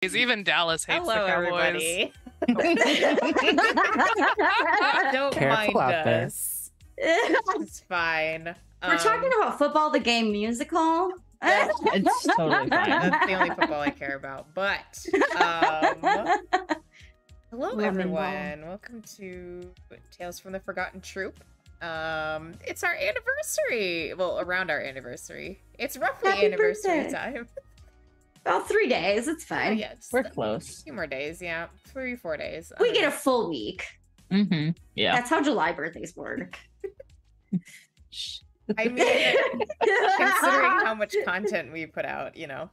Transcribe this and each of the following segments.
Even Dallas hates Hello, the Cowboys. everybody. Don't Careful mind out there. us. It's fine. We're talking about football, the game musical. It's totally fine. That's the only football I care about. But hello, Lemon everyone. Welcome to Tales from the Forgotten Troop. It's our anniversary. Well, around our anniversary. It's roughly Happy anniversary birthday. time. About 3 days. It's Oh, fine. yeah, just We're a close. few more days. Yeah, 3-4 days. We get a full week. Mm-hmm. Yeah. That's how July birthdays work. I mean, considering how much content we put out, you know,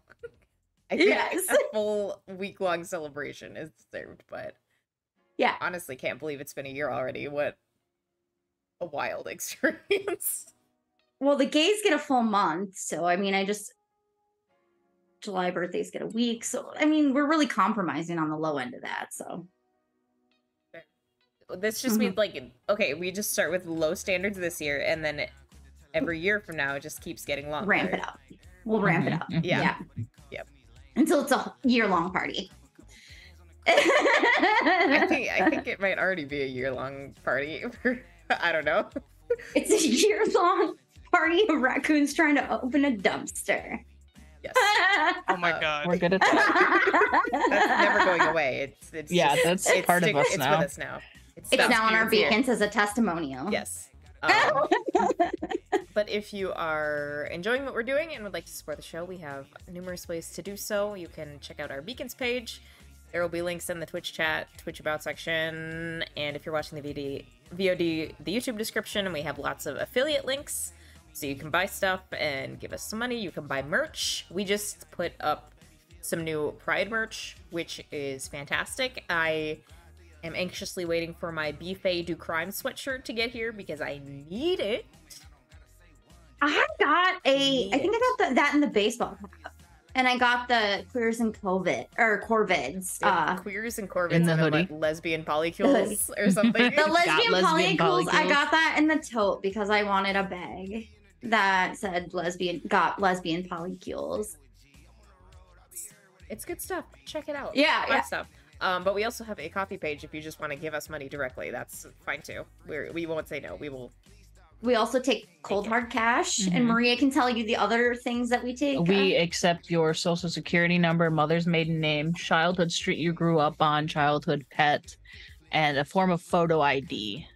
I think Yes. a full week-long celebration is deserved. But Yeah. honestly, can't believe it's been a year already. What a wild experience. Well, the gays get a full month, so I mean, July birthdays get a week, so I mean, we're really compromising on the low end of that. So This just means like, okay, we just start with low standards this year, and then every year from now, it just keeps getting longer. ramp it up. We'll ramp it up. Yeah. Yeah. Yep. Until it's a year-long party. I think it might already be a year-long party. I don't know. It's a year-long party of raccoons trying to open a dumpster. Yes. Oh my god. We're good at that. That's never going away. It's Yeah, just, that's part of us it's now. with us now. It's stopped now on our being here. beacons as a testimonial. Yes. But if you are enjoying what we're doing and would like to support the show, we have numerous ways to do so. You can check out our beacons page. There will be links in the Twitch chat, Twitch about section, and if you're watching the VOD, the YouTube description, and we have lots of affiliate links. So you can buy stuff and give us some money. You can buy merch. We just put up some new Pride merch, which is fantastic. I am anxiously waiting for my Be Faye Do Crime sweatshirt to get here because I need it. I think I got that in the baseball cap. And I got the queers and corvids. Queers and Corvids in the and then, hoodie. like lesbian polycules or something. The lesbian lesbian polycules, I polycules. got that in the tote because I wanted a bag that said lesbian polycules. It's good stuff. Check it out. Yeah, Fun yeah. stuff. But we also have a coffee page if you just want to give us money directly. That's fine too. We won't say no. We will. We also take cold hard cash, and Mhm. Maria can tell you the other things that we take. We accept your social security number, mother's maiden name, childhood street you grew up on, childhood pet, and a form of photo ID.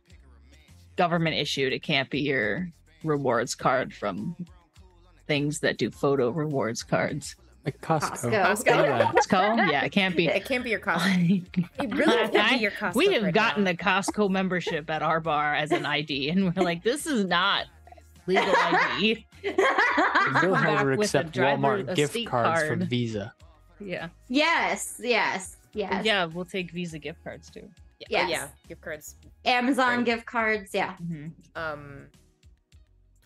Government issued. It can't be your rewards card from things that do photo rewards cards. Like Costco. Costco. Yeah. Costco? Yeah, it can't be. It can't be your Costco. It really can't be your Costco. We have card gotten now. the Costco membership at our bar as an ID, and we're like, this is not legal ID. They'll Back never with a accept driver- Walmart a gift state cards card. from Visa. Yeah. yes. Yeah, we'll take Visa gift cards too. Yeah, Yes. yeah, gift cards. Amazon Right. gift cards. Yeah.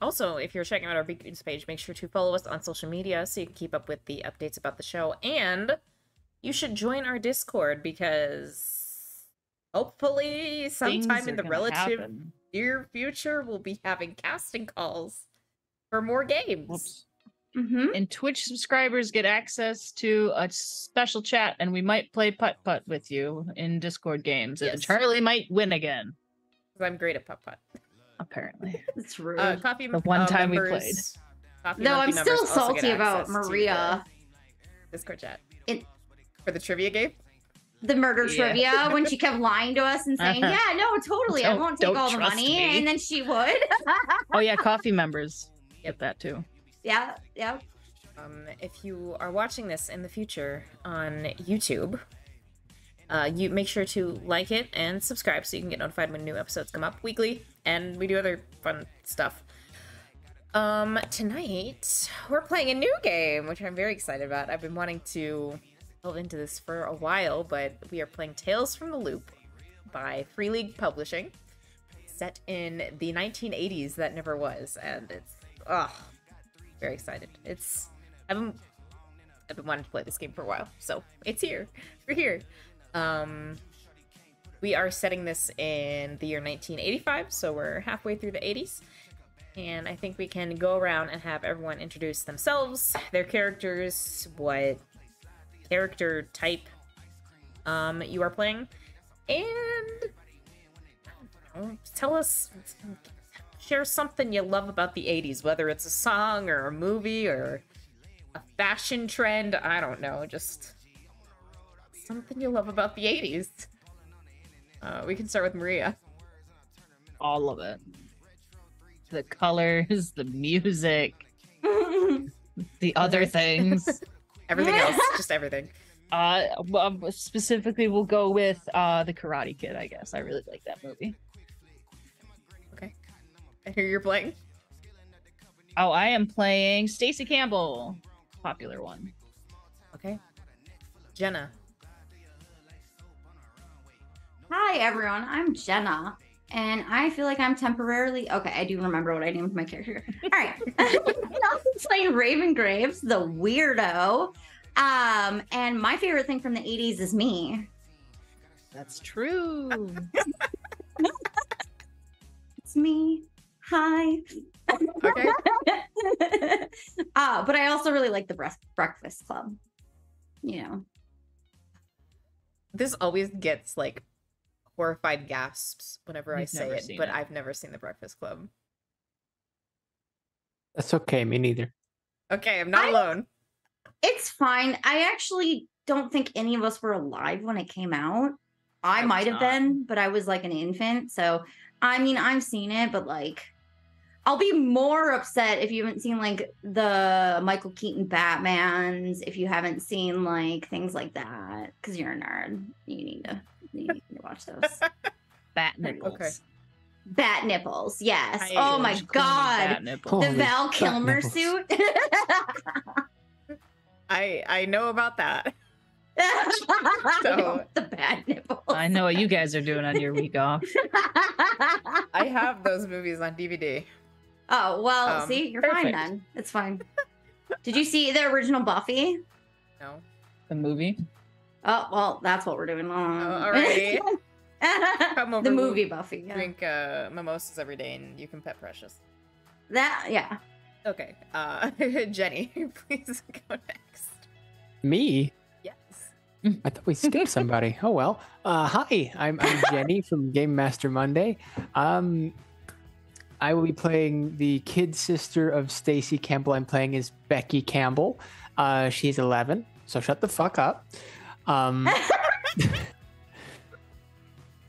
Also, if you're checking out our Beacons page, make sure to follow us on social media so you can keep up with the updates about the show. And you should join our Discord because hopefully sometime Things in are the gonna relative happen. near future, we'll be having casting calls for more games. Whoops. Mm-hmm. And Twitch subscribers get access to a special chat, and we might play putt-putt with you in Discord games. Yes. And Charlie might win again, 'Cause I'm great at putt-putt. apparently. It's rude. Coffee The one time we members- Coffee no, I'm Monkey still members also get salty about access to Maria. the Discord chat. It- For the trivia game? The murder Yeah. trivia when she kept lying to us and saying, Uh-huh. "Yeah, no, totally, I Don't- won't take don't all the trust money," me. and then she would. Oh yeah, coffee members get that too. yeah. If you are watching this in the future on YouTube, you make sure to like it and subscribe so you can get notified when new episodes come up weekly, and we do other fun stuff. Tonight we're playing a new game, which I'm very excited about. I've been wanting to delve into this for a while, but we are playing Tales from the Loop by Free League Publishing, set in the 1980s that never was, and it's very excited. I've been wanting to play this game for a while, so it's here. We're here. We are setting this in the year 1985, so we're halfway through the 80s. And I think we can go around and have everyone introduce themselves, their characters, what character type you are playing. And tell us, share something you love about the 80s, whether it's a song or a movie or a fashion trend. I don't know, just something you love about the 80s. We can start with Maria. All of it. The colors, the music, the other things. Everything else, just everything. Specifically, we'll go with The Karate Kid, I guess. I really like that movie. Okay. And who you're playing? Oh, I am playing Stacey Campbell. Popular one. Okay. Jenna. Hi, everyone. I'm Jenna. And I feel like I'm temporarily... Okay, I do remember what I named my character. All right. I'm playing Raven Graves, the weirdo. And my favorite thing from the 80s is me. That's true. It's me. Hi. Okay. But I also really like the Breakfast Club. You know. This always gets like horrified gasps whenever I You've say never it, seen but it. I've never seen The Breakfast Club. That's okay, me neither. Okay, I'm not alone. It's fine. I actually don't think any of us were alive when it came out. I I might was have not. been, but I was like an infant. So, I mean, I've seen it, but like, I'll be more upset if you haven't seen like the Michael Keaton Batmans, if you haven't seen like things like that, because you're a nerd. You need to watch those. Bat nipples. Okay. Bat nipples, yes. I- Oh my George Clooney god. bat nipples. The Holy Val bat Kilmer nipples. suit. I know about that. So- The bad nipples. I know what you guys are doing on your week off. I have those movies on DVD. Oh, well, Um, see, you're fine perfect. then. It's fine. Did you see the original Buffy? No. The movie. Oh, well, that's what we're doing. alrighty. Come over, The we'll movie Buffy. Yeah. Drink mimosas every day and you can pet Precious. That, yeah. Okay. Jenny, please go next. Me? Yes. I thought we skipped somebody. Oh well. Hi, I'm Jenny from Game Master Monday. I will be playing the kid sister of Stacey Campbell. I'm playing as Becky Campbell. She's 11, so shut the fuck up.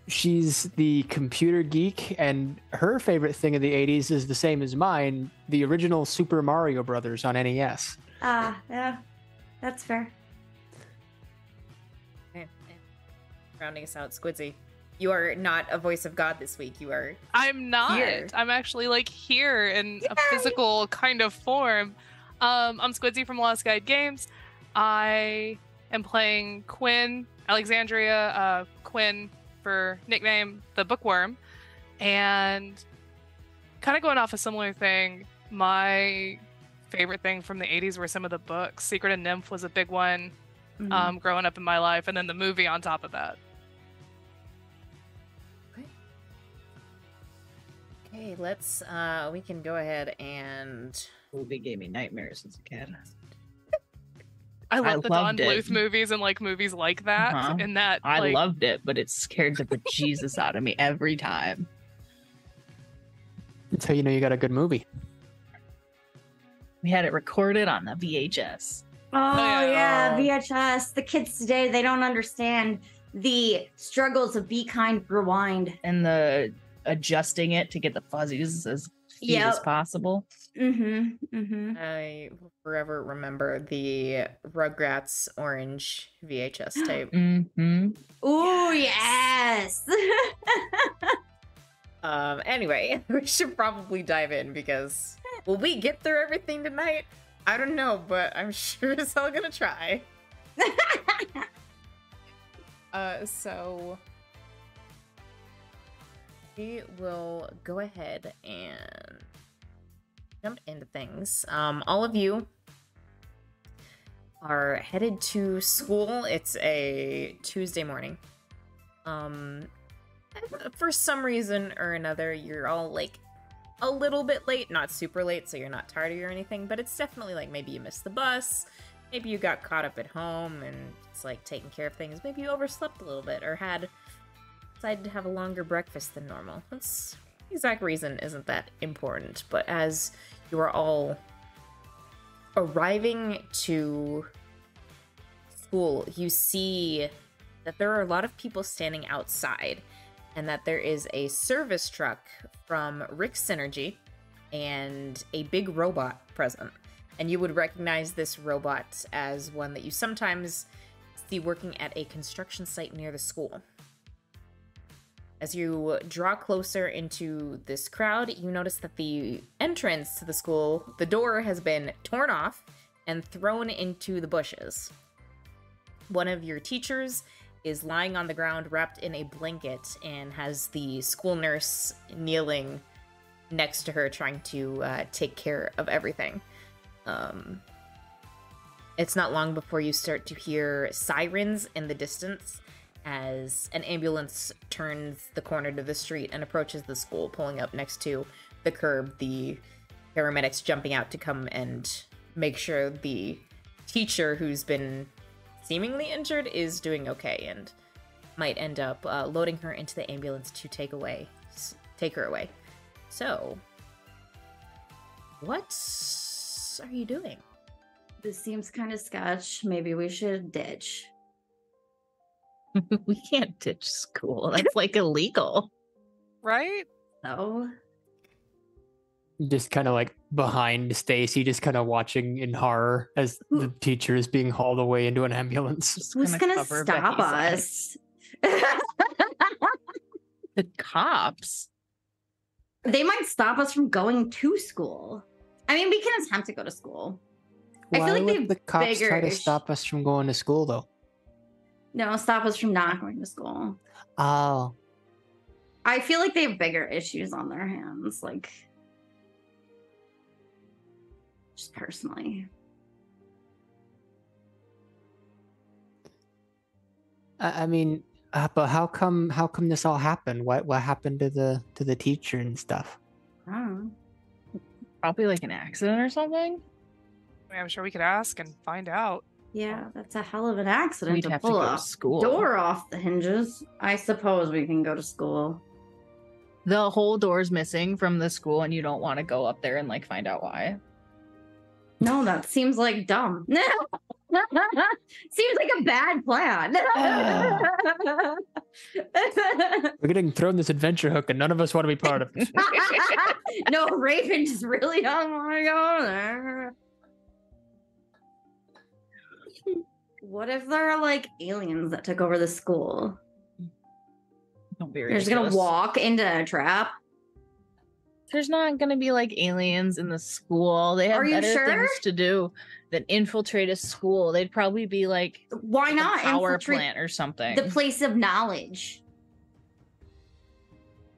She's the computer geek, and her favorite thing of the 80s is the same as mine, the original Super Mario Brothers on NES. Yeah, that's fair. Okay. And rounding us out, Squidsy. You are not a voice of God this week. You are I'm not. Here. I'm actually like here in a physical kind of form. I'm Squidsy from Lost Guide Games. I am playing Quinn, Alexandria, Quinn for nickname, the Bookworm. And kind of going off a similar thing, my favorite thing from the 80s were some of the books. Secret and Nymph was a big one growing up in my life, and then the movie on top of that. okay. Let's we can go ahead and Movie gave me nightmares as a kid. I love the Don loved it. Bluth movies and like movies like that. Uh-huh. And that I like, loved it, but it scared the bejesus out of me every time. That's how you know you got a good movie. We had it recorded on the VHS. Oh, yeah, Oh. VHS. The kids today, they don't understand the struggles of Be Kind, Rewind. And the adjusting it to get the fuzzies as few as Yep. possible. I will forever remember the Rugrats orange VHS tape. Mm-hmm. Ooh, yes. Anyway, we should probably dive in because will we get through everything tonight? I don't know, but I'm sure as hell gonna try. So we will go ahead and jump into things. All of you are headed to school. It's a Tuesday morning. For some reason or another, you're all like a little bit late, not super late, so you're not tardy or anything, but it's definitely like maybe you missed the bus, maybe you got caught up at home and it's like taking care of things. Maybe you overslept a little bit or decided to have a longer breakfast than normal. That's the exact reason isn't that important. But as you are all arriving to school, you see that there are a lot of people standing outside and that there is a service truck from Rick Synergy and a big robot present. And you would recognize this robot as one that you sometimes see working at a construction site near the school. As you draw closer into this crowd, you notice that the entrance to the school, the door has been torn off and thrown into the bushes. One of your teachers is lying on the ground wrapped in a blanket and has the school nurse kneeling next to her trying to take care of everything. It's not long before you start to hear sirens in the distance as an ambulance turns the corner to the street and approaches the school, pulling up next to the curb, the paramedics jumping out to come and make sure the teacher who's been seemingly injured is doing okay and might end up loading her into the ambulance to take her away. So, what are you doing? This seems kind of sketch. Maybe we should ditch. We can't ditch school. That's like illegal. Right? So, Just kind of like behind Stacy, just kind of watching in horror as the teacher is being hauled away into an ambulance. Just who's gonna cover stop Becky's us? The cops. They might stop us from going to school. I mean, we can attempt to go to school. I Why feel like would they've the cops bigger try to ish- stop us from going to school, though? No, stop us from not going to school. Oh. I feel like they have bigger issues on their hands, like just personally. I mean, but how come this all happened? What happened to the teacher and stuff? I don't know. Probably like an accident or something. I mean, I'm sure we could ask and find out. Yeah, that's a hell of an accident We'd to have to pull go to a school. door off the hinges. I suppose we can go to school. The whole door's missing from the school, and you don't want to go up there and like find out why. No, that seems like dumb. Seems like a bad plan. We're getting thrown this adventure hook, and none of us want to be part of it. No, Raven just really don't want to go there. What if there are like aliens that took over the school? Don't be You're just ridiculous. gonna walk into a trap? There's not gonna be like aliens in the school. They have Are you better sure? things to do than infiltrate a school. They'd probably be like Why a not power infiltrate plant or something. the place of knowledge?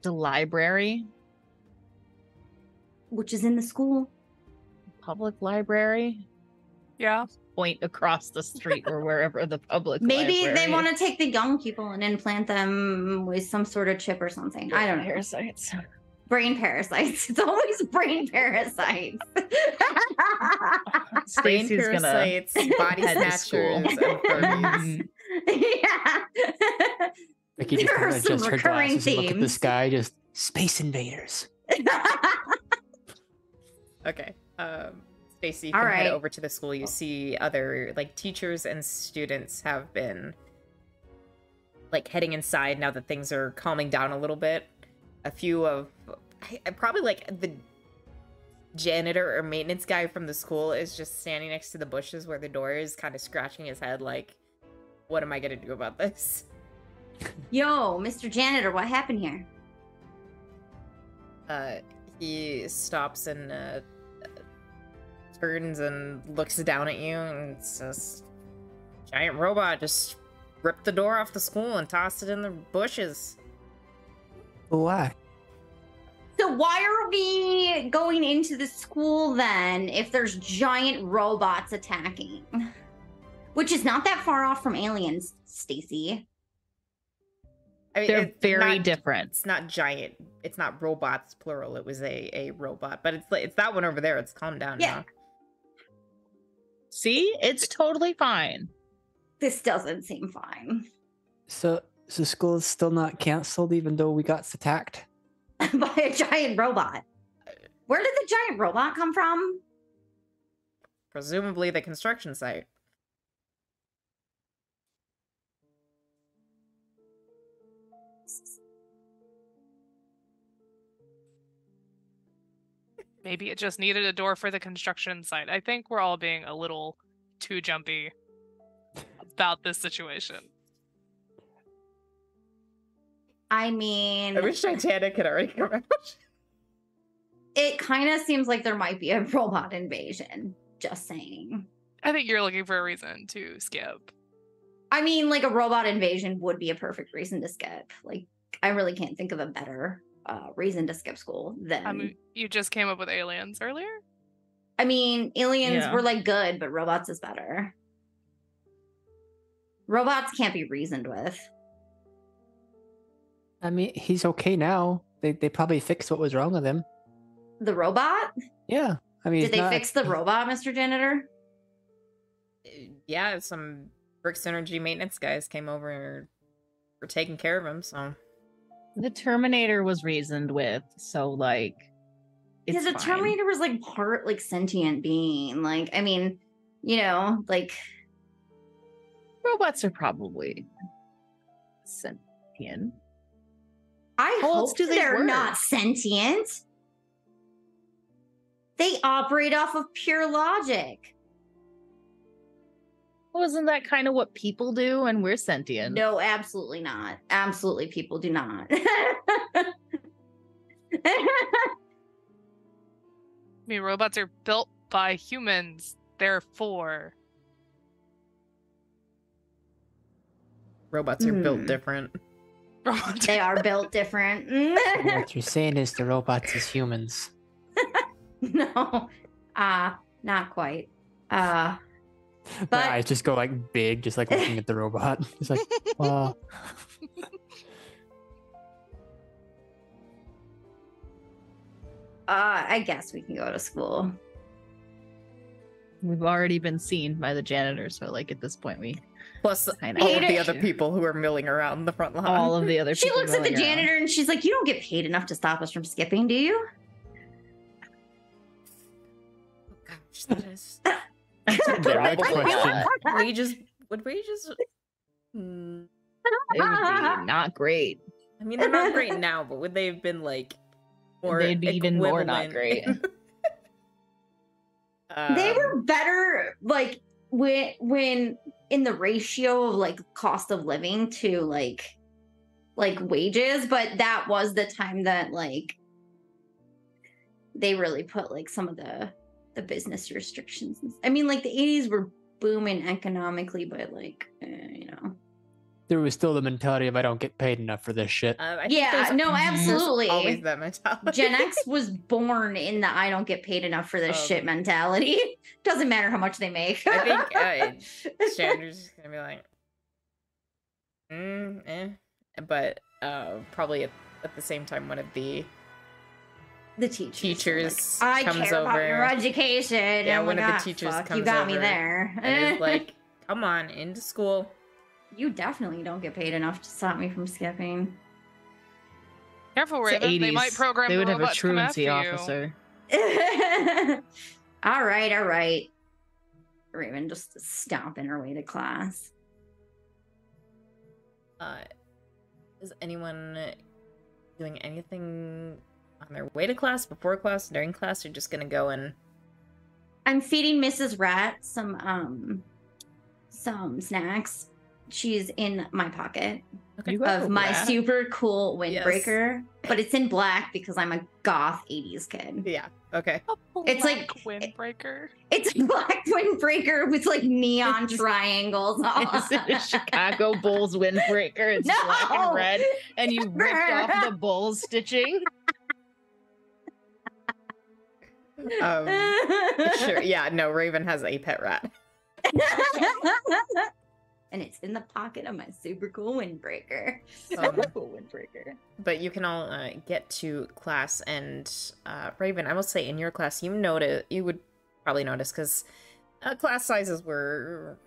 The library, Which is in the school. public library. Yeah. Point across the street or wherever the public Maybe library they want is. to take the young people and implant them with some sort of chip or something. I don't know. Parasites. Brain parasites. It's always brain parasites. Brain Stacy's gonna parasites, body head to school. snatchers, and furries. Yeah. Becky just There kind are of some adjusts her recurring glasses and look at the themes. sky, just space invaders. Okay. Stacy, you All can head right. over to the school. You see other like teachers and students have been like heading inside now that things are calming down a little bit. A few of probably like the janitor or maintenance guy from the school is just standing next to the bushes where the door is, kind of scratching his head like, what am I gonna do about this? Yo, Mr. Janitor, what happened here? He stops and turns and looks down at you and says, giant robot just ripped the door off the school and tossed it in the bushes. Why? So why are we going into the school then if there's giant robots attacking? Which is not that far off from aliens, Stacy. I mean, They're it's very not- different. It's not giant. It's not robots plural. It was a robot, but it's that one over there. It's calmed down Yeah. now. See, it's totally fine. This doesn't seem fine. So school is still not canceled, even though we got attacked. By a giant robot. Where did the giant robot come from? Presumably the construction site. Maybe it just needed a door for the construction site. I think we're all being a little too jumpy about this situation. I mean, I wish Titanic had already come out. it kind of seems like there might be a robot invasion. Just saying. I think you're looking for a reason to skip. I mean, like a robot invasion would be a perfect reason to skip. Like, I really can't think of a better reason to skip school than. I mean, you just came up with aliens earlier? I mean, aliens Yeah. were like good, but robots is better. Robots can't be reasoned with. I mean, he's okay now. They probably fixed what was wrong with him. The robot? Yeah. I mean, Did they fix the robot, Mr. Janitor? Yeah, some Bricks Energy maintenance guys came over and were taking care of him, so. The Terminator was reasoned with, so like it's Yeah, the fine. Terminator was like part like sentient being. Like, I mean, you know, like Robots are probably sentient. I How else hope do they they're work? not sentient. They operate off of pure logic. Wasn't that kind of what people do? And we're sentient. No, absolutely not. Absolutely, people do not. I mean, robots are built by humans, therefore. Robots are built Hmm. different. Robots They are built different. What you're saying is the robots is humans. No, not quite. My But- eyes just go like big, just like looking at the robot. It's like, I guess we can go to school. We've already been seen by the janitor, so like at this point we Plus kinda all hate of the it. other people who are milling around the front lawn. all of the other She people looks at the milling around. janitor and she's like, "You don't get paid enough to stop us from skipping, do you?" Oh, gosh, that is... the right question. Would we just... Hmm. It would be not great. I mean, they're not great now, but would they have been like more They'd be even more not equivalent? great. They Um, were better like when in the ratio of like cost of living to like wages, but that was the time that like they really put like some of the business restrictions. I mean, like the 80s were booming economically, but like you know. There was still the mentality of I don't get paid enough for this shit. I think Yeah, there's- no, there's absolutely. always that mentality. Gen X was born in the I don't get paid enough for this shit mentality. Doesn't matter how much they make. I think Chandler's just gonna be like, but probably at the same time, one of the the teachers. teachers I comes care about over. your education. Yeah, I'm one like, of the "Ah, teachers fuck, comes you got me over there. and is like, "Come on, into school." You definitely don't get paid enough to stop me from skipping. Careful, It's the Raven. They 80s. might program They the would have a robot to come after truancy you. officer. All right. Raven just stomping her way to class. Is anyone doing anything on their way to class, before class, during class, or just gonna go and I'm feeding Mrs. Rat some snacks. She's in my pocket You got of a my rat? super cool Yes. windbreaker, but it's in black because I'm a goth 80s kid. yeah, okay. It's like- windbreaker. It's a black windbreaker with like neon triangles on. Is it a Chicago Bulls windbreaker? It's black No! and red, and you ripped off the Bulls stitching. Sure, yeah, no, Raven has a pet rat. And it's in the pocket of my super cool windbreaker. Cool windbreaker. But you can all get to class, and Raven, I will say in your class, you would probably notice because Class sizes were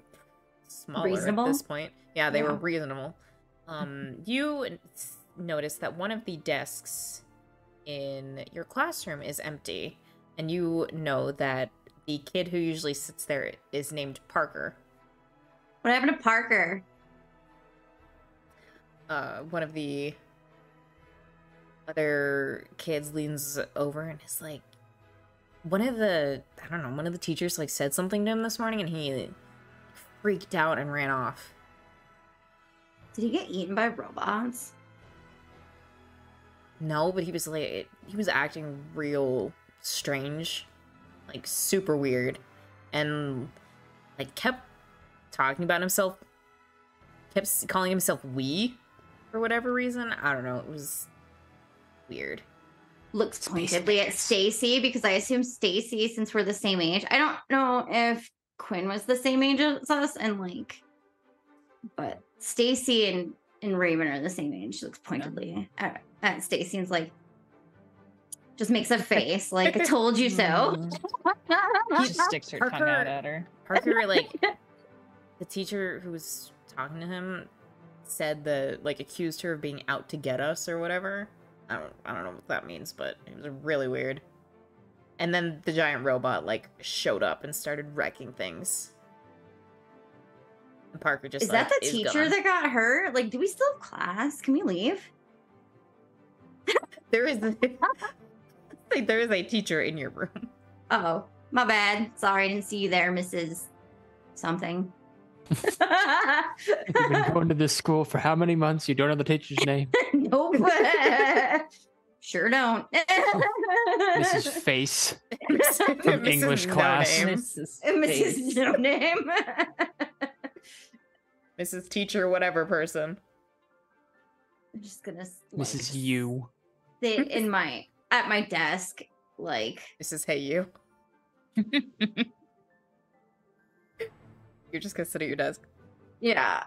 smaller Reasonable? at this point. Yeah, they were Yeah. reasonable. You notice that one of the desks in your classroom is empty, and you know that the kid who usually sits there is named Parker. What happened to Parker? One of the other kids leans over and is like, one of the teachers like said something to him this morning, and he freaked out and ran off. Did he get eaten by robots? No, but he was acting real strange, like super weird, and like kept talking about himself, kept calling himself "we" for whatever reason. I don't know. It was weird. Looks Space pointedly at Invaders. Stacy because I assume Stacy, since we're the same age. I don't know if Quinn was the same age as us, and like, but Stacy and Raven are the same age. Looks pointedly at Stacy and's like, just makes a face like, I told you so. She sticks her tongue Parker- out at her. Parker, like, the teacher who was talking to him said accused her of being out to get us or whatever. I don't know what that means, but it was really weird. And then the giant robot like showed up and started wrecking things. And Parker just Is that the teacher gone. that got hurt? Like, do we still have class? Can we leave? There is there is a teacher in your room. Oh, my bad. Sorry, I didn't see you there, Mrs. Something. You've been going to this school for how many months? You don't know the teacher's name? Nope. Sure don't. Mrs. Face from English No class. Name. Mrs. No name. Mrs. Teacher, whatever person. I'm just gonna Mrs. U. sit at my desk, like Mrs. Hey You. You're just gonna sit at your desk. yeah.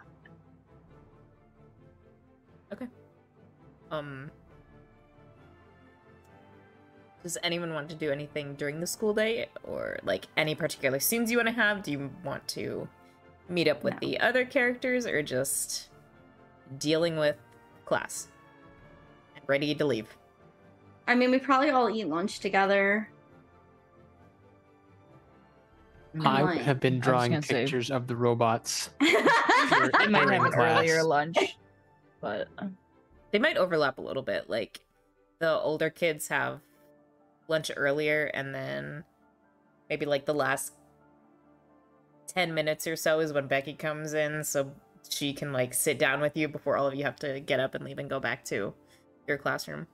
Does anyone want to do anything during the school day, or like any particular scenes you want to have? Do you want to meet up with No. the other characters, or just dealing with class and ready to leave? I mean, we probably all eat lunch together. I Like- have been I was drawing gonna say- pictures of the robots. I might During have an class. earlier lunch, but They might overlap a little bit. Like the older kids have lunch earlier, and then maybe like the last 10 minutes or so is when Becky comes in, so she can like sit down with you before all of you have to get up and leave and go back to your classroom.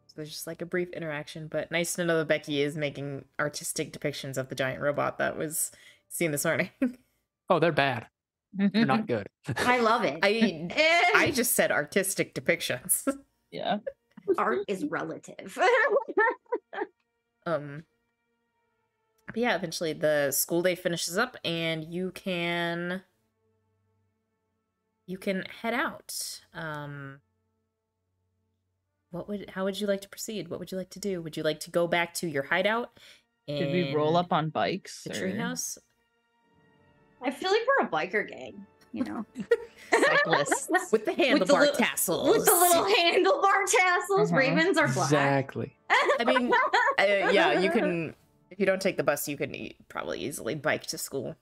So there's just like a brief interaction, but nice to know that Becky is making artistic depictions of the giant robot that was seen this morning. Oh, they're bad. They're not good. I love it. I just said artistic depictions. yeah. Art is relative. But yeah, eventually the school day finishes up and you can head out. How would you like to proceed? What would you like to do? Would you like to go back to your hideout? Did we roll up on bikes? the or- treehouse? I feel like we're a biker gang, you know. Cyclists. With the With the handlebar little- tassels. With the little handlebar tassels, Uh-huh. Ravens are black. Exactly. I mean, yeah, you can. If you don't take the bus, you can probably easily bike to school.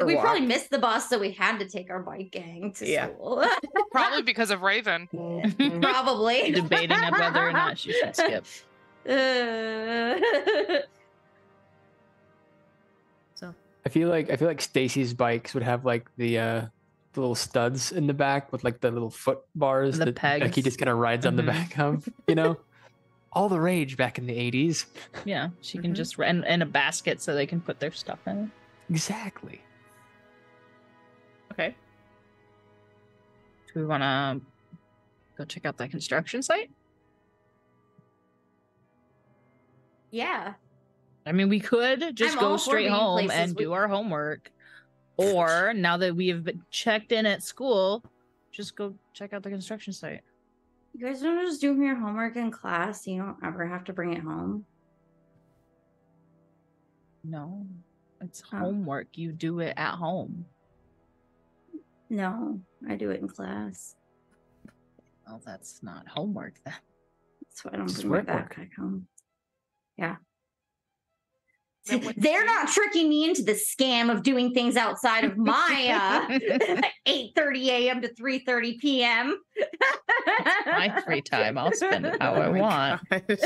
Or We walk. probably missed the bus, so we had to take our bike gang to Yeah. school. Probably because of Raven. Probably. Debating on whether or not she should skip. So I feel like Stacy's bikes would have like the little studs in the back with like the little foot bars The that Becky pegs. just kind of rides on the Mhm. back of, you know? All the rage back in the 80s. Yeah, she can Mhm. just and a basket so they can put their stuff in it. Exactly. okay. Do we want to go check out that construction site? Yeah. I mean, we could just I'm go all for straight being home places and we- do our homework. Or now that we have been checked in at school, just go check out the construction site. You guys don't just do your homework in class. You don't ever have to bring it home. No, it's Oh. homework. You do it at home. No, I do it in class. Well, that's not homework then. That's why I don't Just bring my work. backpack home. Yeah. Then what They're do not tricking me into the scam of doing things outside of my 8:30 a.m. to 3:30 p.m. My free time. I'll spend it how Oh I my want. gosh.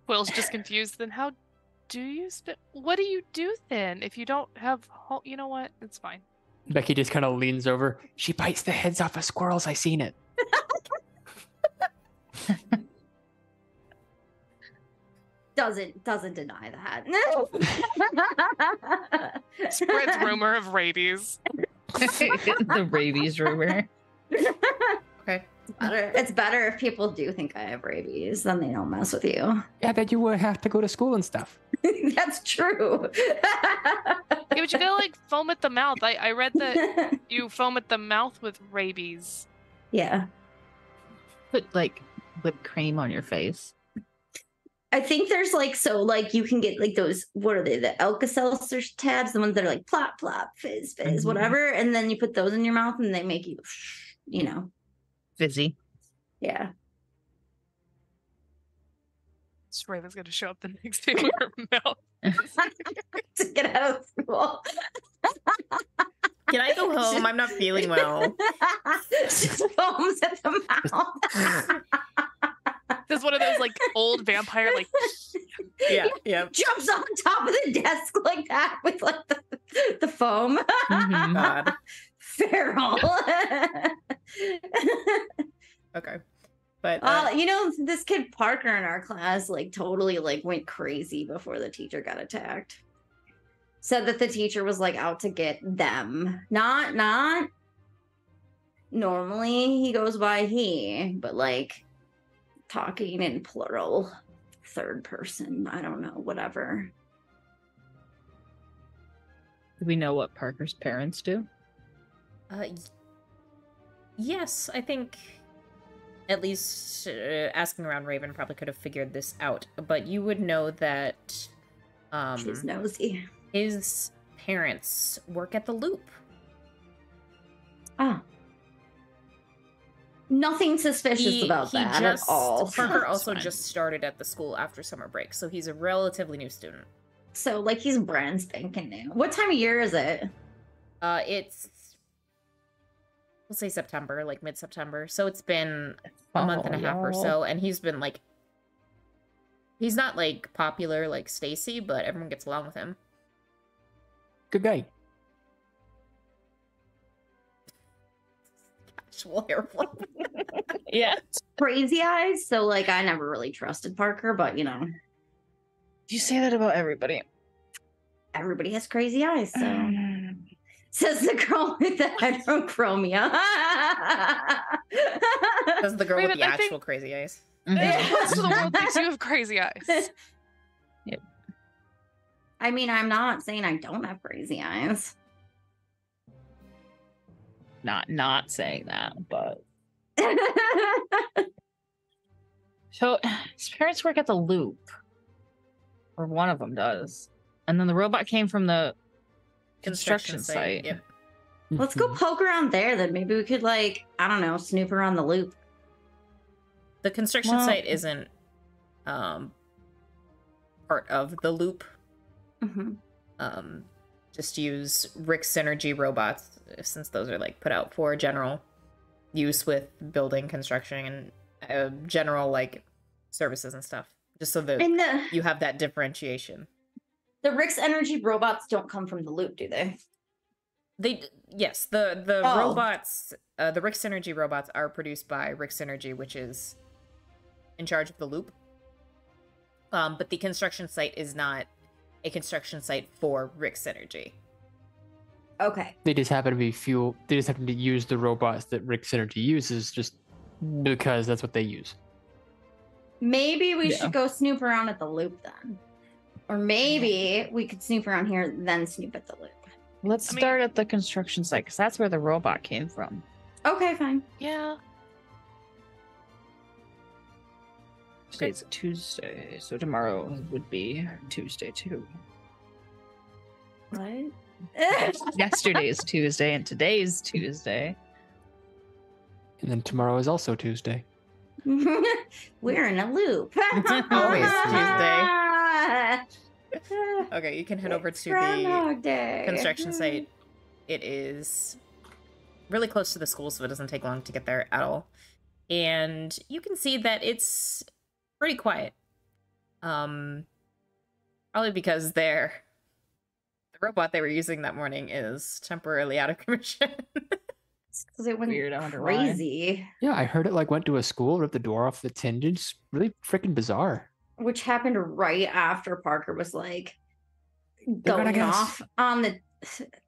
Quill's just confused. Then how do you spend? What do you do then if you don't have home? You know what? It's fine. Becky just kind of leans over. She bites the heads off of squirrels. I seen it. Doesn't deny that. Spreads rumor of rabies. The rabies rumor. Okay. It's better if people do think I have rabies, then they don't mess with you. Yeah, then you would have to go to school and stuff. That's true. Yeah, but you gotta like foam at the mouth. I read that you foam at the mouth with rabies. Yeah. Put like whipped cream on your face. I think there's like, so like you can get like those, what are they, the Alka-Seltzer tabs, the ones that are like plop, plop, fizz, fizz, Mhm. whatever. And then you put those in your mouth and they make you, you know, Fizzy. yeah. This Raven's gonna show up the next day with her mouth. To get out of school. Can I go home? I'm not feeling well. Just foams at the mouth. This is one of those like old vampire like. Yeah, yeah. Jumps on top of the desk like that with like the foam. Mhm. God. Feral. Okay. But You know, this kid Parker in our class like totally like went crazy before the teacher got attacked. Said that the teacher was like out to get them. Not normally he goes by he, but like talking in plural, third person. I don't know, whatever. Do we know what Parker's parents do? yes, I think at least asking around Raven probably could have figured this out. But you would know that She's nosy. his parents work at the Loop. Ah. Nothing suspicious about that at all. Parker That's also fine. just started at the school after summer break, so he's a relatively new student. So like he's brand spanking new. What time of year is it? It's we'll say September, like mid-September. So it's been a month and a half or y'all. so, and he's been like, he's not like popular like Stacy, but everyone gets along with him. Good guy. Actual hair flip. Yeah. Crazy eyes. So like I never really trusted Parker, but you know, You say that about everybody. everybody has crazy eyes. So says the girl with the heterochromia. That's the girl Raven, with the I think- actual crazy eyes. Mhm. The rest of the world thinks you have crazy eyes. I mean, I'm not saying I don't have crazy eyes. Not saying that, but so his parents work at the Loop, or one of them does, and then the robot came from the construction site. Yep. Let's go poke around there. Then maybe we could like, I don't know, snoop around the Loop. The construction Well- site isn't part of the Loop. Mm-hmm. Just use Rick Synergy robots, since those are like put out for general use with building, construction, and general like services and stuff. Just so that And you have that differentiation. the Rick's Energy robots don't come from the Loop, do they? Yes, the Oh. robots, the Rick Synergy robots are produced by Rick Synergy, which is in charge of the Loop. But the construction site is not a construction site for Rick Synergy. Okay. They just happen to be fuel. They just happen to use the robots that Rick Synergy uses, just because that's what they use. Maybe we Yeah. should go snoop around at the Loop then. Or maybe we could snoop around here, then snoop at the Loop. let's I mean- start at the construction site because that's where the robot came from. Okay, fine. Yeah. Today's Tuesday, so tomorrow would be Tuesday too. What? Yesterday's Tuesday and today's Tuesday. And then tomorrow is also Tuesday. We're in a loop. Always Tuesday. Okay, you can head over to the construction site. It is really close to the school, so it doesn't take long to get there at all. And you can see that it's pretty quiet. Probably because the robot they were using that morning is temporarily out of commission. Because it went Weird, I wonder crazy. Yeah, I heard it like went to a school, ripped the door off the hinges. Really freaking bizarre. Which happened right after Parker was like They're gonna going guess. off on the.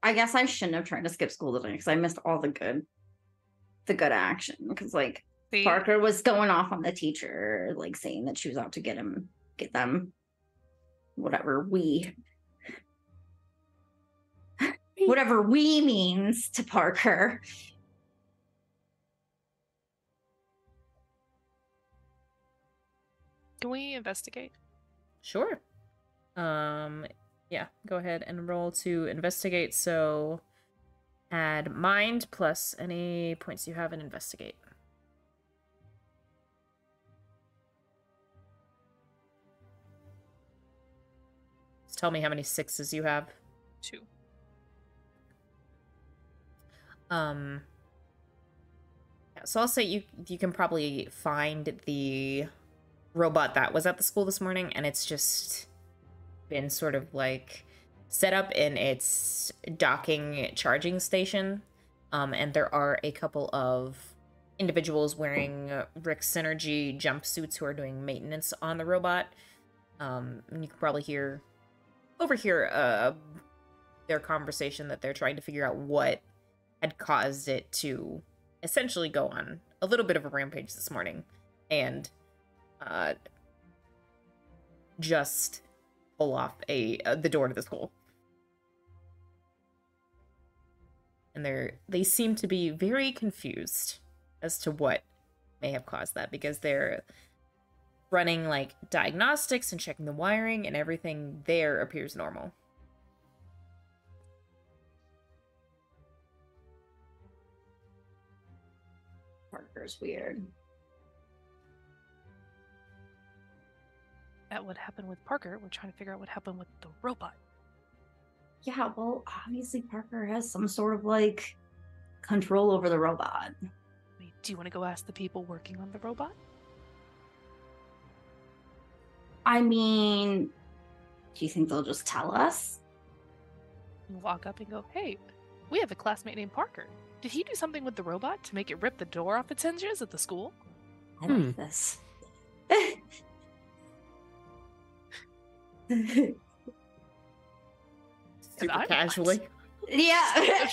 I guess I shouldn't have tried to skip school today because I missed all the good action. Because like See, Parker was going off on the teacher, like saying that she was out to get them, whatever we means to Parker. can we investigate? Sure. Yeah, go ahead and roll to investigate. So add mind plus any points you have in investigate. Just tell me how many 6s you have. 2. Yeah, so I'll say you can probably find the robot that was at the school this morning, and it's just been sort of like set up in its docking charging station. And there are a couple of individuals wearing Rick Synergy jumpsuits who are doing maintenance on the robot. And you can probably overhear their conversation that they're trying to figure out what had caused it to essentially go on a little bit of a rampage this morning and just pull off the door to the school. And they seem to be very confused as to what may have caused that, because they're running like diagnostics and checking the wiring, and everything there appears normal. Parker's weird. At what happened with Parker, we're trying to figure out what happened with the robot. Yeah, well, obviously Parker has some sort of like control over the robot. Wait, do you want to go ask the people working on the robot? I mean, do you think they'll just tell us? You walk up and go, hey, we have a classmate named Parker. Did he do something with the robot to make it rip the door off its hinges at the school? I like this. Super casually. Yeah,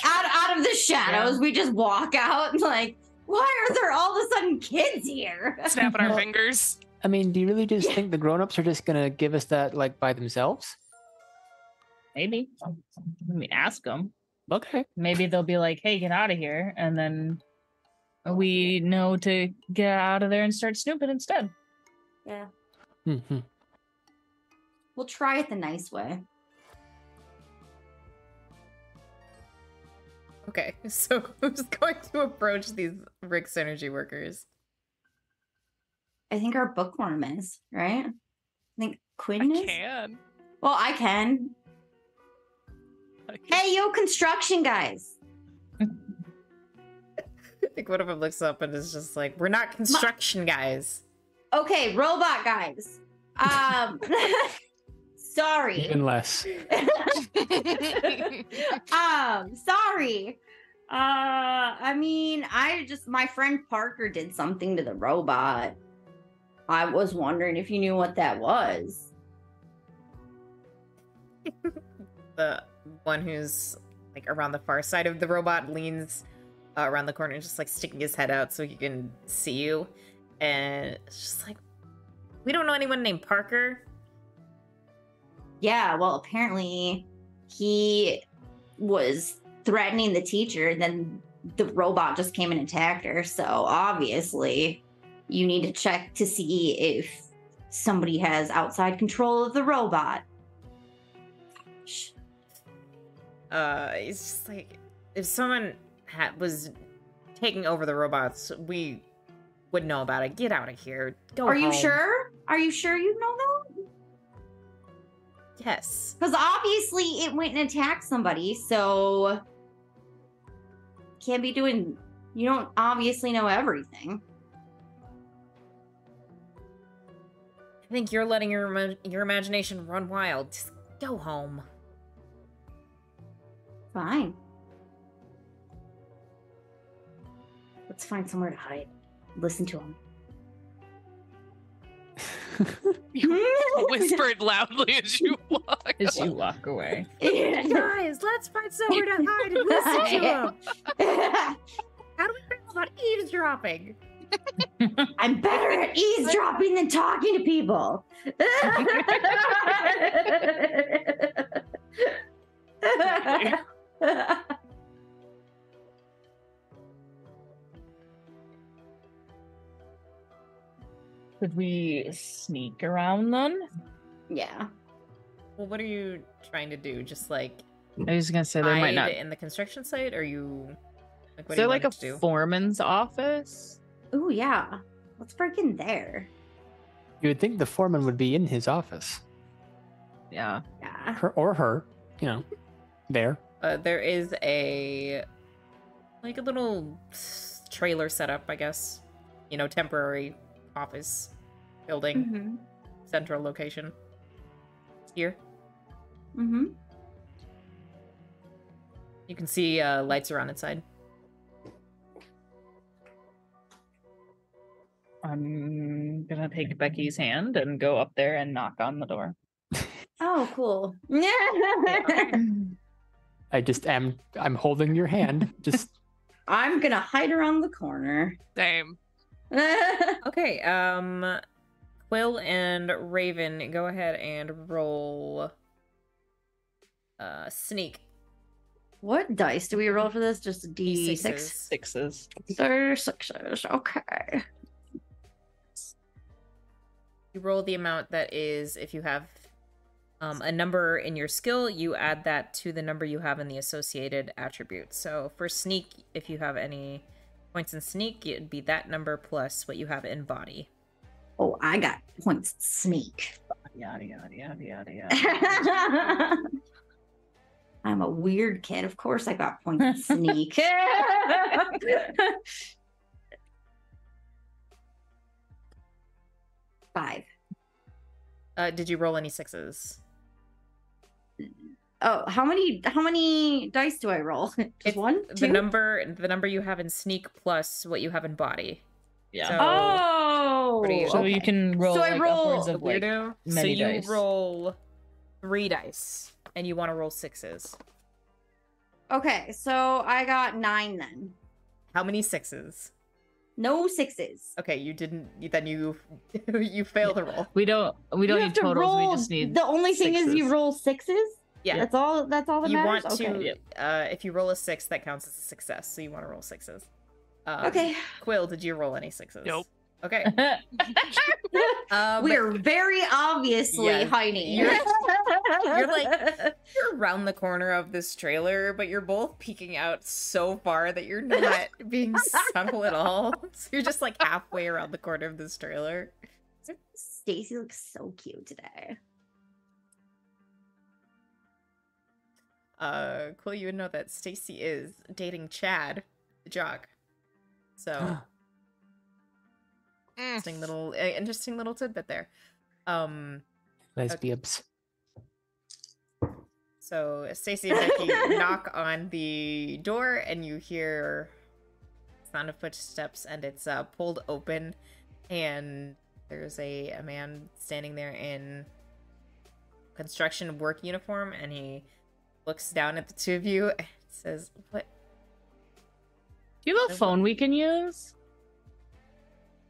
out of the shadows, we just walk out and like, why are there all of a sudden kids here? Snapping our fingers. I mean, do you really just think the grown-ups are just gonna give us that like by themselves? Maybe. I mean, ask them. Okay. Maybe they'll be like, hey, get out of here. And then we know to get out of there and start snooping instead. Yeah. Mm-hmm. We'll try it the nice way. Okay, so who's going to approach these Rick Synergy workers? I think our bookworm is, right? I think Quinn I is. can. Well, I can. Hey, yo, construction guys. I think one of them looks up and is just like, we're not construction guys. Okay, robot guys. Sorry. Even less. Sorry. I mean, my friend Parker did something to the robot. I was wondering if you knew what that was. The one who's like around the far side of the robot leans around the corner, just like sticking his head out so he can see you. And it's just like, we don't know anyone named Parker. Yeah, well, apparently he was threatening the teacher, then the robot just came and attacked her. So obviously you need to check to see if somebody has outside control of the robot. It's just like, if someone was taking over the robots, we would know about it. Get out of here. Go Are home. you sure? Are you sure you know that? Yes. Because obviously it went and attacked somebody, so can't be doing. You don't obviously know everything. I think you're letting your imagination run wild. Just go home. Fine. Let's find somewhere to hide. Listen to him. Whispered loudly as you walk. As you walk away. Guys, let's find somewhere to hide and listen to him. How do we feel about eavesdropping? I'm better at eavesdropping than talking to people. Could we sneak around then? Yeah. Well, what are you trying to do? Just like I was gonna say they might hide not. in the construction site? Or are you like, what Is do there you like a want it to do? foreman's office? Ooh, yeah. Let's break in there. You would think the foreman would be in his office. Yeah. Yeah. Her, you know, there. There is a little trailer setup, I guess. You know, temporary office building, Mm-hmm. central location. Here, Mm-hmm. you can see lights around inside. I'm gonna take Becky's hand and go up there and knock on the door. Oh, cool. I'm holding your hand. Just I'm gonna hide around the corner. Same. Okay, Quill and Raven, go ahead and roll sneak. What dice do we roll for this? Just a D6? Sixes. They're sixes. Okay. You roll the amount that is, if you have a number in your skill, you add that to the number you have in the associated attribute. So for sneak, if you have any points in sneak, it'd be that number plus what you have in body. Oh, I got points sneak. Yada yada yada yada yada. I'm a weird kid. Of course I got points sneak. 5. Did you roll any sixes? Oh, how many dice do I roll? Just It's one? The Two? number you have in sneak plus what you have in body. Yeah. So, Oh, What do you- So okay. you can roll. So I like, roll upwards the of like weirdo. So many you dice. roll 3 dice, and you want to roll sixes. Okay, so I got 9 then. How many sixes? No 6s. Okay, you didn't. Then you you fail the roll. We don't You need have to totals. roll. We just need. The only thing is you sixes. roll 6s. Yeah. That's all. That's all that You matters. want to. Okay. If you roll a 6, that counts as a success. So you want to roll sixes. Okay. Quill, did you roll any sixes? Nope. Okay. We are very obviously Yeah, hiding. you're you're around the corner of this trailer, but you're both peeking out so far that you're not being subtle at all. So you're just like halfway around the corner of this trailer. Stacy looks so cute today. Quill, you would know that Stacy is dating Chad, the jock. So interesting little tidbit there. lesbians. So Stacy and Becky knock on the door, and you hear sound of footsteps, and it's pulled open, and there's a man standing there in construction work uniform, and he looks down at the two of you and says, "What?" Do you have a phone we can use?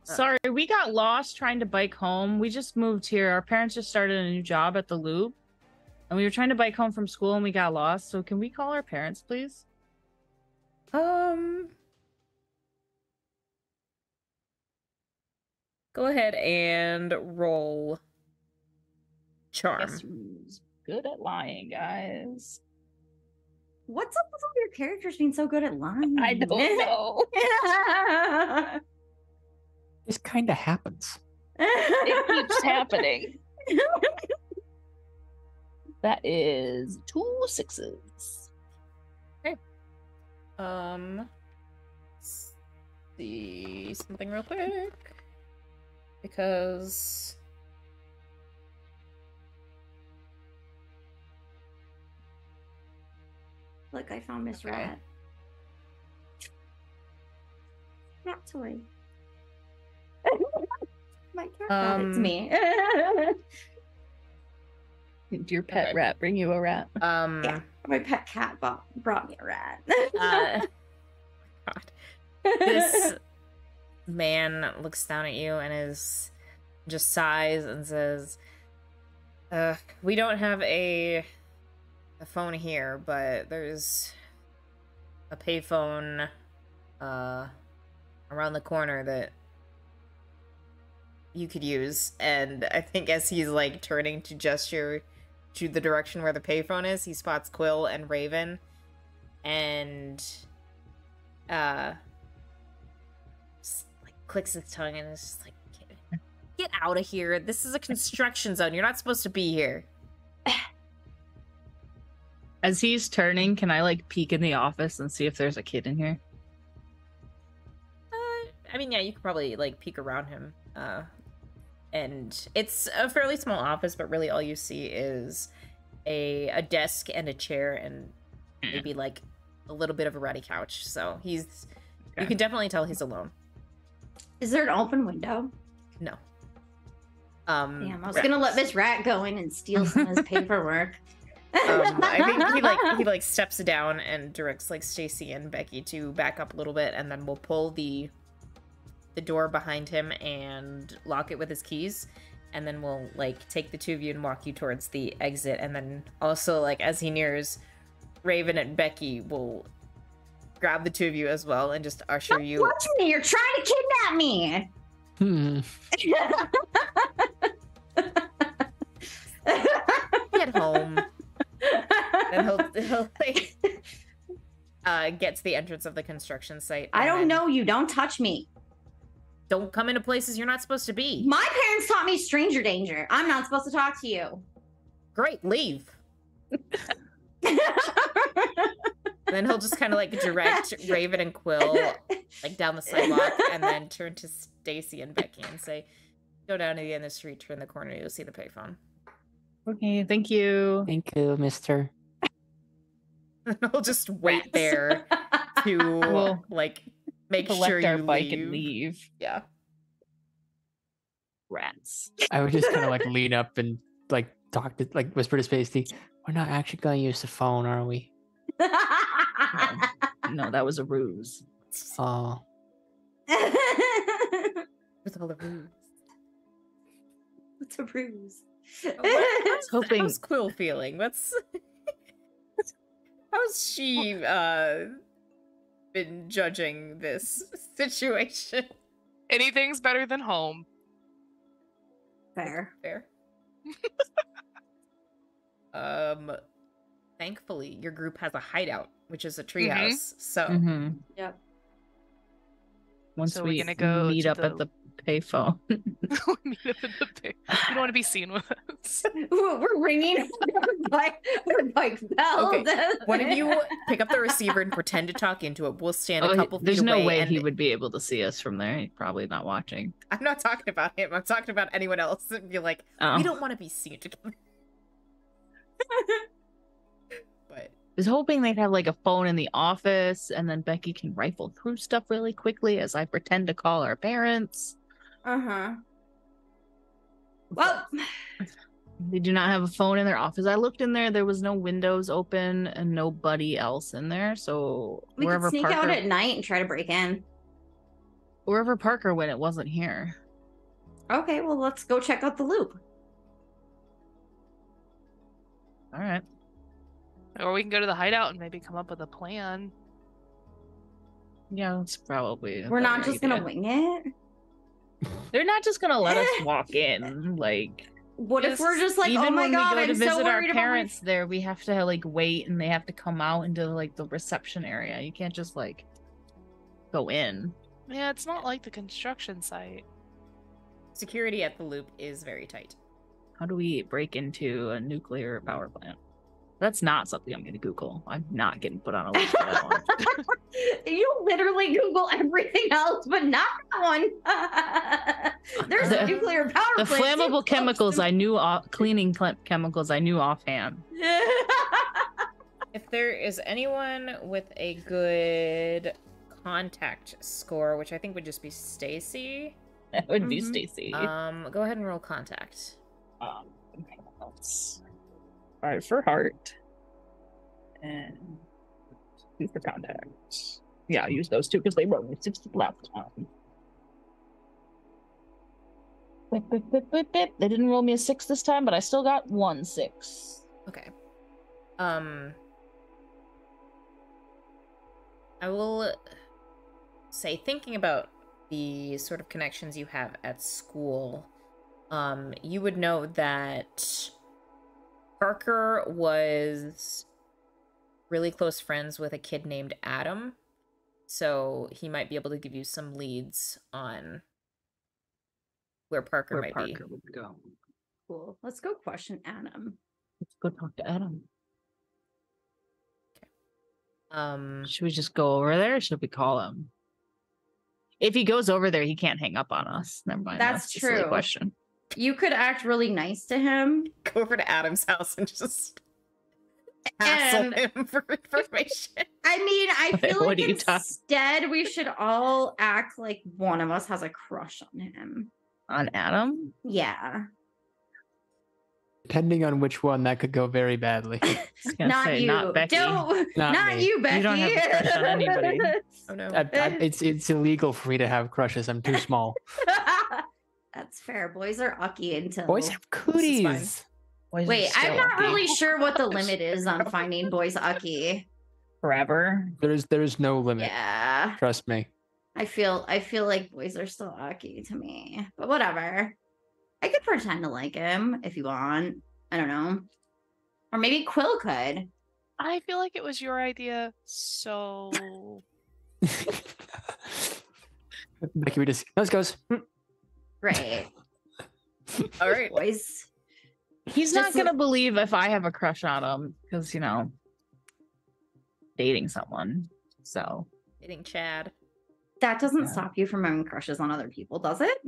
Sorry, we got lost trying to bike home. We just moved here. Our parents just started a new job at the Loop. And we were trying to bike home from school and we got lost. So can we call our parents, please? Go ahead and roll charm. Guess who's good at lying, guys? What's up with all your characters being so good at lying? I don't know. This kind of happens. It keeps happening. That is 2 6s. See something real quick. Because Look, I found Miss Okay. Rat. Not toy. My cat got it to me. Did your pet Okay. rat bring you a rat? Yeah. My pet cat brought me a rat. God. This man looks down at you and just sighs and says, we don't have a phone here, but there's a payphone around the corner that you could use. And I think as he's like turning to gesture to the direction where the payphone is, he spots Quill and Raven and just, like, clicks his tongue and is just like, get out of here. This is a construction zone. You're not supposed to be here. As he's turning, can I like peek in the office and see if there's a kid in here? I mean, yeah, you could probably like peek around him. And it's a fairly small office, but really all you see is a desk and a chair and maybe like a little bit of a ratty couch. So you can definitely tell he's alone. Is there an open window? No. Damn, I was gonna let Miss Rat go in and steal some of his paperwork. I think he steps down and directs like Stacy and Becky to back up a little bit, and then we'll pull the door behind him and lock it with his keys, and then we'll like take the two of you and walk you towards the exit, and then also like as he nears, Raven and Becky will grab the two of you as well and just usher Don't you. touch me! You're trying to kidnap me! Get home. And he'll like, get to the entrance of the construction site. I and don't then know you. Don't touch me. Don't come into places you're not supposed to be. My parents taught me stranger danger. I'm not supposed to talk to you. Great, leave. Then he'll just kind of like direct Raven and Quill like down the sidewalk, and then turn to Stacy and Becky and say, "Go down to the end of the street, turn the corner, you'll see the payphone." Okay, thank you. Thank you, mister. And he'll just wait there to We'll like make Collect sure our you bike leave. and leave. Yeah. Rats. I would just kind of like lean up and like talk to, like whisper to Spacey, "We're not actually going to use the phone, are we?" No, that was a ruse. Oh, With all the rules. What's a ruse? How's Quill feeling? How's she been judging this situation? Anything's better than home. Fair. Fair. Thankfully, your group has a hideout, which is a treehouse. So Mm-hmm. Yep. Once So we we're gonna go meet to up at the payphone. Meet up in the pay- You don't want to be seen with us. We're ringing our bike bell. Okay, one of you pick up the receiver and pretend to talk into it. We'll stand a couple feet There's away. no way and he would be able to see us from there. He's probably not watching. I'm not talking about him. I'm talking about anyone else. And be like, Oh. we don't want to be seen together. But I was hoping they'd have like a phone in the office, and then Becky can rifle through stuff really quickly as I pretend to call our parents. Uh-huh. Well, They do not have a phone in their office. I looked in there. There was no windows open and nobody else in there. So we could wherever sneak Parker, out at night and try to break in. wherever Parker went, it wasn't here. Okay, well, let's go check out the loop. All right. Or we can go to the hideout and maybe come up with a plan. Yeah, that's probably. We're not just going gonna wing it. They're not just gonna let us walk in. Like, What if we're just like, even oh my when god, we go to I'm so visit our worried about my parents there, we have to like wait, and they have to come out into like the reception area. You can't just like go in. Yeah, it's not like the construction site. Security at the loop is very tight. How do we break into a nuclear power plant? That's not something I'm gonna Google. I'm not getting put on a list for that one. You literally Google everything else, but not that one. There's a nuclear power The plant. flammable chemicals I knew, cleaning chemicals I knew offhand. If there is anyone with a good contact score, which I think would just be Stacy, That would be Stacy. go ahead and roll contact. All right, for heart. And 2 for contact. Yeah, I'll use those 2 because they wrote me 6 left. Bip, bip, bip, bip, bip. They didn't roll me a 6 this time, but I still got 1 6. Okay. I will say, thinking about the sort of connections you have at school, you would know that Parker was really close friends with a kid named Adam, so he might be able to give you some leads on where Parker might be. Would go. Cool. Let's go question Adam. Let's go talk to Adam. Okay. Should we just go over there, or should we call him? If he goes over there, he can't hang up on us. Never mind. That's a silly true. question. You could act really nice to him. Go over to Adam's house and just hassle him for information. I mean, I feel What like are you talking- instead we should all act like one of us has a crush on him. On Adam? Yeah. Depending on which one, that could go very badly. I was gonna Not say, you. not Becky. Don't. Not Not me. you, Becky. You don't have a crush on anybody. Oh no. It's illegal for me to have crushes. I'm too small. That's fair. Boys are ucky until. Boys have cooties. Boys are Wait, I'm still not lucky. really sure what the limit is on finding boys ucky. Forever. There's no limit. Yeah. Trust me. I feel like boys are still ucky to me. But whatever. I could pretend to like him if you want. I don't know. Or maybe Quill could. I feel like it was your idea, so Becky, we just nose goes. Great. All right. Boys. He's not gonna believe if I have a crush on him because dating someone. So Hitting Chad. That doesn't Yeah. stop you from having crushes on other people, does it?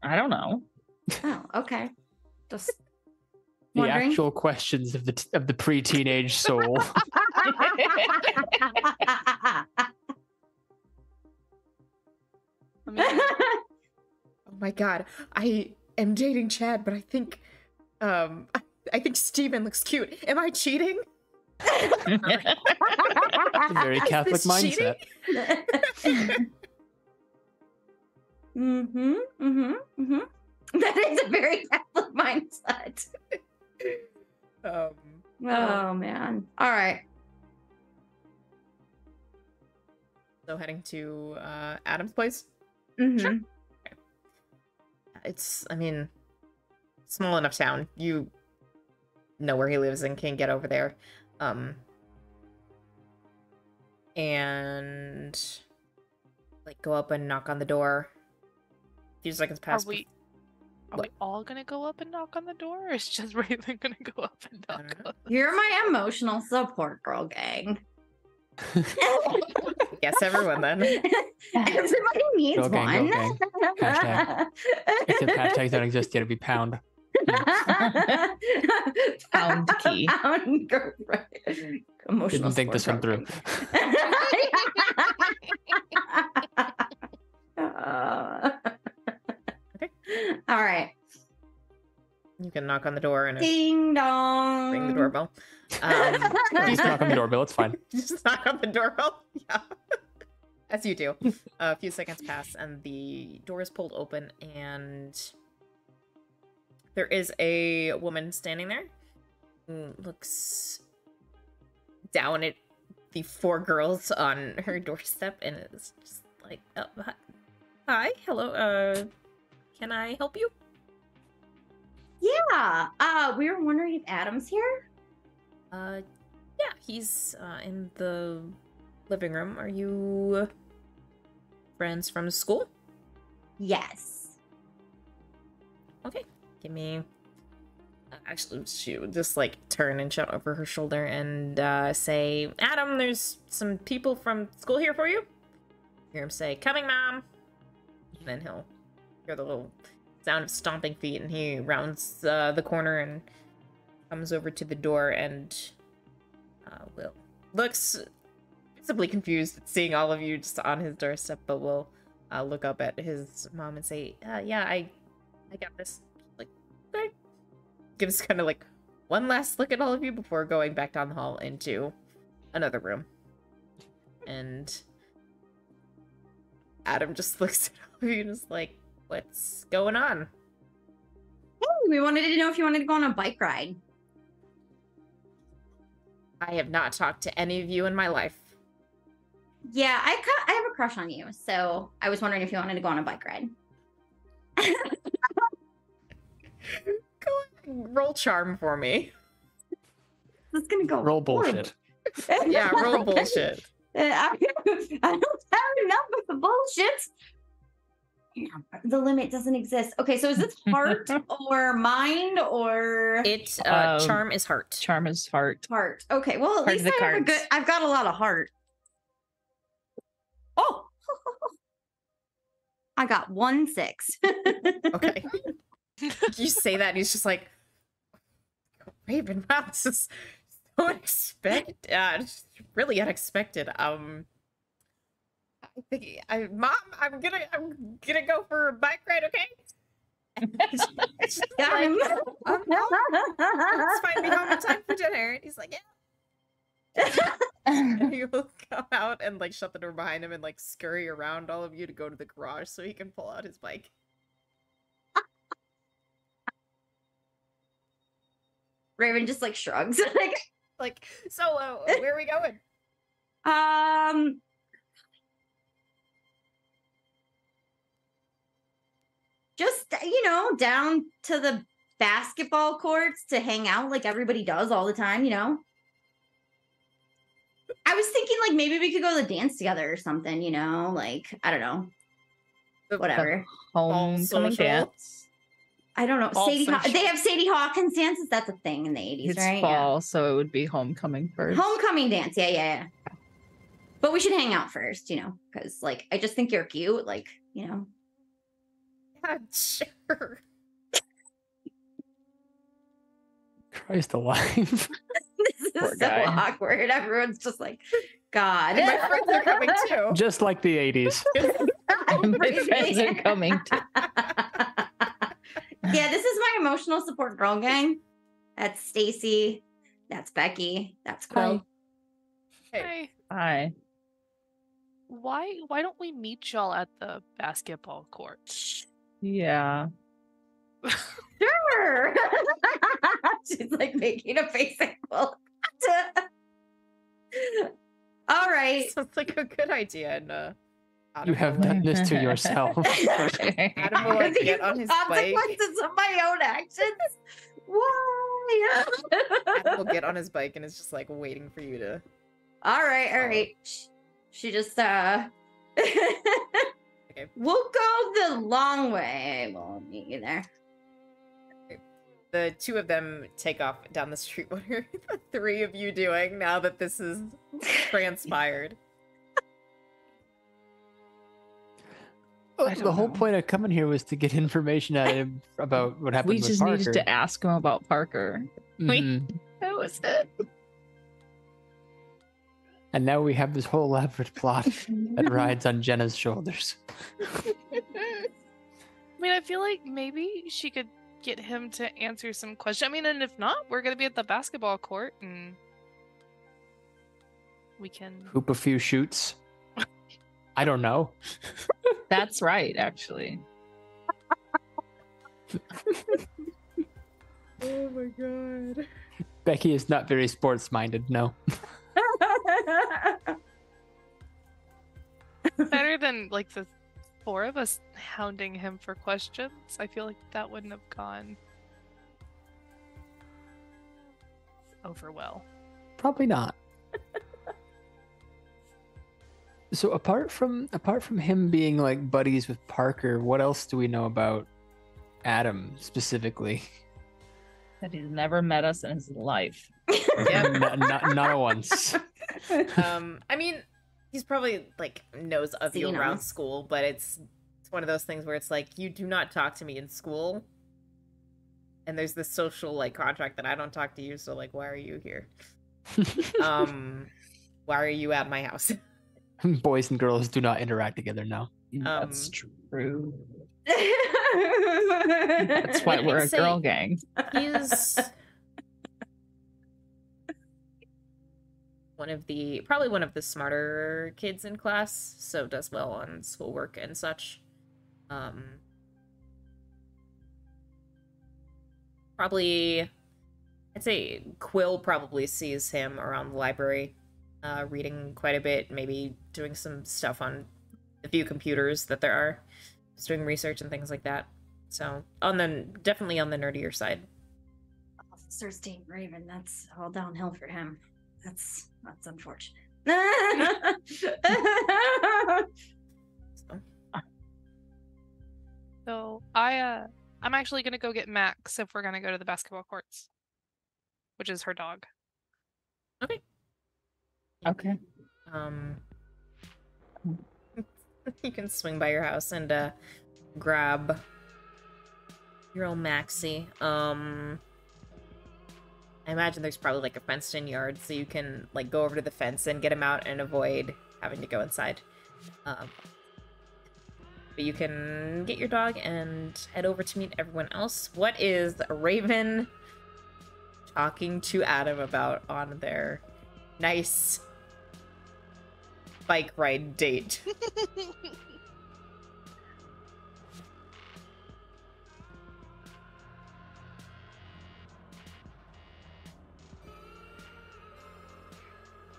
I don't know. Oh, okay. Just The wondering. actual questions of the pre-teenage soul. I mean, Oh my god. I am dating Chad, but I think I think Steven looks cute. Am I cheating? Very Catholic this mindset. That is a very Catholic mindset. Um, Oh man. All right. so heading to Adam's place. Mhm. It's, I mean, small enough town. You know where he lives and can get over there. And like go up and knock on the door. A few seconds are pass. we What? all gonna go up and knock on the door, or is just Raylan gonna go up and I knock don't on You're my emotional support girl gang. Yes, everyone then. Everybody needs Girl gang, one. girl Hashtag. Except hashtags don't exist yet. It'd be pound. Pound key. Pound girl, right. Emotional Didn't think this one support through. girl gang. All right. You can knock on the door and Ding dong. ring the doorbell. Just knock on the doorbell. It's fine. Just knock on the doorbell. Yeah. As you do. A few seconds pass and the door is pulled open and there is a woman standing there who looks down at the 4 girls on her doorstep and is just like, oh, hi, hello, can I help you? Yeah. We were wondering if Adam's here. Yeah, he's in the living room. Are you friends from school? Yes. Okay, give me. Actually, she would just like turn and shout over her shoulder and say, "Adam, there's some people from school here for you." Hear him say, "Coming, Mom." And then he'll hear the little sound of stomping feet, and he rounds the corner and comes over to the door and will looks visibly confused at seeing all of you just on his doorstep, but will look up at his mom and say, "Yeah, I got this." Like, okay. Gives kind of like one last look at all of you before going back down the hall into another room. And Adam just looks at all of you and is like, "What's going on?" Hey, we wanted to know if you wanted to go on a bike ride. I have not talked to any of you in my life. Yeah, I have a crush on you, so I was wondering if you wanted to go on a bike ride. Go ahead, roll charm for me. It's gonna go Roll horrible. bullshit. Yeah, roll bullshit. I don't have enough with the bullshit. The limit doesn't exist. Okay, so is this heart or mind or It charm is heart. Charm is heart. heart? Okay, well at Part of least the I have a cards. good. I've got a lot of heart. Oh, I got 1 6. Okay. You say that and he's just like, "Raven, wow, this is so unexpected. It's really unexpected. I think Mom, I'm gonna go for a bike ride, okay?" It's just like, "No, let's find me home in time for dinner." And he's like, "Yeah." And he will come out and like shut the door behind him and like scurry around all of you to go to the garage so he can pull out his bike. Raven just like shrugs. Like, "So, where are we going?" Um, just down to the basketball courts to hang out like everybody does all the time. I was thinking like maybe we could go to the dance together or something. Like I don't know, The- whatever. Homecoming social. dance. I don't know. All They social. have Sadie Hawkins dances. That's a thing in the 80s, It's right? fall, so it would be homecoming first. Homecoming dance. Yeah. But we should hang out first, because like I just think you're cute. Like, Yeah, sure. Christ alive. This Poor is so guy. awkward. Everyone's just like, God. And my friends are coming too. Just like the 80s. My friends are coming to Yeah, this is my emotional support girl gang. That's Stacy. That's Becky. That's Quill. Hey, Hi. why don't we meet y'all at the basketball court? Yeah. Sure. She's like making a face at Quill. All right. Sounds like a good idea. And You have done this to yourself. Adam will like, get on his bike. Consequences of my own actions. Why? Adam will get on his bike and is just like waiting for you to. All right. She just We'll go the long way. We'll meet you there. The two of them take off down the street. What are the three of you doing now that this is transpired? Oh, I don't the whole know. point of coming here was to get information out of him about what happened We with just Parker. needed to ask him about Parker. Mhm. That was it. And now we have this whole elaborate plot that rides on Jenna's shoulders. I mean, I feel like maybe she could get him to answer some questions. I mean, and if not, we're gonna be at the basketball court and we can. Hoop a few shoots. I don't know. That's right, actually. Oh my god. Becky is not very sports minded, no. Better than like the 4 of us hounding him for questions, I feel like that wouldn't have gone over well. Probably not. So apart from him being like buddies with Parker, what else do we know about Adam specifically? That he's never met us in his life. Not once. I mean, he's probably like knows of you Seen around us. school, but it's one of those things where it's like, you do not talk to me in school, and there's this social like contract that I don't talk to you, so like, why are you here? Why are you at my house? Boys and girls do not interact together now. That's true. That's That's why we're a say- girl gang. He's probably one of the smarter kids in class, so does well on schoolwork and such. Probably, I'd say Quill probably sees him around the library, reading quite a bit, maybe doing some stuff on the few computers that there are, just doing research and things like that. So definitely on the nerdier side. Officer's Dane Raven, that's all downhill for him. That's unfortunate. So I'm actually gonna go get Max if we're gonna go to the basketball courts, which is her dog. Okay. Okay. You can swing by your house and grab your old Maxie. I imagine there's probably like a fenced-in yard, so you can like go over to the fence and get him out and avoid having to go inside. But you can get your dog and head over to meet everyone else. What is Raven talking to Adam about on their nice bike ride date?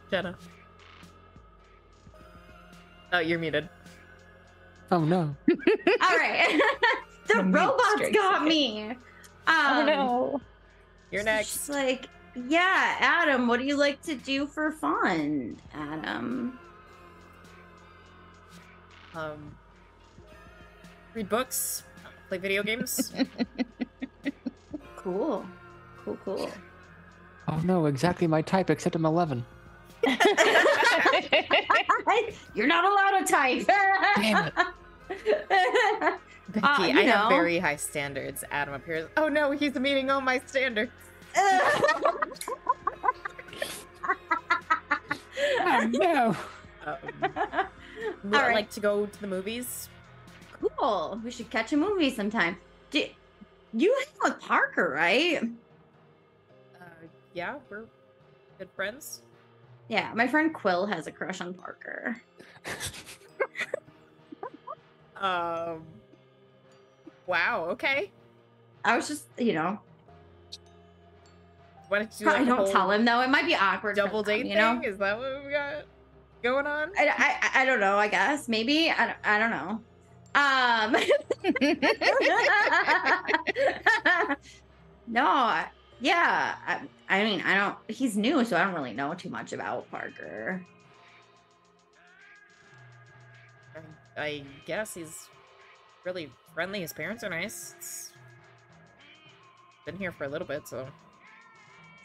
Jenna. Oh, you're muted. Oh no. All right. The The mute robots strikes got again. me. Oh no. You're so next. she's like, yeah, Adam, what do you like to do for fun, Adam? Read books, play video games. Cool. Oh no, exactly my type, except I'm 11. You're not allowed to type. Damn it. Becky, you I have know. very high standards. Adam appears. Oh no, he's meeting all my standards. Oh no. Would All I right. like to go to the movies? Cool. We should catch a movie sometime. You hang with Parker, right? Yeah, we're good friends. Yeah, my friend Quill has a crush on Parker. Wow. Okay. I was just, Why don't you do probably like a don't whole tell him though. It might be awkward. for double them, date you know. thing? Is that what we got going on? I don't know. I guess maybe I don't know. No. Yeah. I mean, I don't. He's new, so I don't really know too much about Parker. I guess he's really friendly. His parents are nice. Been here for a little bit, so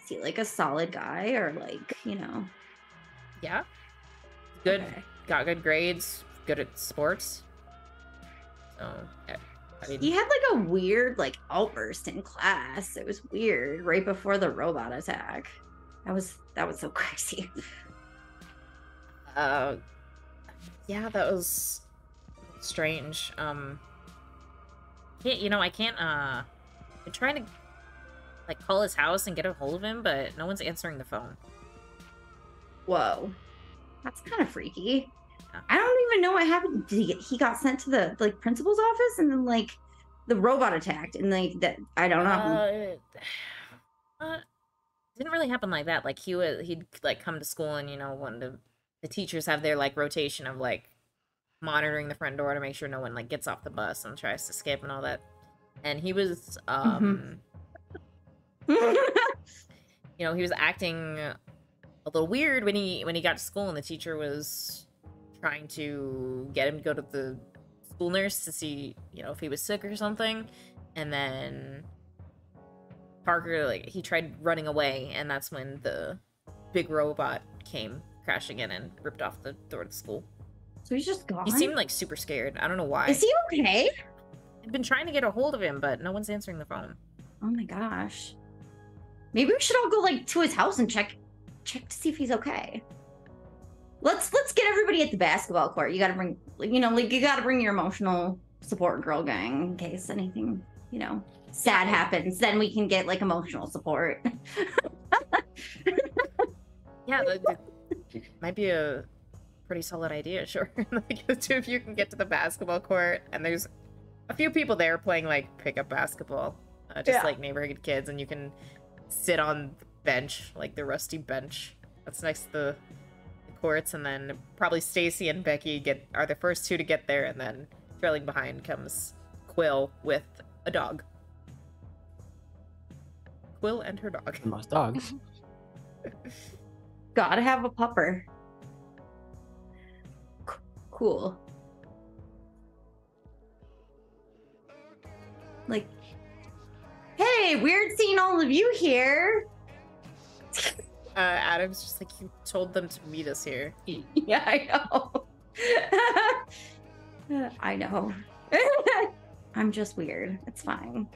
Is he like a solid guy or like, yeah. Good. Okay. Got good grades. Good at sports. So I mean, He had like a weird like outburst in class. It was weird right before the robot attack. That was so crazy. yeah, that was strange. I can't I'm trying to like call his house and get a hold of him, but no one's answering the phone. Whoa. That's kind of freaky. Yeah. I don't even know what happened. He got sent to the like principal's office and then like the robot attacked and like that I don't know. Didn't really happen like that. Like he'd like come to school and one of the teachers have their like rotation of like monitoring the front door to make sure no one like gets off the bus and tries to escape and all that. And he was you know, he was acting a little weird when he got to school, and the teacher was trying to get him to go to the school nurse to see, you know, if he was sick or something. And then Parker, like, he tried running away, and that's when the big robot came crashing in and ripped off the door to the school. So he's just gone? He seemed like super scared. I don't know why. Is he okay? I've been trying to get a hold of him, but no one's answering the phone. Oh my gosh. Maybe we should all go like to his house and check to see if he's okay. Let's get everybody at the basketball court. You gotta bring, you know, like you gotta bring your emotional support girl gang in case anything, you know, sad happens. Then we can get like emotional support. Yeah, that might be a pretty solid idea, sure. Like the two of you can get to the basketball court, and there's a few people there playing like pickup basketball, just like neighborhood kids, and you can sit on the bench, like the rusty bench that's next to the courts, and then probably Stacy and Becky are the first two to get there, and then trailing behind comes Quill with a dog. Quill and her dog. Most dogs. Gotta have a pupper. Cool. Like, hey, weird seeing all of you here. Adam's just like, you told them to meet us here. Yeah, I know. I know. I'm just weird. It's fine.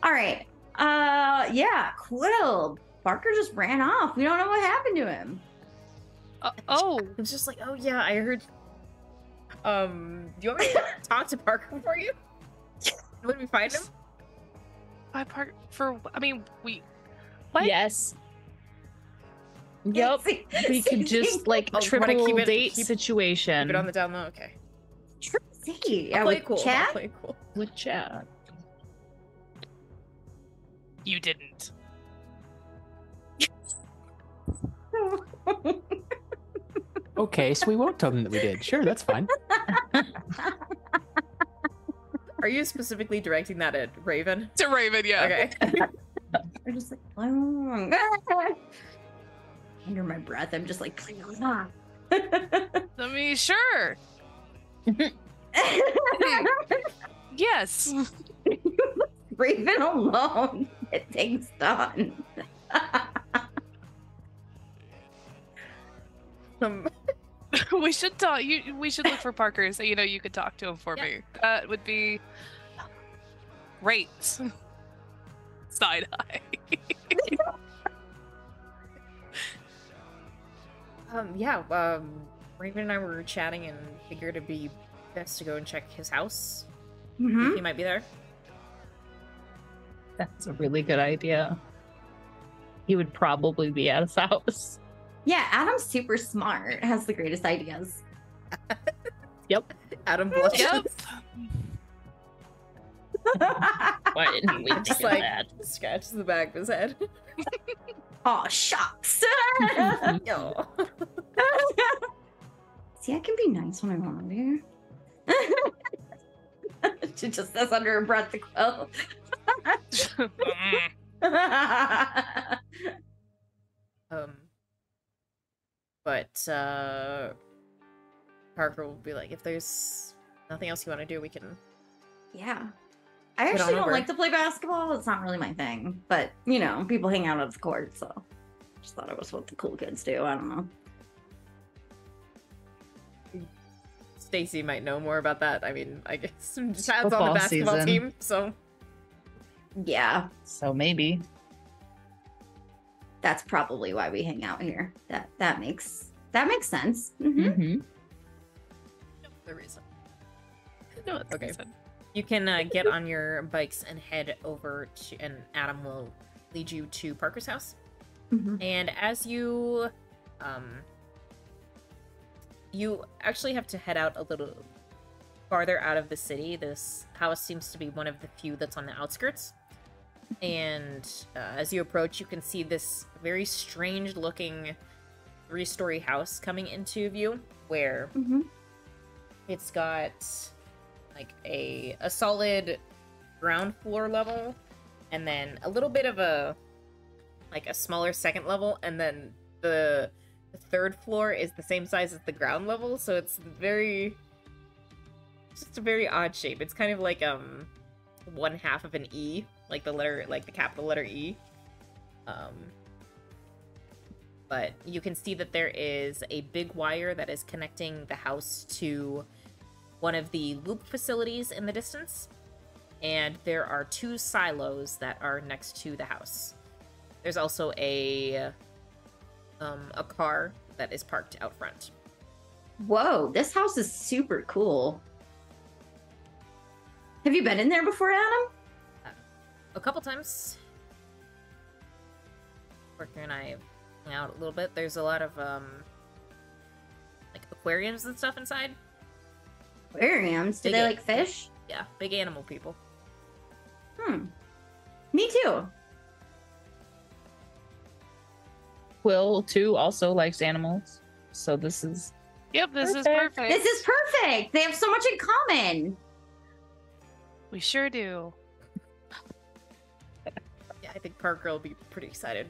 All right. Yeah, Quill. Parker just ran off. We don't know what happened to him. Oh. It's just like, oh yeah, I heard. Do you want me to talk to Parker for you? When we find him? I park for. I mean, we. What? Yes. Yep. We could just like Oh, triple keep it- date keep- situation Keep it on the down low. Okay. See, I'll play with cool. I'll chat. play cool. with chat. You didn't. Okay, so we won't tell them that we did. Sure, that's fine. Are you specifically directing that at Raven? To Raven, yeah. Okay. We're just like under my breath. I'm just like, I mean, sure. Yes. Raven alone. It takes done. We should talk. We should look for Parker, so you know you could talk to him for me. That would be great. Side eye. Raven and I were chatting and figured it'd be best to go and check his house. Mm-hmm. He might be there. That's a really good idea. He would probably be at his house. Yeah, Adam's super smart. Has the greatest ideas. Yep. Adam blushes. Yep. Why didn't we Just think of like that? scratches the back of his head. Oh, shucks. No. See, I can be nice when I want to. She just says under her breath to Quill. But Parker will be like, if there's nothing else you want to do, we can. Yeah. I Get on actually don't over. like to play basketball. It's not really my thing. But, you know, people hang out at the court, so just thought it was what the cool kids do. I don't know. Stacy might know more about that. I mean, I guess Chad's on the Football basketball season. team, so Yeah, So maybe. that's probably why we hang out here. That makes sense. Mhm. Mm-hmm. the reason. No, it's Okay. decent. You can get on your bikes and head over to, and Adam will lead you to Parker's house. Mhm. And as you, you actually have to head out a little farther out of the city. This house seems to be one of the few that's on the outskirts. And as you approach, you can see this very strange-looking 3-story house coming into view where it's got like a solid ground floor level and then a little bit of a smaller second level, and then the third floor is the same size as the ground level, so it's just a very odd shape. It's kind of like 1/2 of an E, like the capital letter E. But you can see that there is a big wire that is connecting the house to one of the loop facilities in the distance, and there are 2 silos that are next to the house. There's also a car that is parked out front. Whoa, this house is super cool. Have you been in there before, Adam? A couple times. Parker and I hung out a little bit. There's a lot of like aquariums and stuff inside. Aquariums? Do they like fish? Yeah, big animal people. Me too. Will too also likes animals, so this is Yep, this is perfect. This is perfect. They have so much in common. We sure do. Yeah, I think Parker will be pretty excited.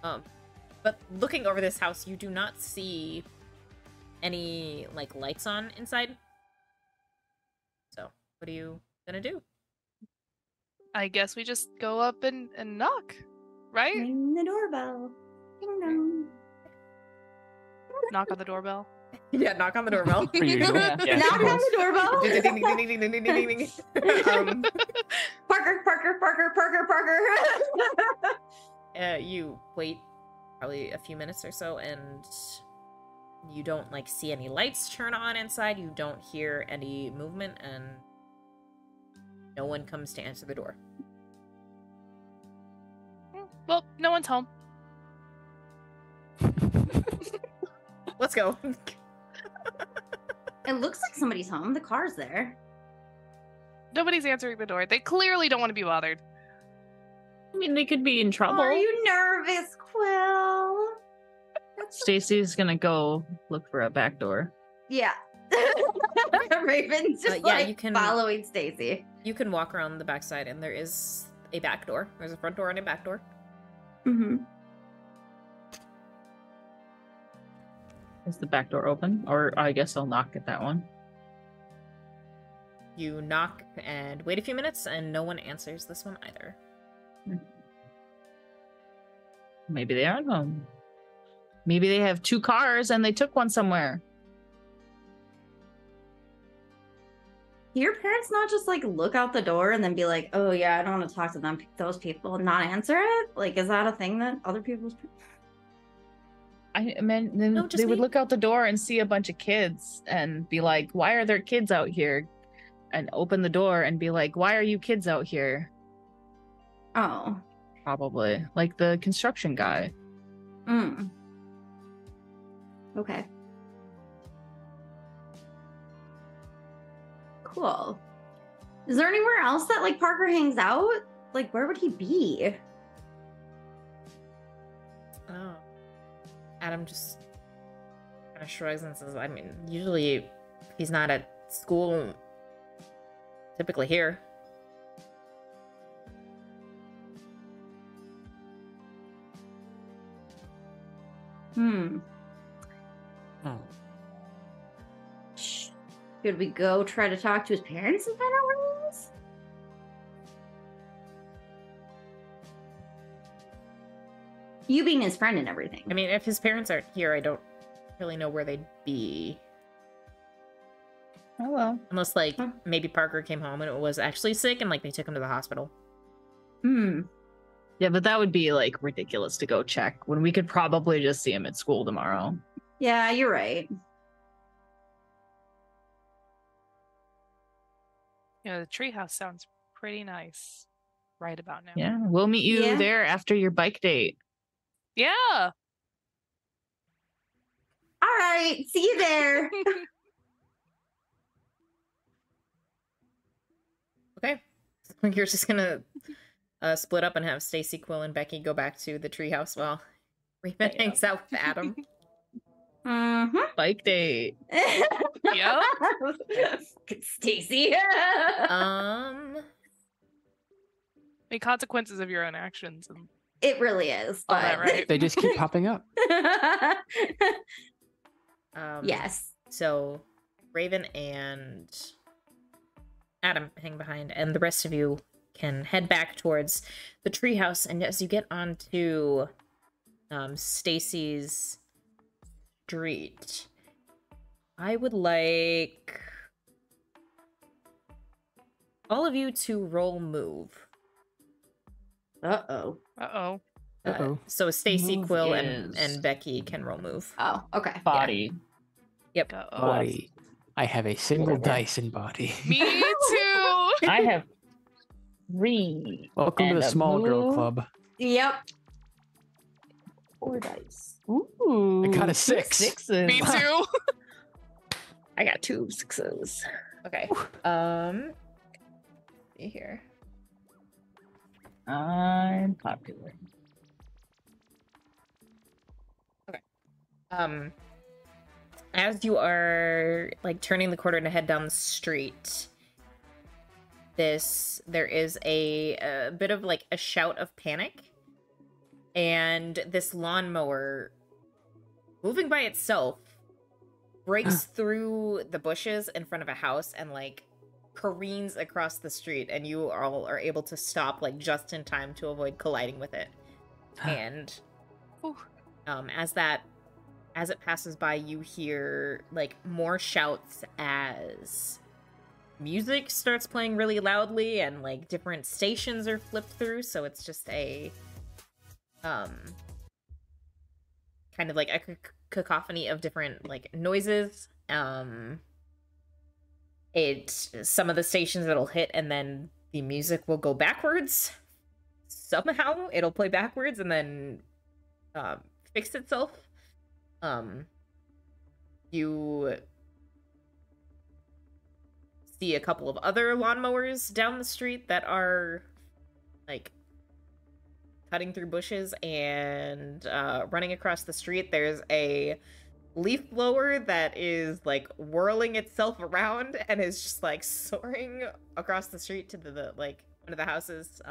But looking over this house, you do not see any like lights on inside. So, what are you gonna do? I guess we just go up and knock, right? Ring the doorbell. Ding dong. Knock on the doorbell. Yeah, knock on the doorbell. Per usual. Yeah. Knock on the doorbell. Ding, ding, ding, ding, ding, ding, ding, ding, ding. Parker. You wait probably a few minutes or so, and you don't like see any lights turn on inside. You don't hear any movement, and no one comes to answer the door. Well, no one's home. Let's go. It looks like somebody's home. The car's there. Nobody's answering the door. They clearly don't want to be bothered. I mean, they could be in trouble. Are you nervous, Quill? Stacy's gonna go look for a back door. Yeah. Raven's just yeah, you can following Stacy. You can walk around the backside, and there is a back door. There's a front door and a back door. Is the back door open? Or I guess I'll knock at that one. You knock and wait a few minutes, and no one answers this one either. Maybe they aren't home. Maybe they have 2 cars and they took one somewhere. Your parents not just like look out the door and then be like, oh yeah, I don't want to talk to them, those people, and not answer it? Like, is that a thing that other people's... I mean, then No, just they would me. look out the door and see a bunch of kids and be like, why are there kids out here? And open the door and be like, why are you kids out here? Oh. Probably. Like the construction guy. Okay. Cool. Is there anywhere else that like Parker hangs out? Like, where would he be? Oh. Adam just kind of shrugs and says, I mean, usually he's not at school, typically here. Oh. Should we go try to talk to his parents and find out where he is? You being his friend and everything. I mean, if his parents aren't here, I don't really know where they'd be. Oh well. Unless, like, maybe Parker came home and it was actually sick and, like, they took him to the hospital. Yeah, but that would be like ridiculous to go check when we could probably just see him at school tomorrow. Yeah, you're right. You know, the treehouse sounds pretty nice right about now. Yeah, we'll meet you Yeah. there after your bike date. Yeah. All right, see you there. Okay. You're just gonna split up and have Stacy, Quill, and Becky go back to the treehouse while Raven hangs out with Adam. Mm-hmm. Bike date. Yep. Stacy. The consequences of your own actions and It really is. all But... that, right? They just keep popping up. Yes. So Raven and Adam hang behind, and the rest of you can head back towards the treehouse. And as you get onto Stacy's street, I would like all of you to roll move. Uh-oh. Uh-oh. Uh-oh. So Stacy, Move Quill, is- and Becky can roll move. Oh, okay. Body. Yep. Uh-oh. Body. I have a single Whatever. dice in body. Me too. I have 3. Welcome to and the a small girl move. club. Yep. 4 dice. Ooh. I got a two 6. sixes. Me too. I got 2 6s. Okay. See here. I'm popular. As you are like turning the corner to head down the street, there is a bit of like a shout of panic, and this lawnmower, moving by itself, breaks through the bushes in front of a house and like careens across the street, and you all are able to stop like just in time to avoid colliding with it. And Ooh. as it passes by, you hear like more shouts as music starts playing really loudly, and like different stations are flipped through, so it's just a kind of like a cacophony of different like noises. Some of the stations it'll hit, and then the music will go backwards. Somehow it'll play backwards and then fix itself. You see a couple of other lawnmowers down the street that are like cutting through bushes and running across the street. There's a leaf blower that is like whirling itself around and is just like soaring across the street to the like one of the houses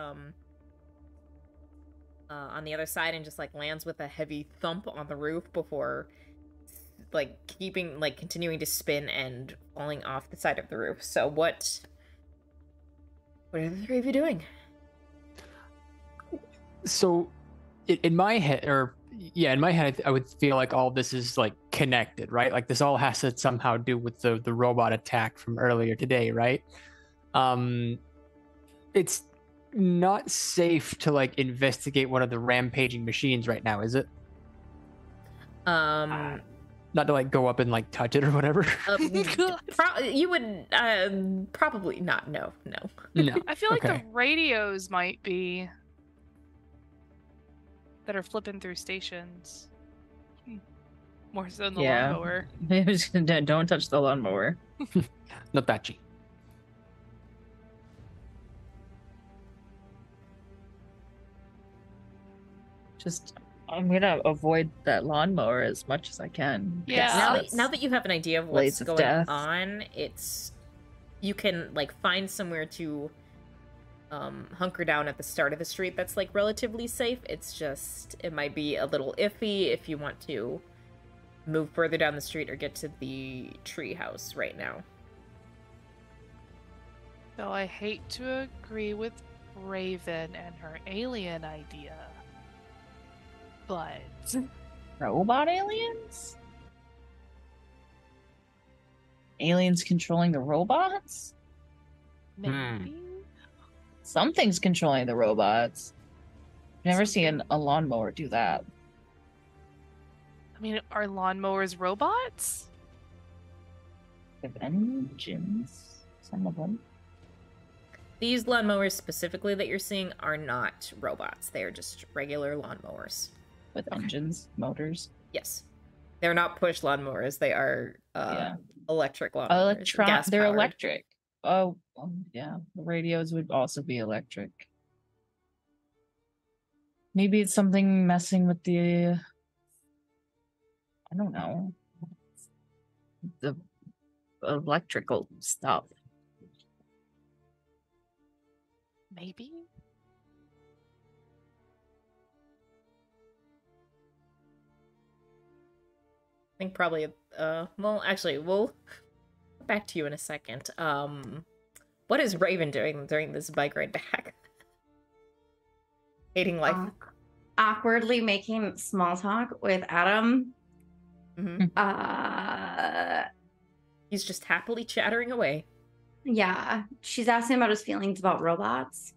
on the other side, and just like lands with a heavy thump on the roof before like continuing to spin and falling off the side of the roof. So what are the 3 of you doing? So in my head, I would feel like all this is like connected, right? Like this all has to somehow do with the robot attack from earlier today, right? It's not safe to like investigate one of the rampaging machines right now, is it? Not to like go up and like touch it or whatever. You would probably not. No. I feel like Okay. the radios might be that are flipping through stations. More so than the Yeah. lawnmower. Maybe just don't touch the lawnmower. Not touchy. Just I'm gonna avoid that lawnmower as much as I can. Yeah. Now that you have an idea of Blades what's of going death. on, you can like find somewhere to hunker down at the start of the street that's like relatively safe. It might be a little iffy if you want to move further down the street or get to the tree house right now. Though I hate to agree with Raven and her alien idea. But Robot aliens? Aliens controlling the robots? maybe Something's controlling the robots. I've never seen a lawnmower do that. I mean, are lawnmowers robots? They have engines. Some of them. These lawnmowers specifically that you're seeing are not robots. They are just regular lawnmowers. With engines, motors. Yes. They're not push lawnmowers. They are Yeah. electric lawnmowers. They're gas-powered. electric. Oh, yeah. The radios would also be electric. Maybe it's something messing with the I don't know. The electrical stuff. Maybe. I think probably, well, actually, we'll get back to you in a second. What is Raven doing during this bike ride back? Hating life. Awkwardly making small talk with Adam. He's just happily chattering away. Yeah, she's asking about his feelings about robots.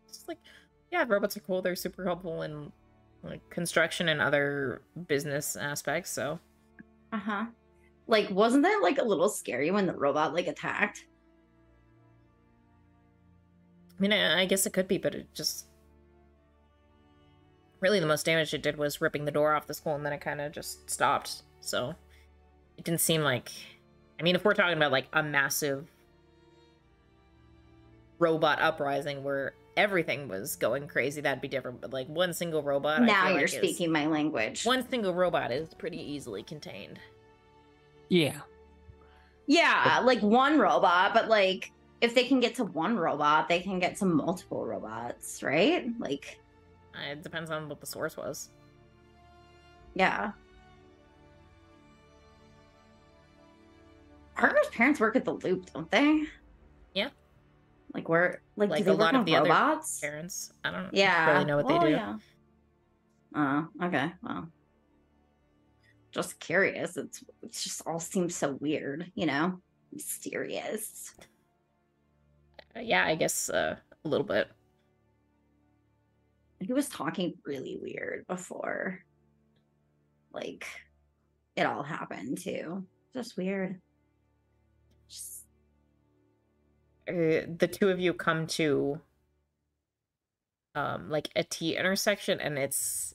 It's like, yeah, robots are cool. They're super helpful in like construction and other business aspects. So, like, wasn't that like a little scary when the robot like attacked? I mean, I guess it could be, but it just really the most damage it did was ripping the door off the school, and then it kind of just stopped. So it didn't seem like. I mean, if we're talking about like a massive robot uprising where everything was going crazy, that'd be different. But like one single robot. Now you're speaking my language. One single robot is pretty easily contained. Yeah. Yeah, like one robot, but like if they can get to one robot, they can get to multiple robots, right? Like it depends on what the source was. Yeah. Parker's parents work at the Loop, don't they? Yeah. Like where? Like do a they lot work of the robots? Other parents. I don't Yeah. really know what they do. Yeah. Oh, okay. Well, just curious. It just all seems so weird, you know, mysterious. Yeah, I guess a little bit. He was talking really weird before, like, it all happened too. Just weird. The two of you come to like a T intersection, and it's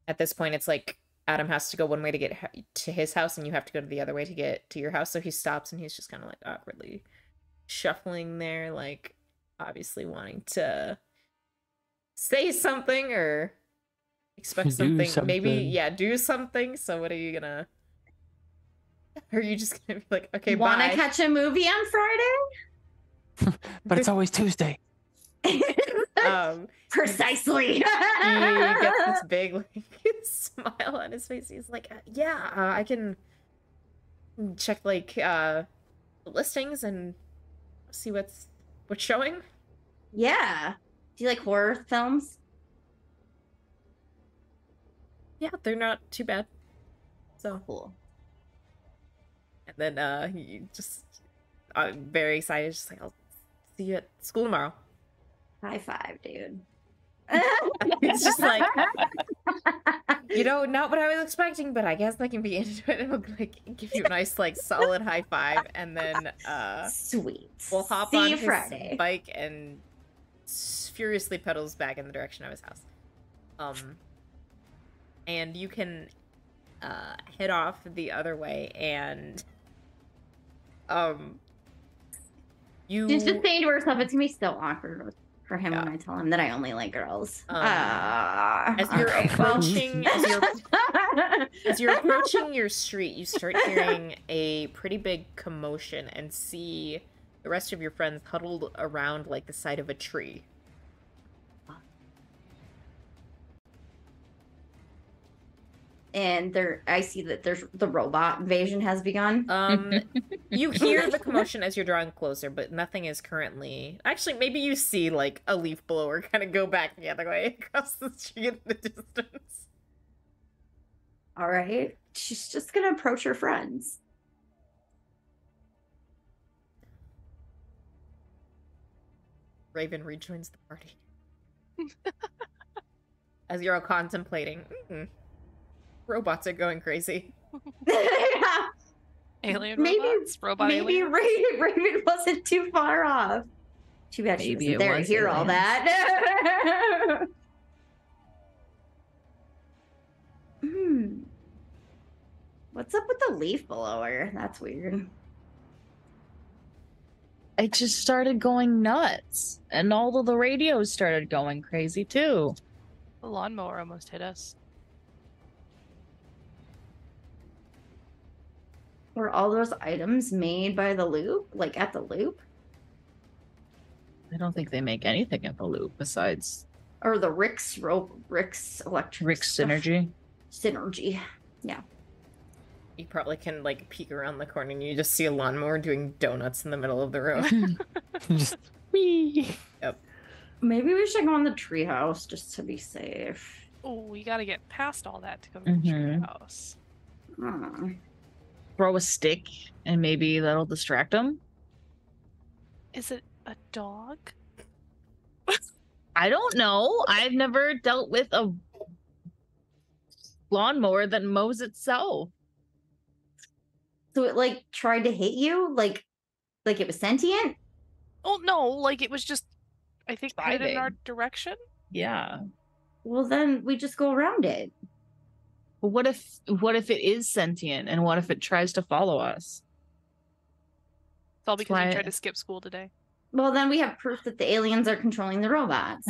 at this point it's like Adam has to go one way to get to his house, and you have to go to the other way to get to your house. So he stops, and he's just kind of like awkwardly shuffling there, like obviously wanting to say something or expect something. Maybe, yeah, do something. So what are you gonna? Or are you just gonna be like, okay, bye? Wanna catch a movie on Friday? But it's always Tuesday. Precisely. He gets this big like smile on his face. He's like, yeah, I can check like the listings and see what's showing. Yeah. Do you like horror films? Yeah, they're not too bad. So cool. And then he just very excited, just like, I'll see you at school tomorrow. High five, dude. It's just like, you know, not what I was expecting, but I guess I can be into it. And I'll like give you a nice, like, solid high five, and then sweet. We'll hop on his bike and furiously pedals back in the direction of his house. And you can head off the other way, and you she's just saying to herself, it's gonna be so awkward for him when I tell him that I only like girls. As you're approaching, as you're approaching your street, you start hearing a pretty big commotion and see the rest of your friends huddled around like the side of a tree. And I see that there's the robot invasion has begun. You hear the commotion as you're drawing closer, but nothing is currently. Actually, maybe you see like a leaf blower kind of go back the other way across the street in the distance. All right, she's just gonna approach her friends. Raven rejoins the party as you're all contemplating. Robots are going crazy. Yeah. Alien robots? Robot maybe alien? Raven wasn't too far off. Too bad she wasn't there to hear all that. What's up with the leaf blower? That's weird. I just started going nuts, and all of the radios started going crazy too. The lawnmower almost hit us. Were all those items made by the loop? Like at the loop? I don't think they make anything at the loop besides Or the Rick's electric Rick's stuff? synergy. Synergy. Yeah. You probably can like peek around the corner and you just see a lawnmower doing donuts in the middle of the room. Just wee. Yep. Maybe we should go in the treehouse just to be safe. Oh, we gotta get past all that to go to the treehouse. Throw a stick and maybe that'll distract them. Is it a dog? I don't know. I've never dealt with a lawnmower that mows itself. So it like tried to hit you? Like it was sentient? Oh no, like it was just, I think, headed in our Driving. direction. Yeah. Well, then we just go around it. But what if it is sentient and what if it tries to follow us? It's all because why- we tried to skip school today. Well, then we have proof that the aliens are controlling the robots.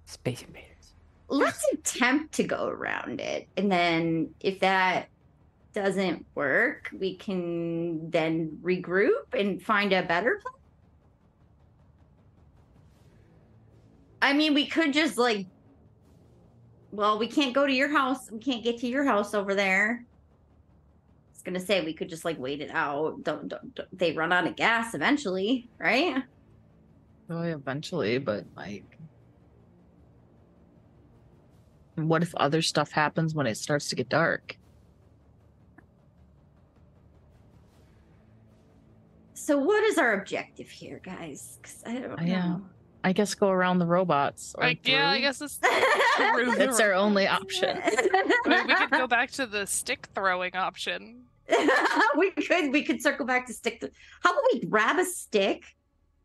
Space invaders. Let's attempt to go around it. And then if that doesn't work, we can then regroup and find a better plan. I mean, we could just like, well, we can't go to your house. We can't get to your house over there. I was gonna say we could just like wait it out. Don't they run out of gas eventually, right? Oh, eventually, but like, what if other stuff happens when it starts to get dark? So what is our objective here, guys? 'Cause I don't know. I guess go around the robots. Or I through. guess it's through the It's our only option. I mean, we could go back to the stick throwing option. we could circle back to stick. How about we grab a stick,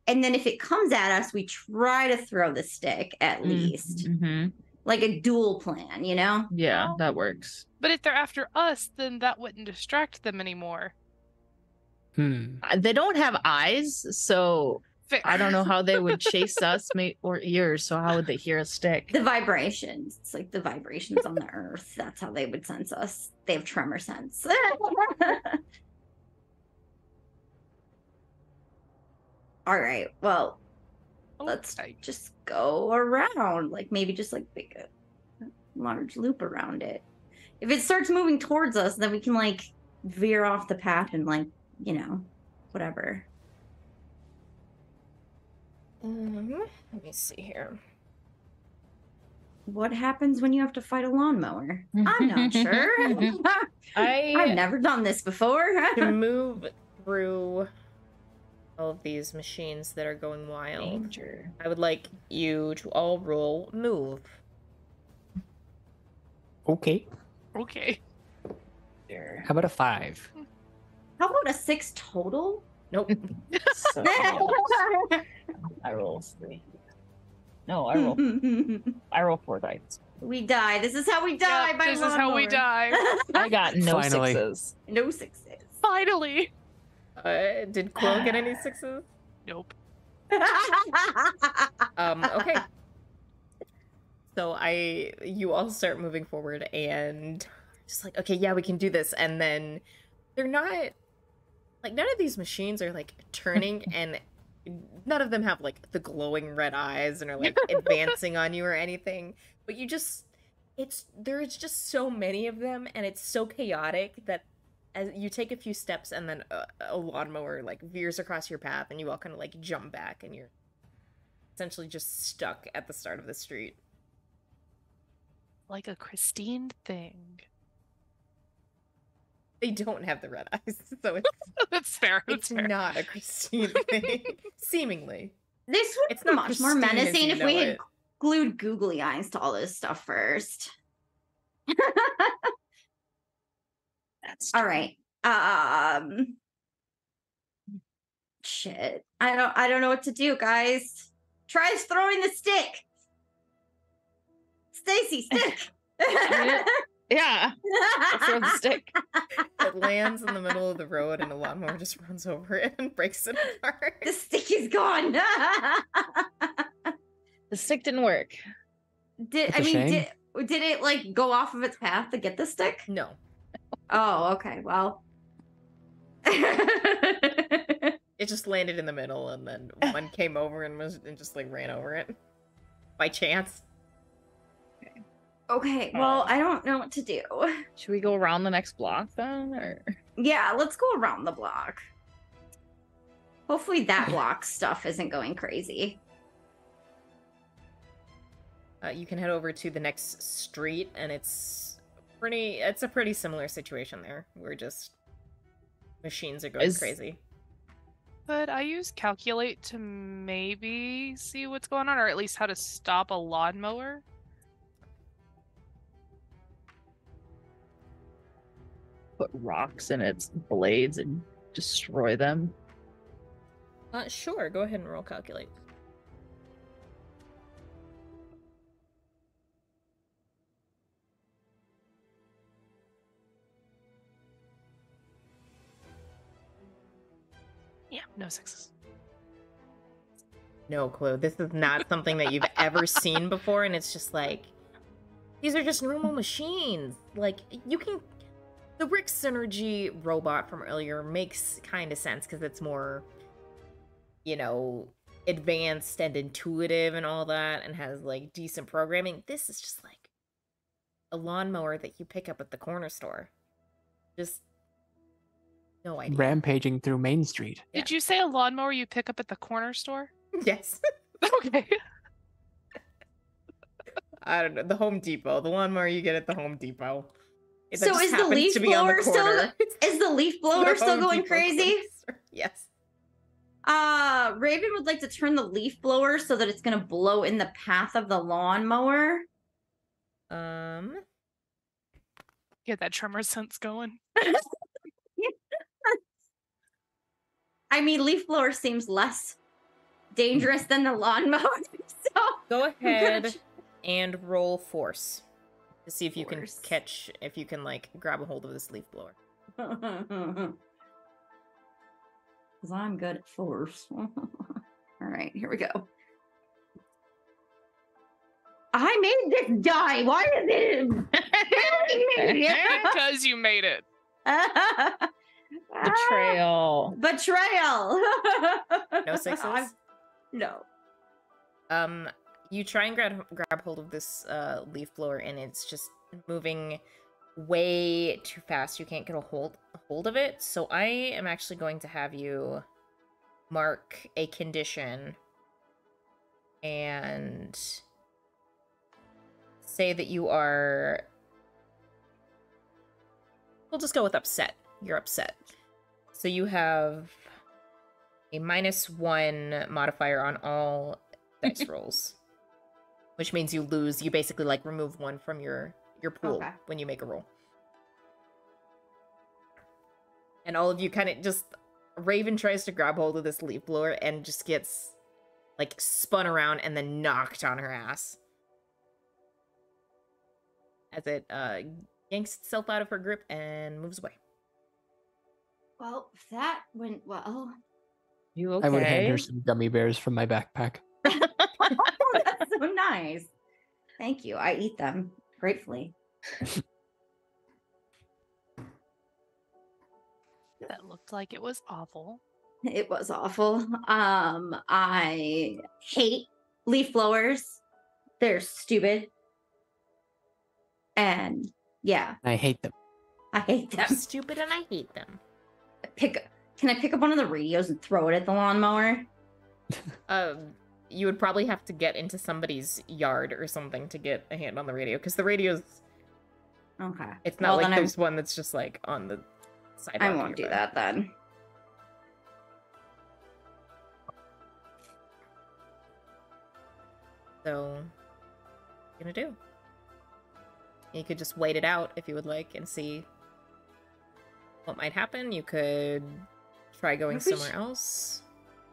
and then if it comes at us, we try to throw the stick at least, Mm-hmm. like a dual plan, you know? Yeah, that works. But if they're after us, then that wouldn't distract them anymore. They don't have eyes, so Fair. I don't know how they would chase us, or ears. So how would they hear a stick? The vibrations. It's like the vibrations on the earth. That's how they would sense us. They have tremor sense. All right. Well, let's Okay. just go around. Like maybe just like make a large loop around it. If it starts moving towards us, then we can like veer off the path and like, you know, whatever. Let me see here. What happens when you have to fight a lawnmower? I'm not sure. I've never done this before. To move through all of these machines that are going wild, Danger. I would like you to all roll move. Okay. Okay. How about a 5? How about a 6 total? Nope. So, I roll 3. No, I roll 4 dice. We die. This is how we die. Yep, by this is how we lawnmower. die. I got no Finally. 6s. No 6s. Finally. Did Quill get any 6s? Nope. Okay. So you all start moving forward and just like, okay, yeah, we can do this. And then they're not, like, none of these machines are like turning and none of them have like the glowing red eyes and are like advancing on you or anything. But there's just so many of them and it's so chaotic that as you take a few steps and then a lawnmower like veers across your path and you all kind of like jump back and you're essentially just stuck at the start of the street. Like a Christine thing. They don't have the red eyes, so That's fair. it's That's fair. not a Christine thing. Seemingly. This would It's be not much more pristine as menacing you if know we had it. glued googly eyes to all this stuff first. That's All right. Shit. I don't know what to do, guys. Try throwing the stick. Stacy, stick. Yeah. Throw the stick. It lands in the middle of the road and a lawnmower just runs over it and breaks it apart. The stick is gone. The stick didn't work. That's a shame. Did it like go off of its path to get the stick? No. Oh, okay. Well. It just landed in the middle and then one came over and just like ran over it. By chance. Okay, well, I don't know what to do. Should we go around the next block then? Or Yeah, let's go around the block. Hopefully that block stuff isn't going crazy. You can head over to the next street and it's a pretty similar situation there. Where just machines are going crazy. But I use calculate to maybe see what's going on, or at least how to stop a lawnmower. put rocks in its blades and destroy them? Sure. Go ahead and roll calculate. Yeah, no sixes. No clue. This is not something that you've ever seen before, and it's just like, these are just normal machines. Like, you can... The Rick Synergy robot from earlier makes kind of sense, because it's more, you know, advanced and intuitive and all that, and has, like, decent programming. This is just, like, a lawnmower that you pick up at the corner store. Just... no idea. Rampaging through Main Street. Yeah. Did you say a lawnmower you pick up at the corner store? Yes. Okay. I don't know. The Home Depot. The lawnmower you get at the Home Depot. So is the leaf blower still? Is the leaf blower still going crazy? Yes. Raven would like to turn the leaf blower so that it's gonna blow in the path of the lawnmower. Get that tremor sense going. I mean, leaf blower seems less dangerous than the lawnmower. So go ahead and roll force to see if you can catch, if you can like grab a hold of this leaf blower. Because I'm good at force. All right, here we go. I made this die. Why is it? Because you made it. Betrayal. Betrayal. No sixes? No. You try and grab hold of this leaf blower, and it's just moving way too fast. You can't get a hold of it. So I am actually going to have you mark a condition and say that you are... We'll just go with upset. You're upset. So you have a -1 modifier on all dice rolls, which means you lose. You basically like remove one from your pool when you make a roll. And all of you kind of just... Raven tries to grab hold of this leaf blower and just gets like spun around and then knocked on her ass as it yanks itself out of her grip and moves away. Well, that went well. You okay? I would hand her some gummy bears from my backpack. Oh, that's so nice. Thank you. I eat them gratefully. That looked like it was awful. It was awful. I hate leaf blowers. They're stupid. And yeah. I hate them. I hate them. They're stupid and I hate them. Can I pick up one of the radios and throw it at the lawnmower? You would probably have to get into somebody's yard or something to get a hand on the radio, because the radio's... Okay. It's not like there's one that's just like on the sidewalk. I won't do that then. So, what are you gonna do? You could just wait it out if you would like and see what might happen. You could try going somewhere else.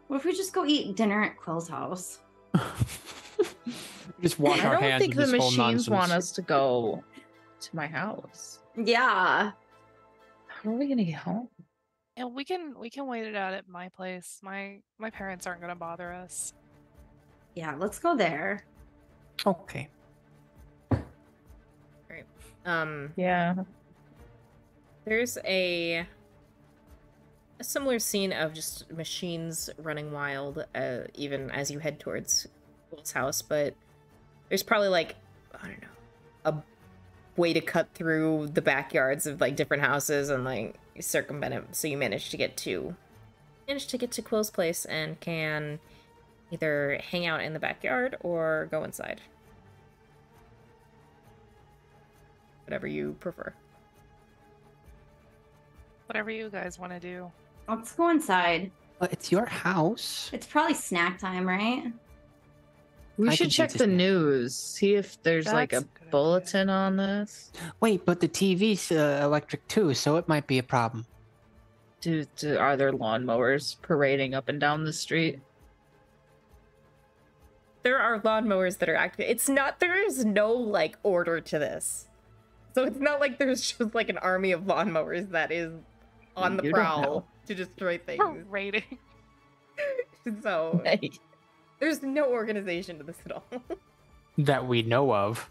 What if we just go eat dinner at Quill's house? Just wash our hands. I don't think the machines want us to go to my house. Yeah. How are we gonna get home? Yeah, we can wait it out at my place. My parents aren't gonna bother us. Yeah, let's go there. Okay. Yeah. There's a similar scene of just machines running wild, even as you head towards Will's house, but there's probably like, I don't know, a way to cut through the backyards of like different houses and like circumvent it, so you manage to get to Quill's place and can either hang out in the backyard or go inside. Whatever you prefer. Whatever you guys want to do. Let's go inside. But it's your house. It's probably snack time, right? We I should can check do the this now. news, see if there's like That's a a good idea. bulletin on this. Wait, but the TV's electric too, so it might be a problem. Are there lawnmowers parading up and down the street? There are lawnmowers that are active. There is no like order to this. So it's not like there's just like an army of lawnmowers that is on the You don't prowl know. to destroy We're things. raiding. So Hey. there's no organization to this at all. That we know of.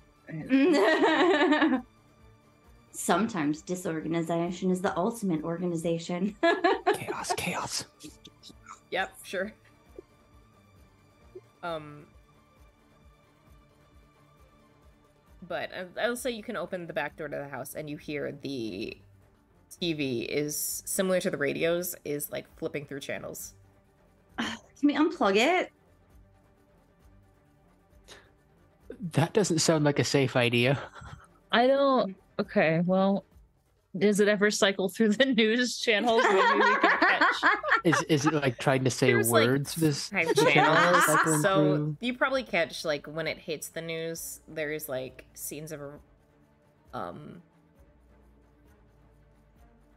Sometimes disorganization is the ultimate organization. Chaos, chaos. Yep, sure. But I'll say you can open the back door to the house and you hear the TV is similar to the radios, is like flipping through channels. Can we unplug it? That doesn't sound like a safe idea. I don't. Okay, well, does it ever cycle through the news channels? Maybe we can catch. Is it like trying to say There's, like, words? This 5 channel channels. cycling So through? you probably catch like when it hits the news, there's like scenes of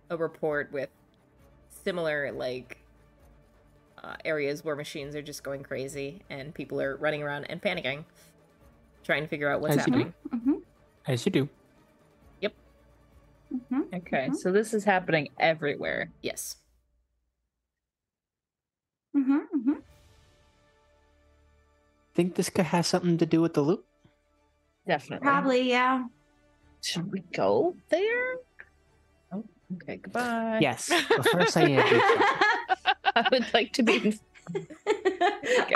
a report with similar like areas where machines are just going crazy and people are running around and panicking, trying to figure out what's As you do. happening. Mm-hmm. As you do. Mm-hmm. Okay, so this is happening everywhere. Yes. Mm-hmm. Mm-hmm. Think this could have something to do with the loop? Definitely. Probably, yeah. Should we go there? Oh, okay. Goodbye. Yes. But first I need to do something. I would like to be.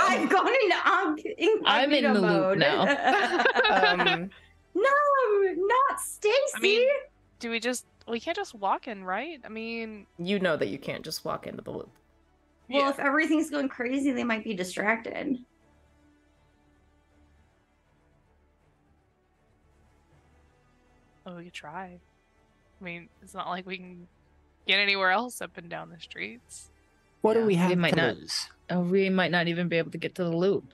I've gone into I'm in the loop mode. now. No, not Stacy. I mean, we can't just walk in, right? I mean, You know that you can't just walk into the loop. well, yeah. if everything's going crazy, they might be distracted. Oh, we could try. I mean, it's not like we can get anywhere else up and down the streets. What Yeah, do we have we might to not- lose? Oh, we might not even be able to get to the loop.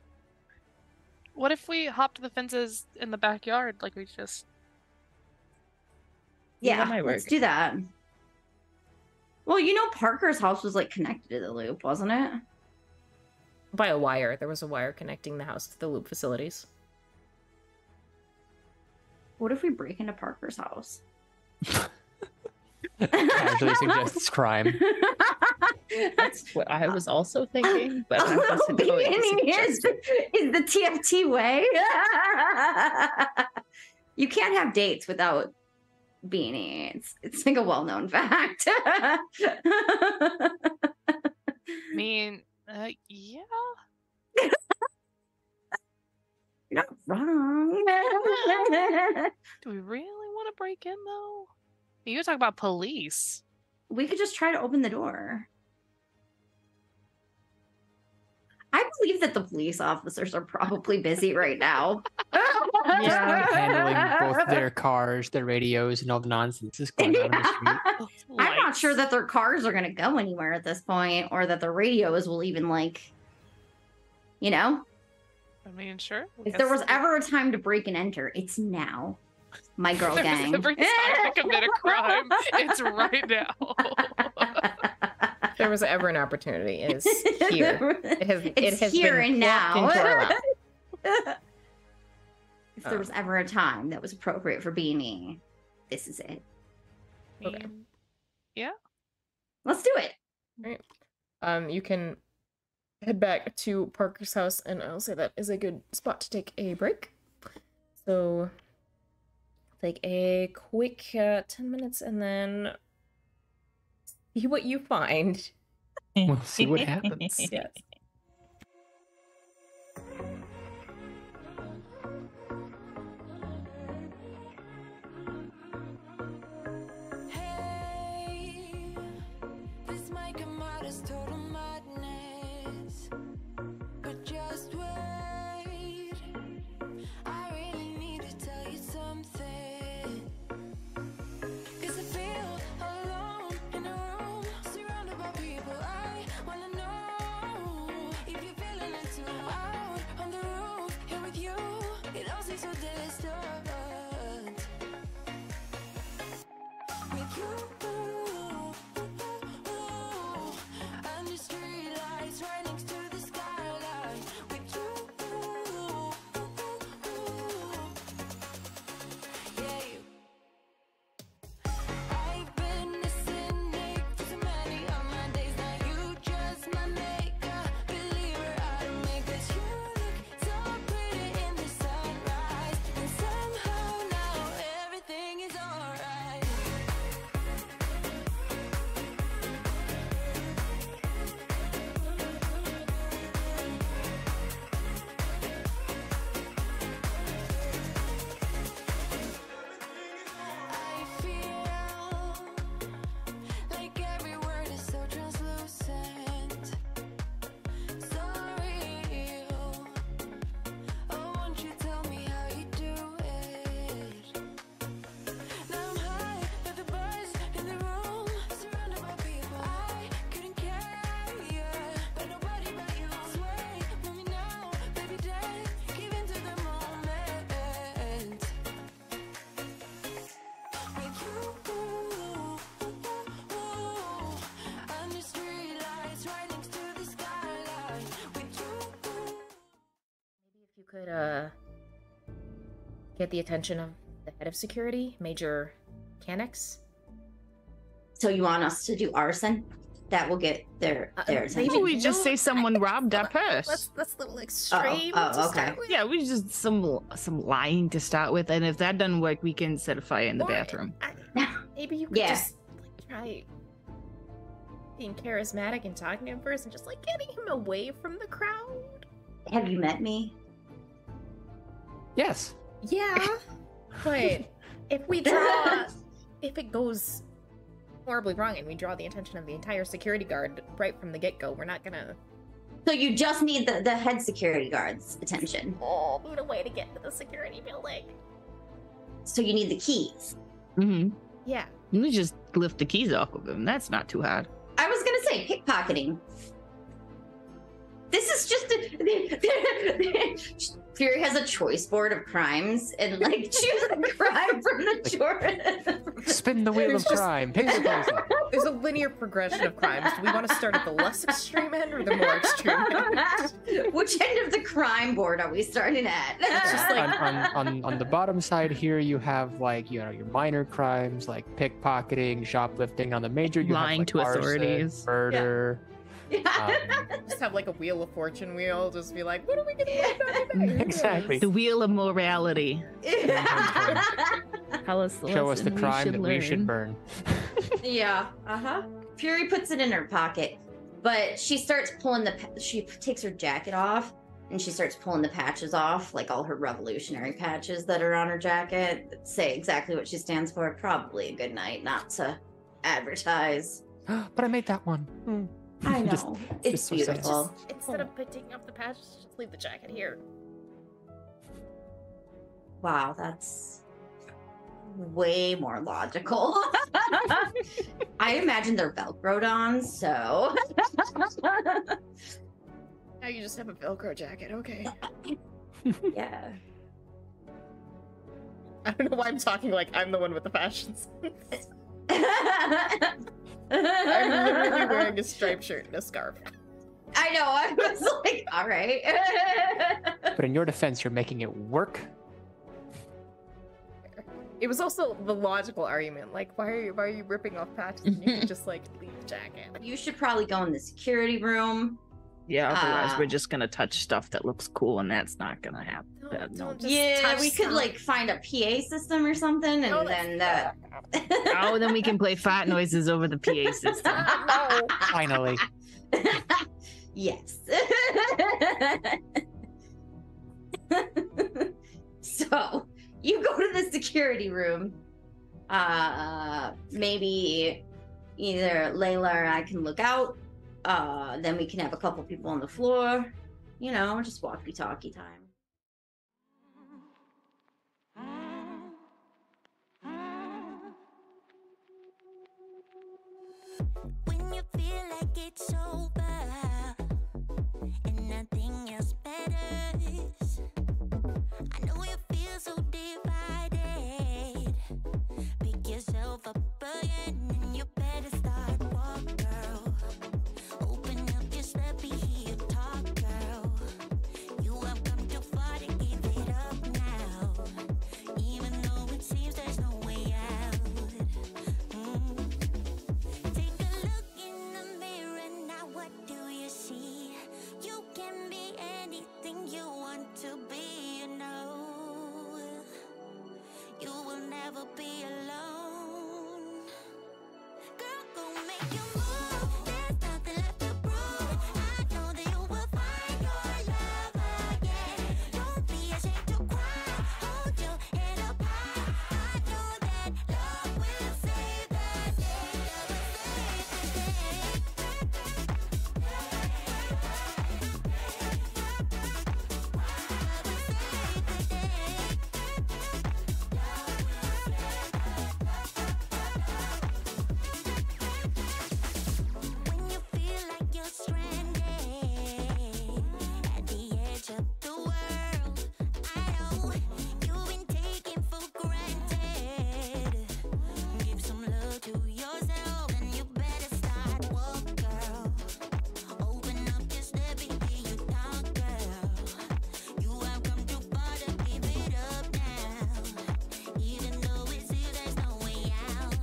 What if we hopped the fences in the backyard like we just... Yeah, Yeah, that might let's work. do that. Well, you know, Parker's house was like connected to the loop, wasn't it? By a wire. There was a wire connecting the house to the loop facilities. What if we break into Parker's house? Casually suggests crime. That's what I was also thinking, but I wasn't going to Beanie suggest it. is the TFT way. You can't have dates without Beanie. It's like a well-known fact. I mean, yeah. You're not wrong. Do we really want to break in, though? You talk about police. We could just try to open the door. I believe that the police officers are probably busy right now. Yeah. Handling both their cars, their radios, and all the nonsense that's going on in the street. I'm not sure Lights. that their cars are going to go anywhere at this point, or that the radios will even you know? I mean, sure. I If there guess- was ever a time to break and enter, it's now. My girl If there was gang. every time to commit a crime, it's right now. If there was ever an opportunity, it is here. It's has here been and plopped now. into our lap. If there was ever a time that was appropriate for Beanie, this is it. Okay. Yeah. Let's do it. You can head back to Parker's house, and I'll say that is a good spot to take a break. So, take a quick 10 minutes, and then see what you find. We'll see what happens. Yes. This might come out as total madness, but just wait. I really need to tell you something. 'Cause I feel alone in a room, surrounded by people. I wanna know if you're feeling it too. Out on the roof, here with you, it all seems so distant. With you. Under streetlights, right next to the skyline. With you, yeah. I've been listening to so many of my days. Now you just might make a believer out of me. 'Cause you look so pretty in the sunrise, and somehow now everything is alright. I feel like every word is so translucent, so real. Oh, won't you tell me how you do it? Now I'm high, got the buzz in the room, surrounded by people. I couldn't care, yeah, but nobody but you. Sway with me now, baby, dance, give into the moment. With you, under streetlights, right next to the skyline. With you. Maybe if you could get the attention of the head of security, Major Canex. So you want us to do arson? That will get their attention. maybe- Maybe we just say someone robbed our purse. That's a little extreme. Oh, to okay. start with. Yeah, we just some lying to start with, and if that doesn't work, we can set a fire in the Or, bathroom. Maybe you could Yeah. just like try being charismatic and talking to him first, and just like getting him away from the crowd. Have you met me? Yes. Yeah, but if we draw, if it goes horribly wrong and we draw the attention of the entire security guard right from the get-go, we're not gonna. So you just need the head security guard's attention. Oh, need a way to get to the security building. So you need the keys. Mm-hmm. Yeah. We just lift the keys off of him. That's not too hard. I was gonna say pickpocketing. This is just Fury has a choice board of crimes and like choose a crime from the choice. Spin the wheel of It's just- crime. Pick the poison. There's a linear progression of crimes. Do we want to start at the less extreme end or the more extreme end? Which end of the crime board are we starting at? It's just like- on the bottom side here, you have like your minor crimes like pickpocketing, shoplifting. On the major, you Lying have like to arson, authorities. murder. Just have like a Wheel of Fortune wheel. Just be like, what are we gonna do? Exactly. The wheel of morality. Tell us the Show us the lesson crime that we should learn. burn. Yeah. Fury puts it in her pocket, but she starts pulling she takes her jacket off and she starts pulling the patches off, like all her revolutionary patches that are on her jacket that say exactly what she stands for. Probably a good night not to advertise. But I made that one. Hmm. I know. Just- it's just so sad. beautiful. Instead of picking up the patches, just leave the jacket here. Wow, that's way more logical. I imagine they're Velcroed on, so. Now you just have a Velcro jacket. Okay. Yeah. I don't know why I'm talking like I'm the one with the fashion sense. I'm literally wearing a striped shirt and a scarf. I know. I was like, all right. But in your defense, you're making it work. It was also the logical argument. Like, why are you ripping off patches? And you can just like leave the jacket. You should probably go in the security room. Yeah, otherwise we're Uh, just gonna touch stuff that looks cool, and that's not gonna happen. Don't just Yeah, touch we could stuff. like find a PA system or something, and Oh, then Oh, then we can play fart noises over the PA system. No. Finally. yes. So you go to the security room. Maybe either Layla or I can look out. Then we can have a couple people on the floor. You know, just walkie-talkie time. When you feel like it's over and nothing else matters, I know you feel so divided. Pick yourself up again and you better start walk, girl. Open up, just let me hear you talk, girl. You have come too far to give it up now, even though it seems there's no way out. Take a look in the mirror now, what do you see? You can be anything you want to be, you know. You will never be alone. Girl, go make your move. There's nothing left to prove. I know that you will find your love again. Don't be ashamed to cry. Hold your head up high. I know that love will save the day. Love will When you feel like you're stranded at the edge of the world, I know you've been taken for granted. Give some love to yourself and you better start walk, girl. Open up, just let me hear you talk, girl. You have come too far to give it up now, even though it seems there's no way out.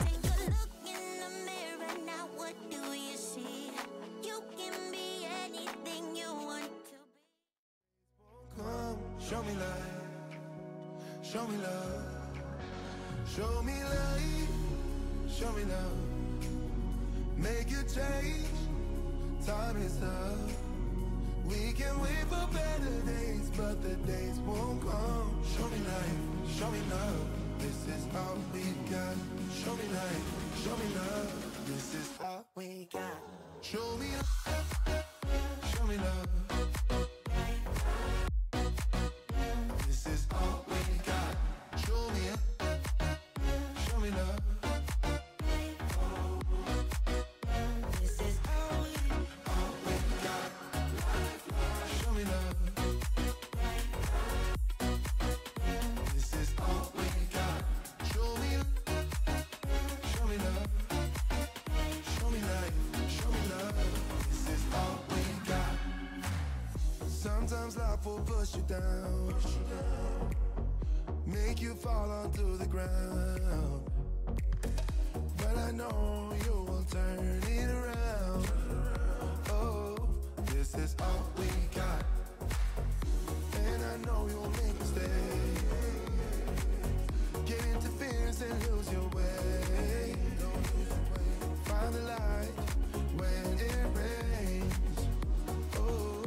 Take a look in the mirror now, what do you see? You can be anything you want to be. Come, show me light, show me love, show me light, show me love. Make a change, time is up. We can wait for better days, but the days won't come. Show me light, show me love. This is all we got. Show me light, show me love. This is all we got. Show me love, show me love. This is all we got. Show me love. This is all we got. Show me love. This is all we got. Show me love. Show me life. Show me love. This is all we got. Sometimes life will push you down, make you fall onto the ground. But I know you will turn it around. Oh, this is all we got. And I know you'll make mistakes, get interference and lose your way. Find the light when it rains. Oh,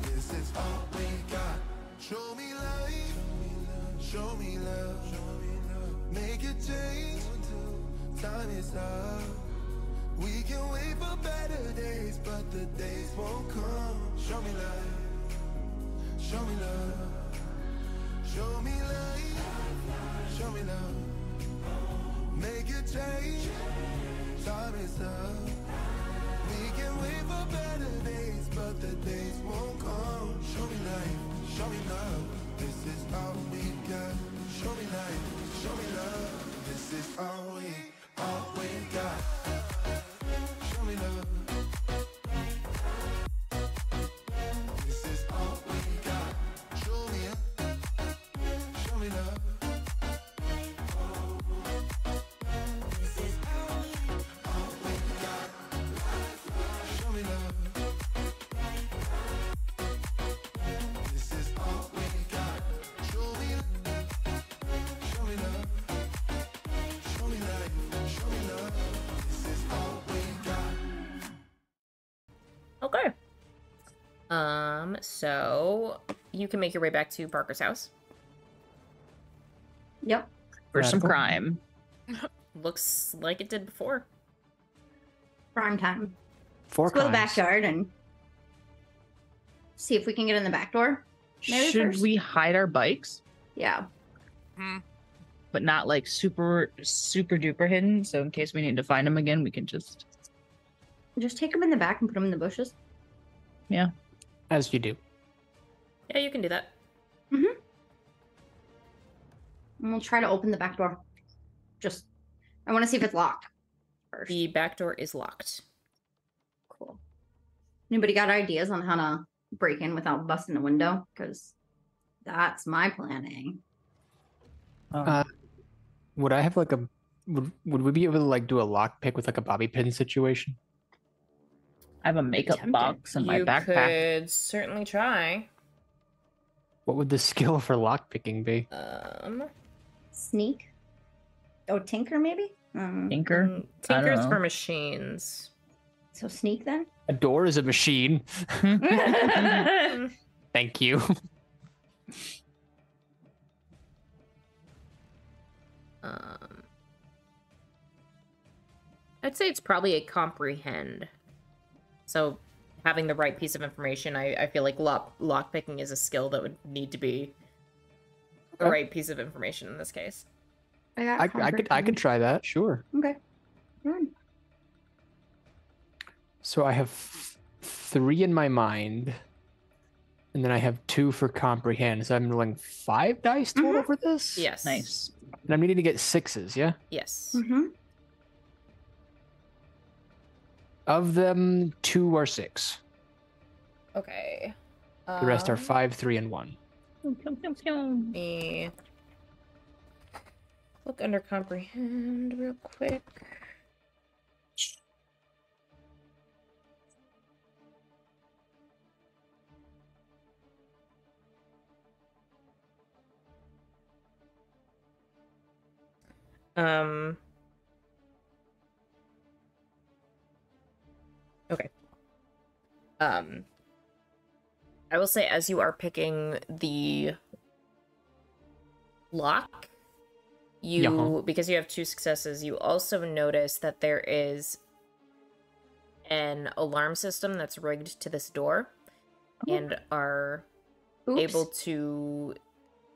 this is all we got. Show me life, show me love, make a change, time is up. We can wait for better days, but the days won't come. Show me life, show me love, show me life, show me love, make a change, time is up. We can wait for better days, but the days won't come. Show me life, show me love. This is all we got. Show me life, show me love. This is all we got. Show me love. This is all we got. Show me So you can make your way back to Parker's house. Yep. For some Radical. crime. Looks like it did before. Prime time. Four Let's go to the crimes. backyard and see if we can get in the back door. Maybe Should first? we hide our bikes? Yeah. But not like super duper hidden. So in case we need to find them again, we can just Just take them in the back and put them in the bushes. As you do. Yeah, you can do that. And we'll try to open the back door. I want to see if it's locked first. The back door is locked. Cool. Anybody got ideas on how to break in without busting the window? Because that's my planning. Would I have like a would we be able to like do a lock pick with like a bobby pin situation? I have a makeup Tempted. box in my You backpack. could certainly try. What would the skill for lock picking be? Sneak? Oh, tinker maybe? Tinker. I don't Tinkers know. for machines. So sneak then? A door is a machine. Thank you. I'd say it's probably a comprehend. So having the right piece of information, I feel like lock picking is a skill that would need to be the Okay. right piece of information in this case. I could try that. Sure. Okay. Good. So I have 3 in my mind, and then I have 2 for comprehend. So I'm rolling 5 dice total for this. Yes. Nice. And I'm needing to get 6s. Yeah. Yes. Mm-hmm. Of them, 2 are 6. Okay. The rest are 5, 3, and 1. Let me look under comprehend real quick. Okay. I will say, as you are picking the lock, because you have 2 successes, you also notice that there is an alarm system that's rigged to this door, and are able to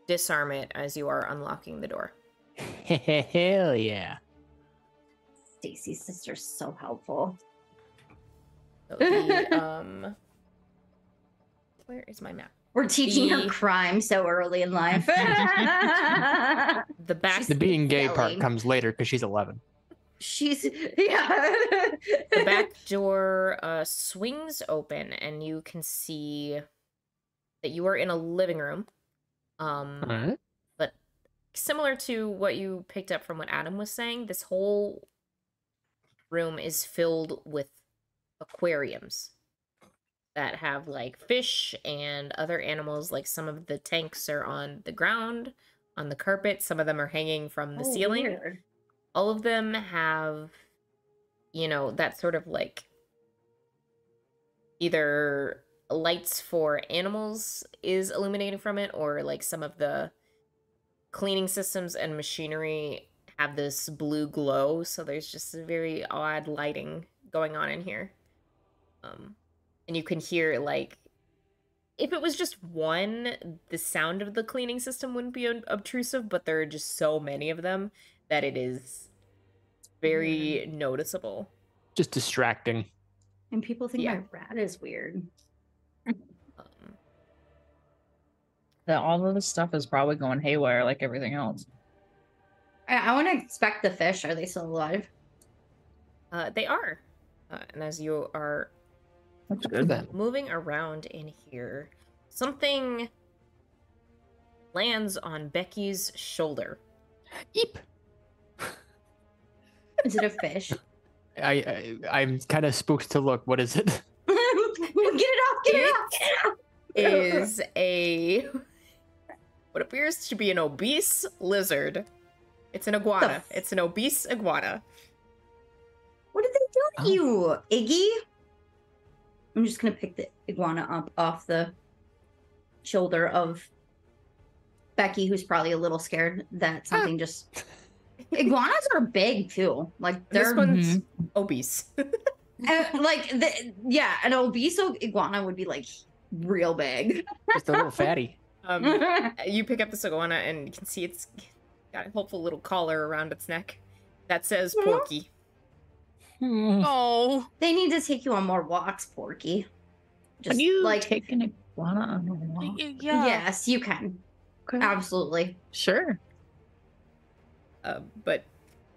disarm it as you are unlocking the door. Hell yeah. Stacy's sister's so helpful. So the, where is my map? We're teaching her The- crime so early in life. The back, The being gay part Silly. comes later because she's 11. She's the back door swings open, and you can see that you are in a living room. All right. But similar to what you picked up from what Adam was saying, this whole room is filled with aquariums that have like fish and other animals. Like some of the tanks are on the ground, on the carpet. Some of them are hanging from the ceiling. Weird. All of them have, that sort of like either lights for animals is illuminating from it, or like some of the cleaning systems and machinery have this blue glow. So there's just a very odd lighting going on in here. And you can hear, like, if it was just one, the sound of the cleaning system wouldn't be obtrusive, but there are just so many of them that it is very noticeable. Just distracting. And people think Yeah. my rat is weird. All of this stuff is probably going haywire like everything else. I want to inspect the fish. Are they still alive? They are. And as you are That's For good. them. moving around in here, something lands on Becky's shoulder. Eep. Is it a fish? I'm kind of spooked to look. What is it? Get it off! Get it off! Get it off! Is a what appears to be an obese lizard. It's an iguana. It's an obese iguana. What did they do to you, Iggy? I'm just gonna pick the iguana up off the shoulder of Becky, who's probably a little scared that something just. Iguanas are big too. Like This they're one's obese. yeah, an obese iguana would be like real big. Just a little fatty. You pick up this iguana and you can see it's got a helpful little collar around its neck that says Porky. Oh, They need to take you on more walks, Porky. Can you take an iguana on a walk? yeah. Yes, you can. Okay. Absolutely. Sure. But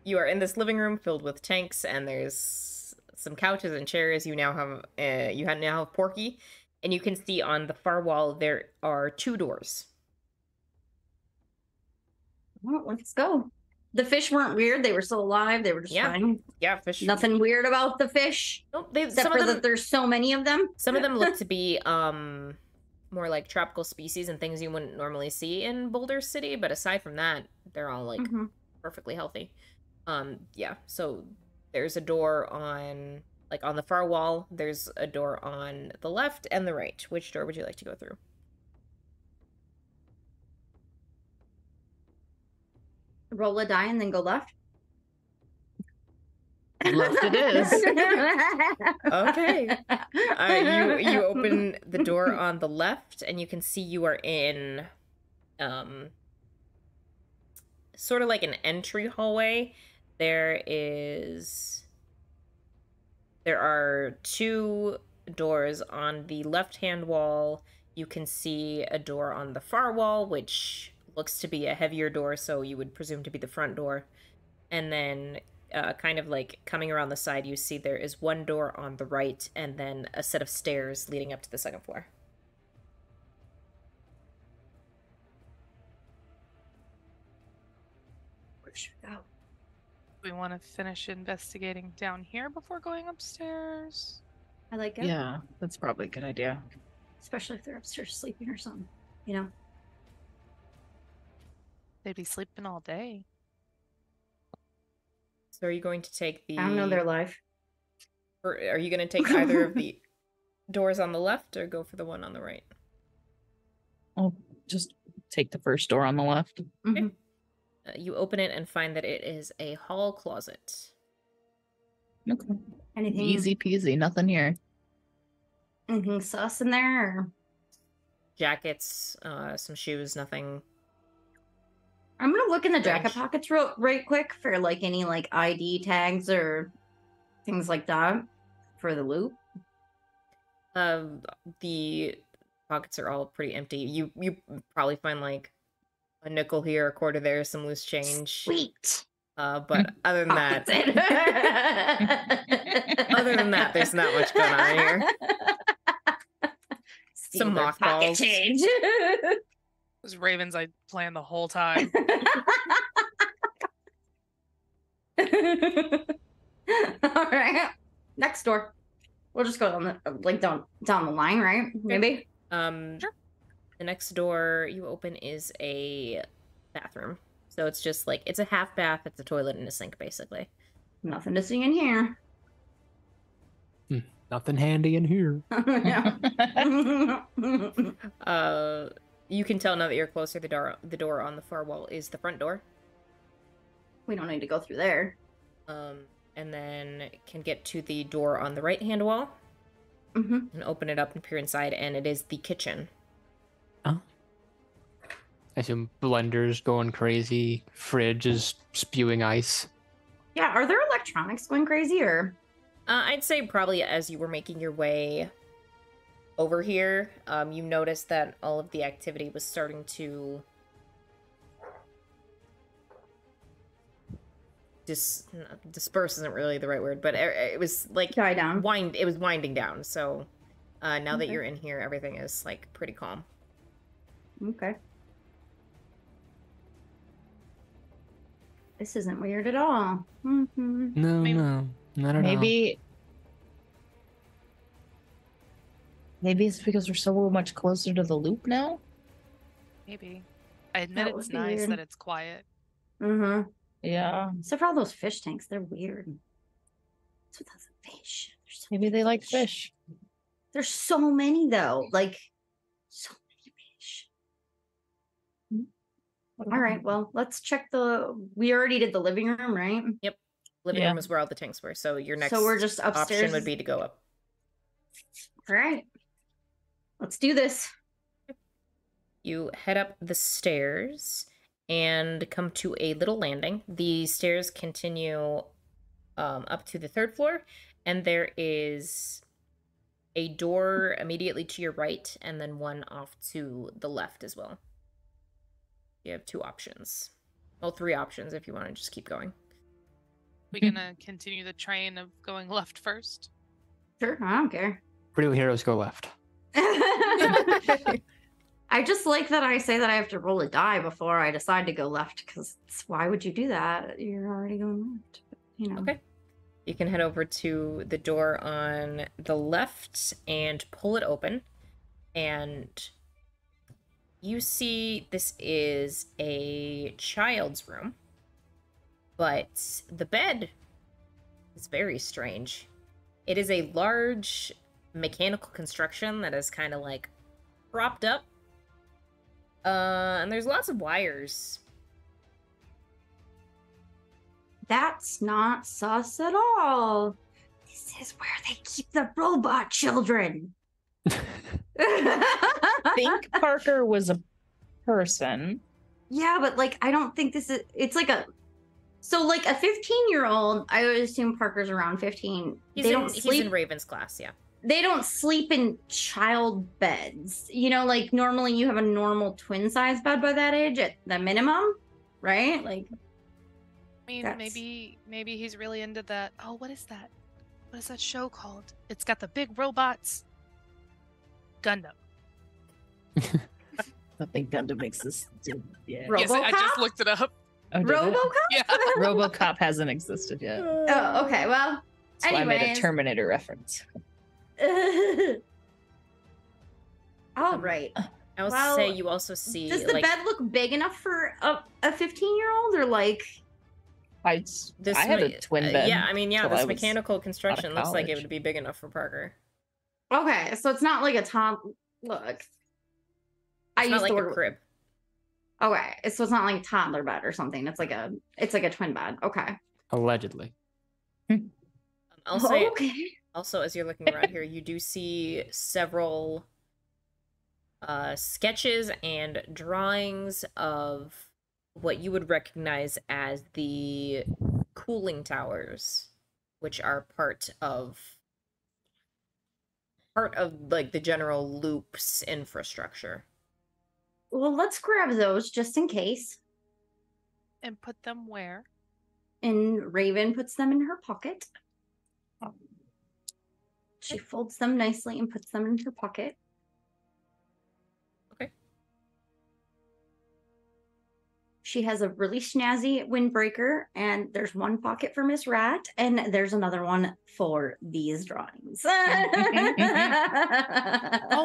you are in this living room filled with tanks, and there's some couches and chairs. You now have Porky, and you can see on the far wall there are 2 doors. Well, let's go. The fish weren't weird. They were still alive. They were just fine. Yeah, fish. Nothing weird about the fish. Nope, Except for that there's so many of them. Some of them look to be more like tropical species and things you wouldn't normally see in Boulder City, but aside from that, they're all like perfectly healthy. Yeah, so there's a door on the far wall. There's a door on the left and the right. Which door would you like to go through? Roll a die and then go left. Left it is. Okay. You open the door on the left, and you can see you are in sort of like an entry hallway. There are 2 doors on the left-hand wall. You can see a door on the far wall, which looks to be a heavier door, so you would presume to be the front door. And then kind of like coming around the side, you see there is 1 door on the right, and then a set of stairs leading up to the 2nd floor. Where should we go? We want to finish investigating down here before going upstairs. I like it. Yeah, that's probably a good idea. Especially if they're upstairs sleeping or something. You know? They'd be sleeping all day. So are you going to take the... I don't know their life. Or are you going to take either of the doors on the left or go for the one on the right? I'll just take the first door on the left. Mhm. You open it and find that it is a hall closet. Okay. Anything Easy peasy, nothing here. Anything sus in there? Or... Jackets, some shoes, nothing. I'm gonna look in the jacket Strange. pockets right quick for like any like ID tags or things like that for the loot. The pockets are all pretty empty. You probably find like a nickel here, a quarter there, some loose change. Sweet. But other than that, Other than that, there's not much going on here. Some mothballs. change. Those ravens I planned the whole time. All right. Next door. We'll just go down the down the line, right? Maybe. Sure. The next door you open is a bathroom. So it's just like it's a half bath, it's a toilet and a sink basically. Nothing to see in here. Nothing handy in here. Yeah. You can tell now that you're closer, the door on the far wall is the front door. We don't need to go through there. And then can get to the door on the right hand wall Mm-hmm. and open it up and peer inside, and it is the kitchen. Oh. I assume blender's going crazy, fridge is spewing ice. Yeah, are there electronics going crazy or? I'd say probably as you were making your way over here, you noticed that all of the activity was starting to disperse isn't really the right word, but it was like Die down. it was winding down. So now that Okay. you're in here, everything is like pretty calm. Okay. This isn't weird at all. Mm-hmm. No, Maybe- no, not at all. Maybe it's because we're so much closer to the loop now. Maybe. I admit That it's would be nice weird. that it's quiet. Mm-hmm. Yeah. Except for all those fish tanks, they're weird. What's with those fish? They're so Maybe they like fish. There's so many though. Like so many fish. All right, well, let's check we already did the living room, right? Living Yeah. room is where all the tanks were, so your next So we're just upstairs. option would be to go up. All right. Let's do this. You head up the stairs and come to a little landing. The stairs continue up to the 3rd floor, and there is a door immediately to your right, and then one off to the left as well. You have 2 options. Well, 3 options if you want to just keep going. We gonna continue the train of going left first? Sure, I don't care. Real heroes go left. I just like that I say that I have to roll a die before I decide to go left, because why would you do that? You're already going left. You know. Okay. You can head over to the door on the left and pull it open. And you see this is a child's room. But the bed is very strange. It is a large mechanical construction that is kind of like propped up. And there's lots of wires. That's not sus at all. This is where they keep the robot children. I think Parker was a person. Yeah, but like I don't think this is it's like a so like a 15-year-old, I would assume Parker's around 15. He's in Raven's class, yeah. They don't sleep in child beds. You know, like normally you have a normal twin size bed by that age at the minimum, right? Like I mean, That's- maybe he's really into that. Oh, what is that? What is that show called? It's got the big robots. Gundam. I think Gundam exists. Yeah. Ro- Yes, I just RoboCop? looked it up. Oh, did it? RoboCop? Yeah. RoboCop hasn't existed yet. Oh, okay. Well, That's why I made a anyways. Terminator reference. All right. I will Well, say you also see Does the like bed look big enough for a 15-year-old or like I had a twin bed. yeah, I mean, yeah, till I this was mechanical construction looks like it college. would be big enough for Parker. okay, so it's not like a top look. I It's used not like the a word crib. okay, so it's not like a toddler bed or something. It's like a twin bed. Okay. Allegedly. I'll say okay. also as you're looking around here, you do see several sketches and drawings of what you would recognize as the cooling towers, which are part of like the general loop's infrastructure. Well, let's grab those just in case. And put them where? And Raven puts them in her pocket. She folds them nicely and puts them in her pocket. Okay. She has a really snazzy windbreaker, and there's one pocket for Miss Rat, and there's another one for these drawings. Oh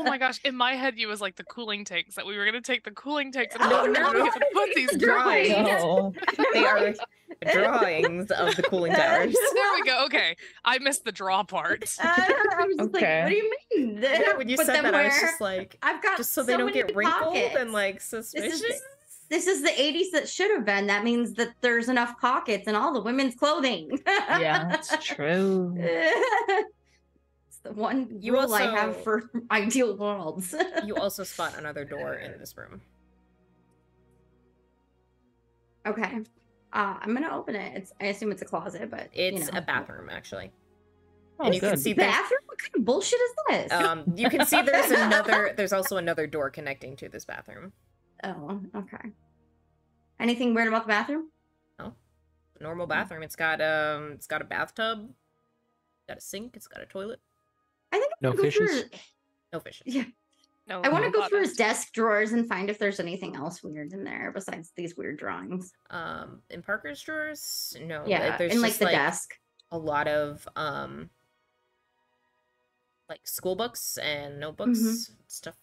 my gosh! In my head, you was like the cooling tanks that we were gonna take the cooling tanks and Oh, we were no. gonna put these Drawings. drawings. No. They are drawings of the cooling towers. There we go. Okay, I missed the draw part. I was just Okay. like, what do you mean? Yeah, when you Put said them that, I was where? just like, I've got just so they don't many get wrinkled pockets. and like This suspicious. is the 80s that should have been. That means that there's enough pockets in all the women's clothing. Yeah, it's true. It's the one You rule I also- have for ideal worlds. You also spot another door in this room. Okay. I'm gonna open it. I assume it's a closet, but It's you know. a bathroom, actually. Oh, And you can good. see there's Bathroom? What kind of bullshit is this? you can see there's also another door connecting to this bathroom. Oh, okay. Anything weird about the bathroom? Normal bathroom. It's got a bathtub, got a sink, it's got a toilet. I think I'm No gonna go through fishes? his- No fishes. Yeah. No, I want to go robot through his nest. desk drawers and find if there's anything else weird in there besides these weird drawings. In Parker's drawers, no. Yeah, there's in like just, the desk. a lot of like school books and notebooks, Mm-hmm. stuff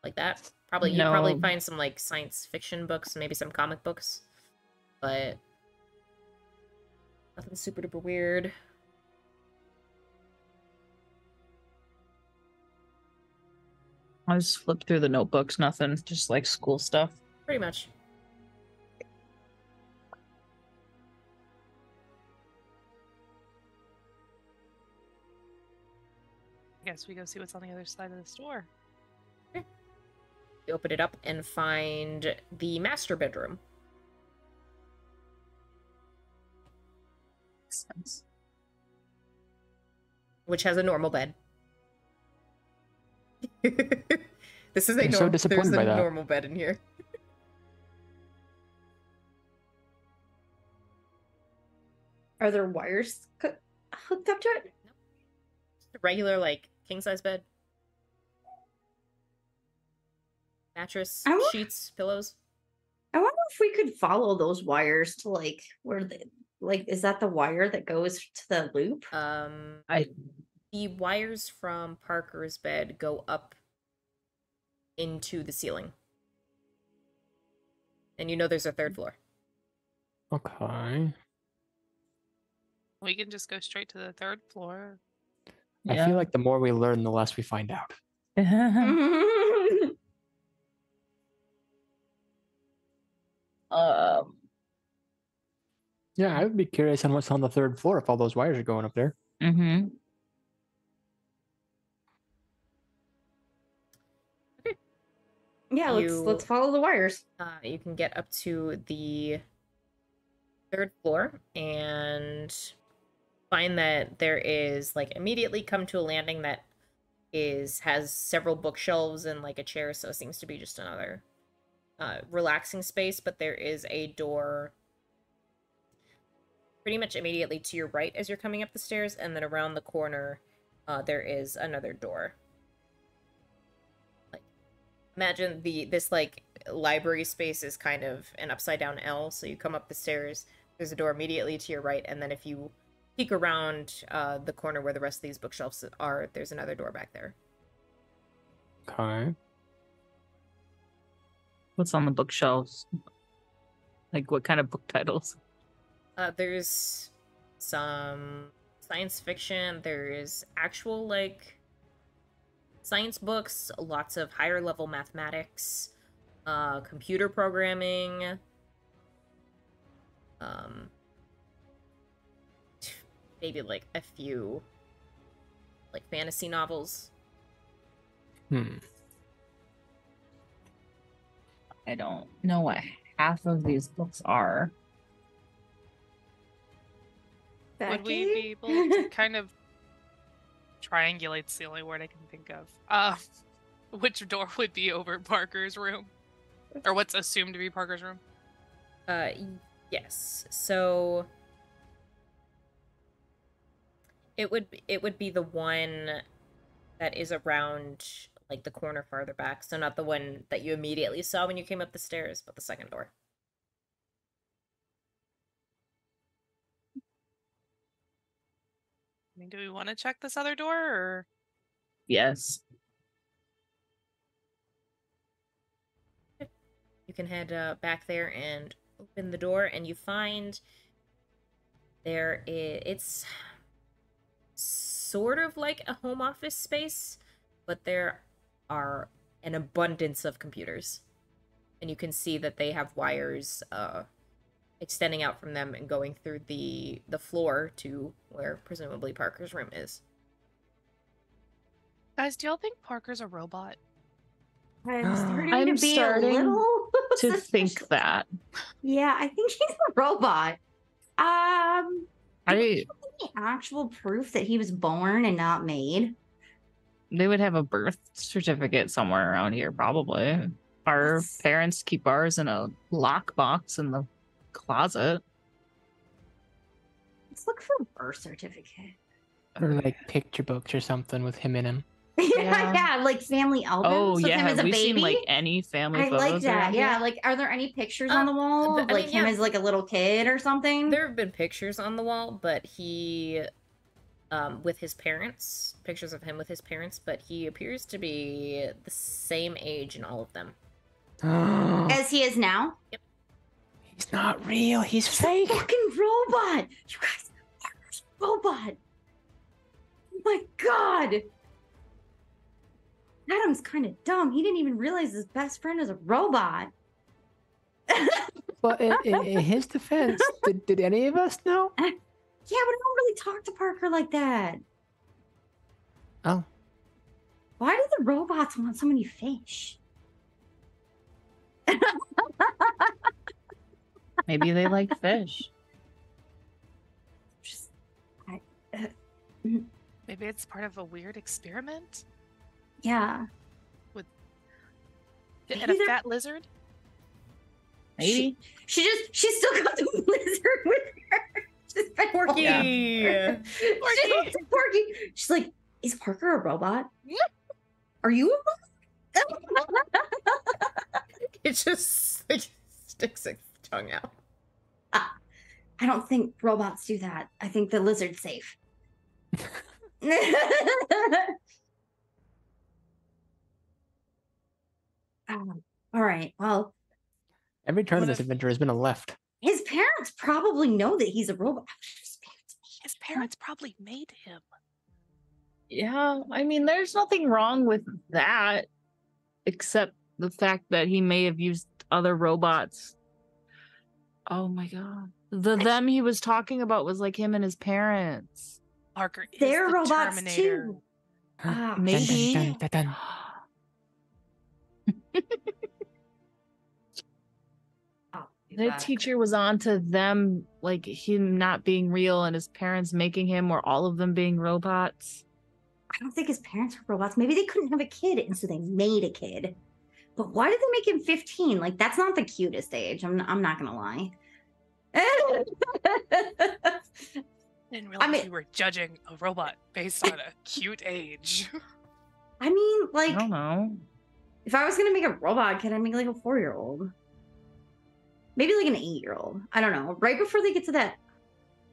like that. Probably you probably No. find some like science fiction books, maybe some comic books, but nothing super duper weird. I just flipped through the notebooks, nothing, just like school stuff. Pretty much. I guess we go see what's on the other side of this door. You open it up and find the master bedroom. Makes sense. Which has a normal bed. This is a I'm so disappointed there's by a that. normal bed in here. Are there wires hooked up to it? Just a regular, like, king-size bed. Mattress, I wa- sheets, pillows. I wonder if we could follow those wires to like where the like is that the wire that goes to the loop? The wires from Parker's bed go up into the ceiling. And you know there's a third floor. Okay. We can just go straight to the third floor. I feel like the more we learn, the less we find out. Yeah, I would be curious on what's on the third floor if all those wires are going up there. Mm-hmm. Yeah, let's follow the wires. You can get up to the third floor and find that there is, like, immediately come to a landing that has several bookshelves and like a chair, so it seems to be just another relaxing space. But there is a door pretty much immediately to your right as you're coming up the stairs, and then around the corner there is another door. Like, imagine this like library space is kind of an upside down L, so you come up the stairs, there's a door immediately to your right, and then if you peek around the corner where the rest of these bookshelves are, there's another door back there. Okay. What's on the bookshelves? Like what kind of book titles? There's some science fiction, there's actual, like, science books, lots of higher level mathematics, computer programming, maybe like a few like fantasy novels. I don't know what half of these books are. Would we be able to kind of triangulate? It's the only word I can think of. Which door would be over Parker's room? Or what's assumed to be Parker's room? Yes. So it would be the one that is around like the corner farther back. So not the one that you immediately saw when you came up the stairs, but the second door. I mean, do we want to check this other door, or? Yes. You can head back there and open the door, and you find it's sort of like a home office space, but there are an abundance of computers. And you can see that they have wires extending out from them and going through the floor to where presumably Parker's room is. Guys, do y'all think Parker's a robot? I'm starting I'm to be starting a little to suspicious. think that. Yeah, I think he's a robot. I Any actual proof that he was born and not made? they would have a birth certificate somewhere around here, probably. Our That's- parents keep ours in a lockbox in the closet. Let's look for a birth certificate. Or like picture books or something with him in them. Yeah. Yeah, like family albums Oh with yeah, him as have a we baby. seen like any family I photos? like that. around Yeah, here? like are there any pictures on the wall of I like mean, him yeah. as like a little kid or something? There have been pictures on the wall, but he, with his parents, pictures of him with his parents, but he appears to be the same age in all of them. As he is now? He's not real. He's He's fake. a fucking robot! You guys, Parker's a robot! Oh my god! Adam's kind of dumb. He didn't even realize his best friend is a robot. But in his defense, did any of us know? Yeah, but I don't really talk to Parker like that. Oh. Why do the robots want so many fish? Maybe they like fish. Just, Maybe it's part of a weird experiment? yeah. And Maybe a they're- fat lizard? Maybe. She still got the lizard with her. She's been Porky. She looks at Porky. She's like, is Parker a robot? Are you a robot? It just like sticks its tongue out. I don't think robots do that. I think the lizard's safe. All right. Well, Every turn of What this if- adventure has been a left. his parents probably know that he's a robot. His parents probably made him. Yeah, I mean, there's nothing wrong with that, except the fact that he may have used other robots. Oh my god. The them he was talking about was like him and his parents. Parker is They're the robots Terminator. too. Ah, Maybe. Dun, dun, dun, dun. oh, The back. teacher was on to them, like him not being real and his parents making him, or all of them being robots. I don't think his parents were robots. Maybe they couldn't have a kid, and so they made a kid. But why did they make him 15? Like, that's not the cutest age. I'm not gonna lie. Didn't realize mean- you were judging a robot based on a cute age. I mean, I like, don't know. if I was gonna make a robot kid, I'd make like a 4-year-old. Maybe like an 8-year-old. I don't know. Right before they get to that.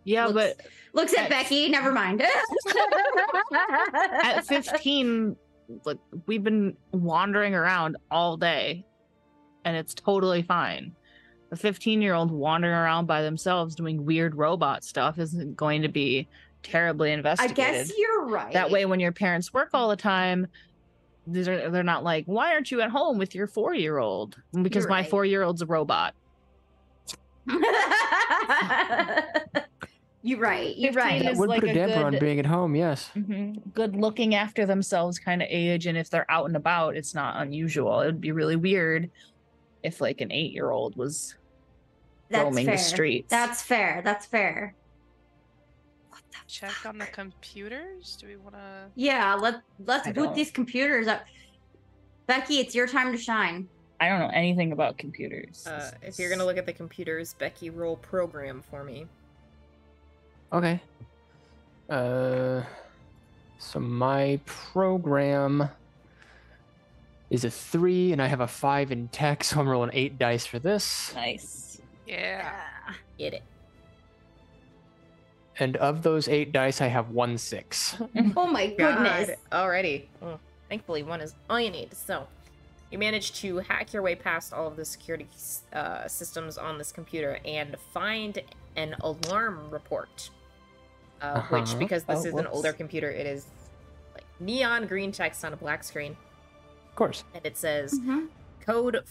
Yeah, looks- but Looks at at- Becky. Never mind. at 15, like, we've been wandering around all day, and it's totally fine. A 15-year-old wandering around by themselves doing weird robot stuff isn't going to be terribly I investigated. guess you're right. That way, when your parents work all the time, they're not like, why aren't you at home with your 4-year-old? Because You're my right. 4-year-old's a robot. You're right. You're 15 right. That is would like put a a damper on good- being at home, yes. Good looking after themselves kind of age, and if they're out and about, it's not unusual. It would be really weird if like an 8-year-old was That's roaming fair. the streets. That's fair. That's fair. What the Check on the computers? Do we want to? Yeah, let's I boot don't. these computers up. Becky, it's your time to shine. I don't know anything about computers. If you're gonna look at the computers, Becky, roll program for me. Okay. So my program is a 3, and I have a 5 in tech, so I'm rolling 8 dice for this. Nice. Yeah. Get it. And of those 8 dice, I have 1 6. Oh my goodness. Alrighty. Well, thankfully, one is all you need. So, you managed to hack your way past all of the security systems on this computer and find an alarm report. Which, Uh-huh. because this Oh, is an whoops. older computer, it is like neon green text on a black screen. Of course. And it says Mhm. code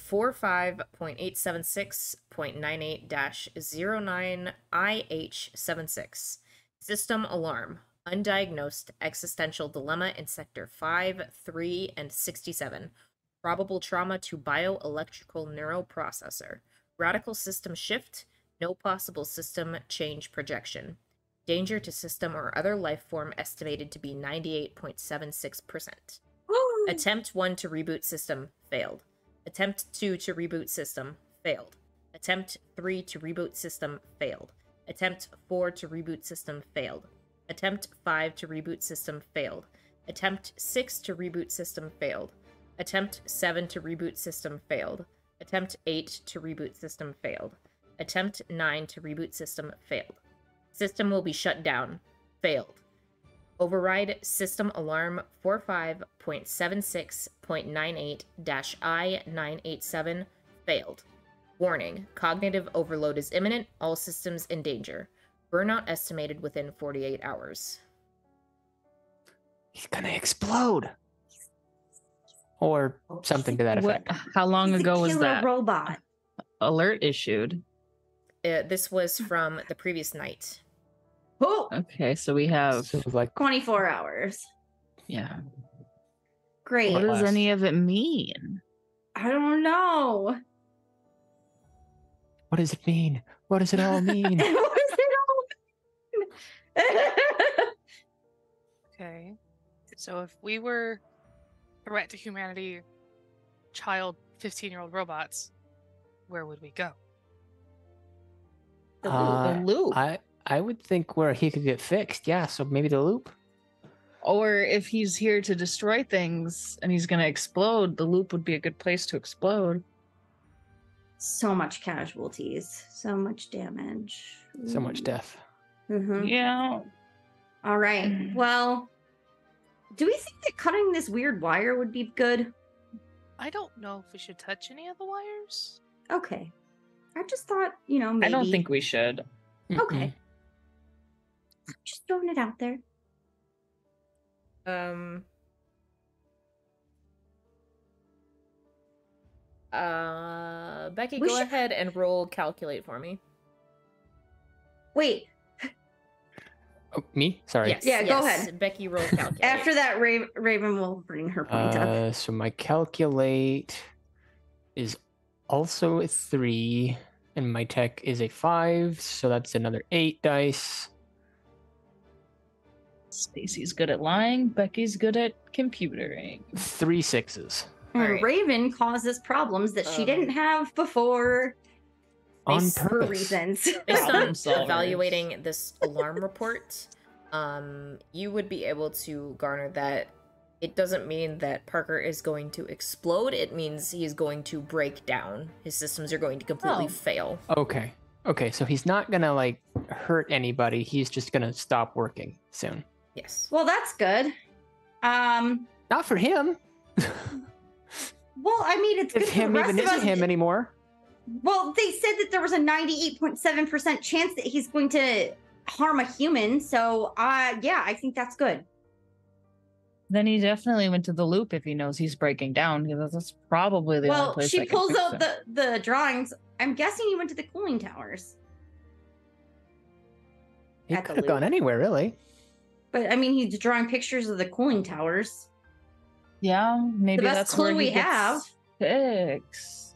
45.876.98-09IH76. System alarm. Undiagnosed existential dilemma in sector 5, 3, and 67. Probable trauma to bioelectrical neuroprocessor. Radical system shift. No possible system change projection. Danger to system or other life form estimated to be 98.76%. Attempt 1 to reboot system failed. Attempt 2 to reboot system failed. Attempt 3 to reboot system failed. Attempt 4 to reboot system failed. Attempt 5 to reboot system failed. Attempt 6 to reboot system failed. Attempt 7 to reboot system failed. Attempt 8 to reboot system failed. Attempt 9 to reboot system failed. System will be shut down. Failed. Override system alarm 45.76.98-I987 failed. Warning, cognitive overload is imminent, all systems in danger. Burnout estimated within 48 hours. He's gonna explode. or something to that effect. How long He's a ago was killer that robot. alert issued? This was from the previous night. Oh, Okay, so we have So like 24 hours. yeah. Great. What does less. any of it mean? I don't know. what does it mean? What does it all mean? What does it all mean? Okay. So if we were a threat to humanity, child 15-year-old robots, where would we go? The loop. I would think where he could get fixed. Yeah, so maybe the loop. Or if he's here to destroy things and he's gonna explode, the loop would be a good place to explode. So much casualties. So much damage. So much death. Mm-hmm. Yeah. All right. Well, do we think that cutting this weird wire would be good? I don't know if we should touch any of the wires. Okay. I just thought, maybe. I don't think we should. Okay. Just throwing it out there. Becky, We go should- ahead and roll calculate for me. Wait. Oh, me? Sorry. Yes. Yeah, go yes. ahead. Becky, roll calculate. After that, Raven will bring her point up. So my calculate is also a 3, and my tech is a 5, so that's another 8 dice. Stacy's good at lying. Becky's good at computering. 3 6s. And alright. Raven causes problems that she didn't have before On Based- for purpose. reasons. Based Problem on solvers. evaluating this alarm report, you would be able to garner that it doesn't mean that Parker is going to explode. It means he's going to break down. His systems are going to completely Oh. fail. Okay. Okay, so he's not gonna like hurt anybody. He's just gonna stop working soon. Yes. Well, that's good. Not for him. Well, I mean, it's good If for the him rest even of us. isn't him anymore. Well, they said that there was a 98.7% chance that he's going to harm a human. So, yeah, I think that's good. Then he definitely went to the loop if he knows he's breaking down, because that's probably the only Well, place she that can pulls fix out him. the drawings. I'm guessing he went to the cooling towers. He At the could have gone loop. anywhere, really. But I mean, he's drawing pictures of the cooling towers. Yeah, maybe The best that's clue where he we gets have. fixed.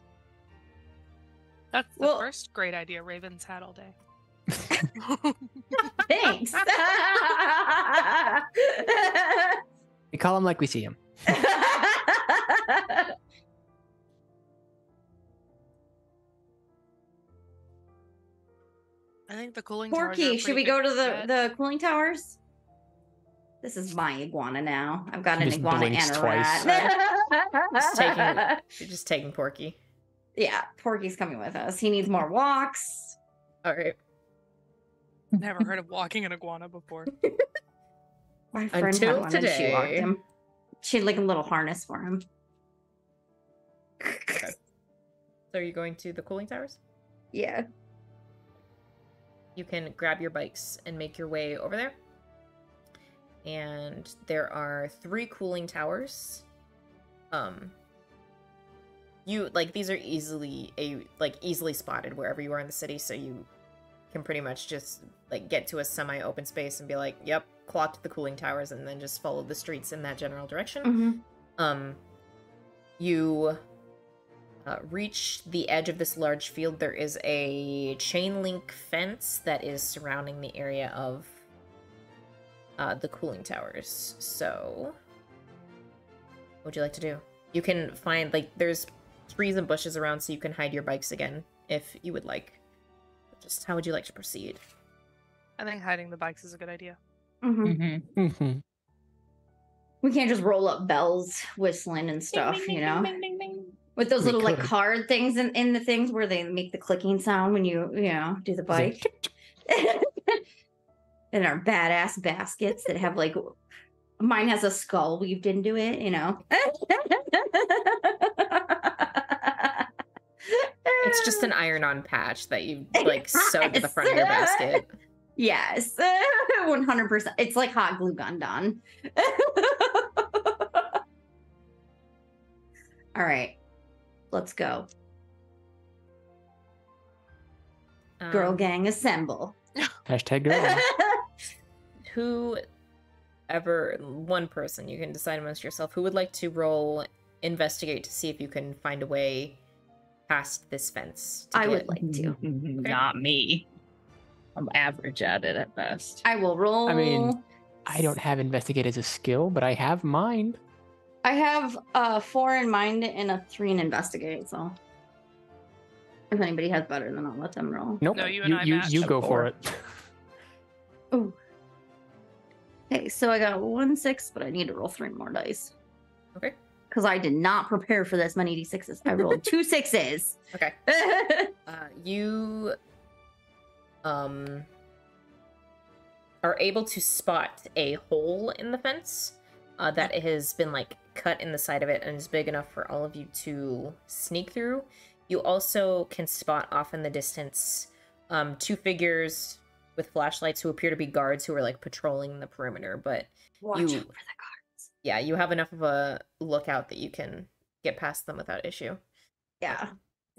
That's the Well- first great idea Raven's had all day. Thanks. We call him like we see him. I think the cooling towers are a Porky, should pretty we go good to bet. the cooling towers? This is my iguana now. I've got He an just iguana blinks and a twice. rat. You're just taking Porky. Yeah, Porky's coming with us. He needs more walks. All right. Never heard of walking an iguana before. My friend had Until one and she walked today. him. She had like a little harness for him. So are you going to the cooling towers? Yeah. You can grab your bikes and make your way over there. And there are 3 cooling towers. You like these are easily spotted wherever you are in the city, so you can pretty much just like get to a semi-open space and be like, yep, clocked the cooling towers, and then just follow the streets in that general direction. Mm-hmm. You reach the edge of this large field. There is a chain link fence that is surrounding the area of the cooling towers. So, what would you like to do? You can find, like, there's trees and bushes around, so you can hide your bikes again if you would like. Just how would you like to proceed? I think hiding the bikes is a good idea. Mm-hmm. Mm-hmm. We can't just roll up bells whistling and stuff, with those We little like could. card things in the things where they make the clicking sound when you do the bike. And our badass baskets that have like, mine has a skull weaved into it, It's just an iron-on patch that you like sewed to the front of your Yes. basket. Yes, 100%. It's like hot glue gun done. All right. Let's go. Girl gang assemble. Hashtag girl. Whoever, one person, you can decide amongst yourself, who would like to roll investigate to see if you can find a way past this fence? I would like to. Not me. I'm average at it at best. I will roll. I mean, I don't have investigate as a skill, but I have mind. I have a 4 in mind and a 3 in investigate, so if anybody has better, then I'll let them roll. Nope. No, you and I match. you go for it. Oh. Okay, so I got 1 6, but I need to roll 3 more dice. Okay. Because I did not prepare for this many d6s. I rolled 2 6s. Okay. You are able to spot a hole in the fence that has been like cut in the side of it and is big enough for all of you to sneak through. You also can spot off in the distance 2 figures with flashlights who appear to be guards who are like patrolling the perimeter, but Watch you out for the guards. yeah, you have enough of a lookout that you can get past them without issue. Yeah.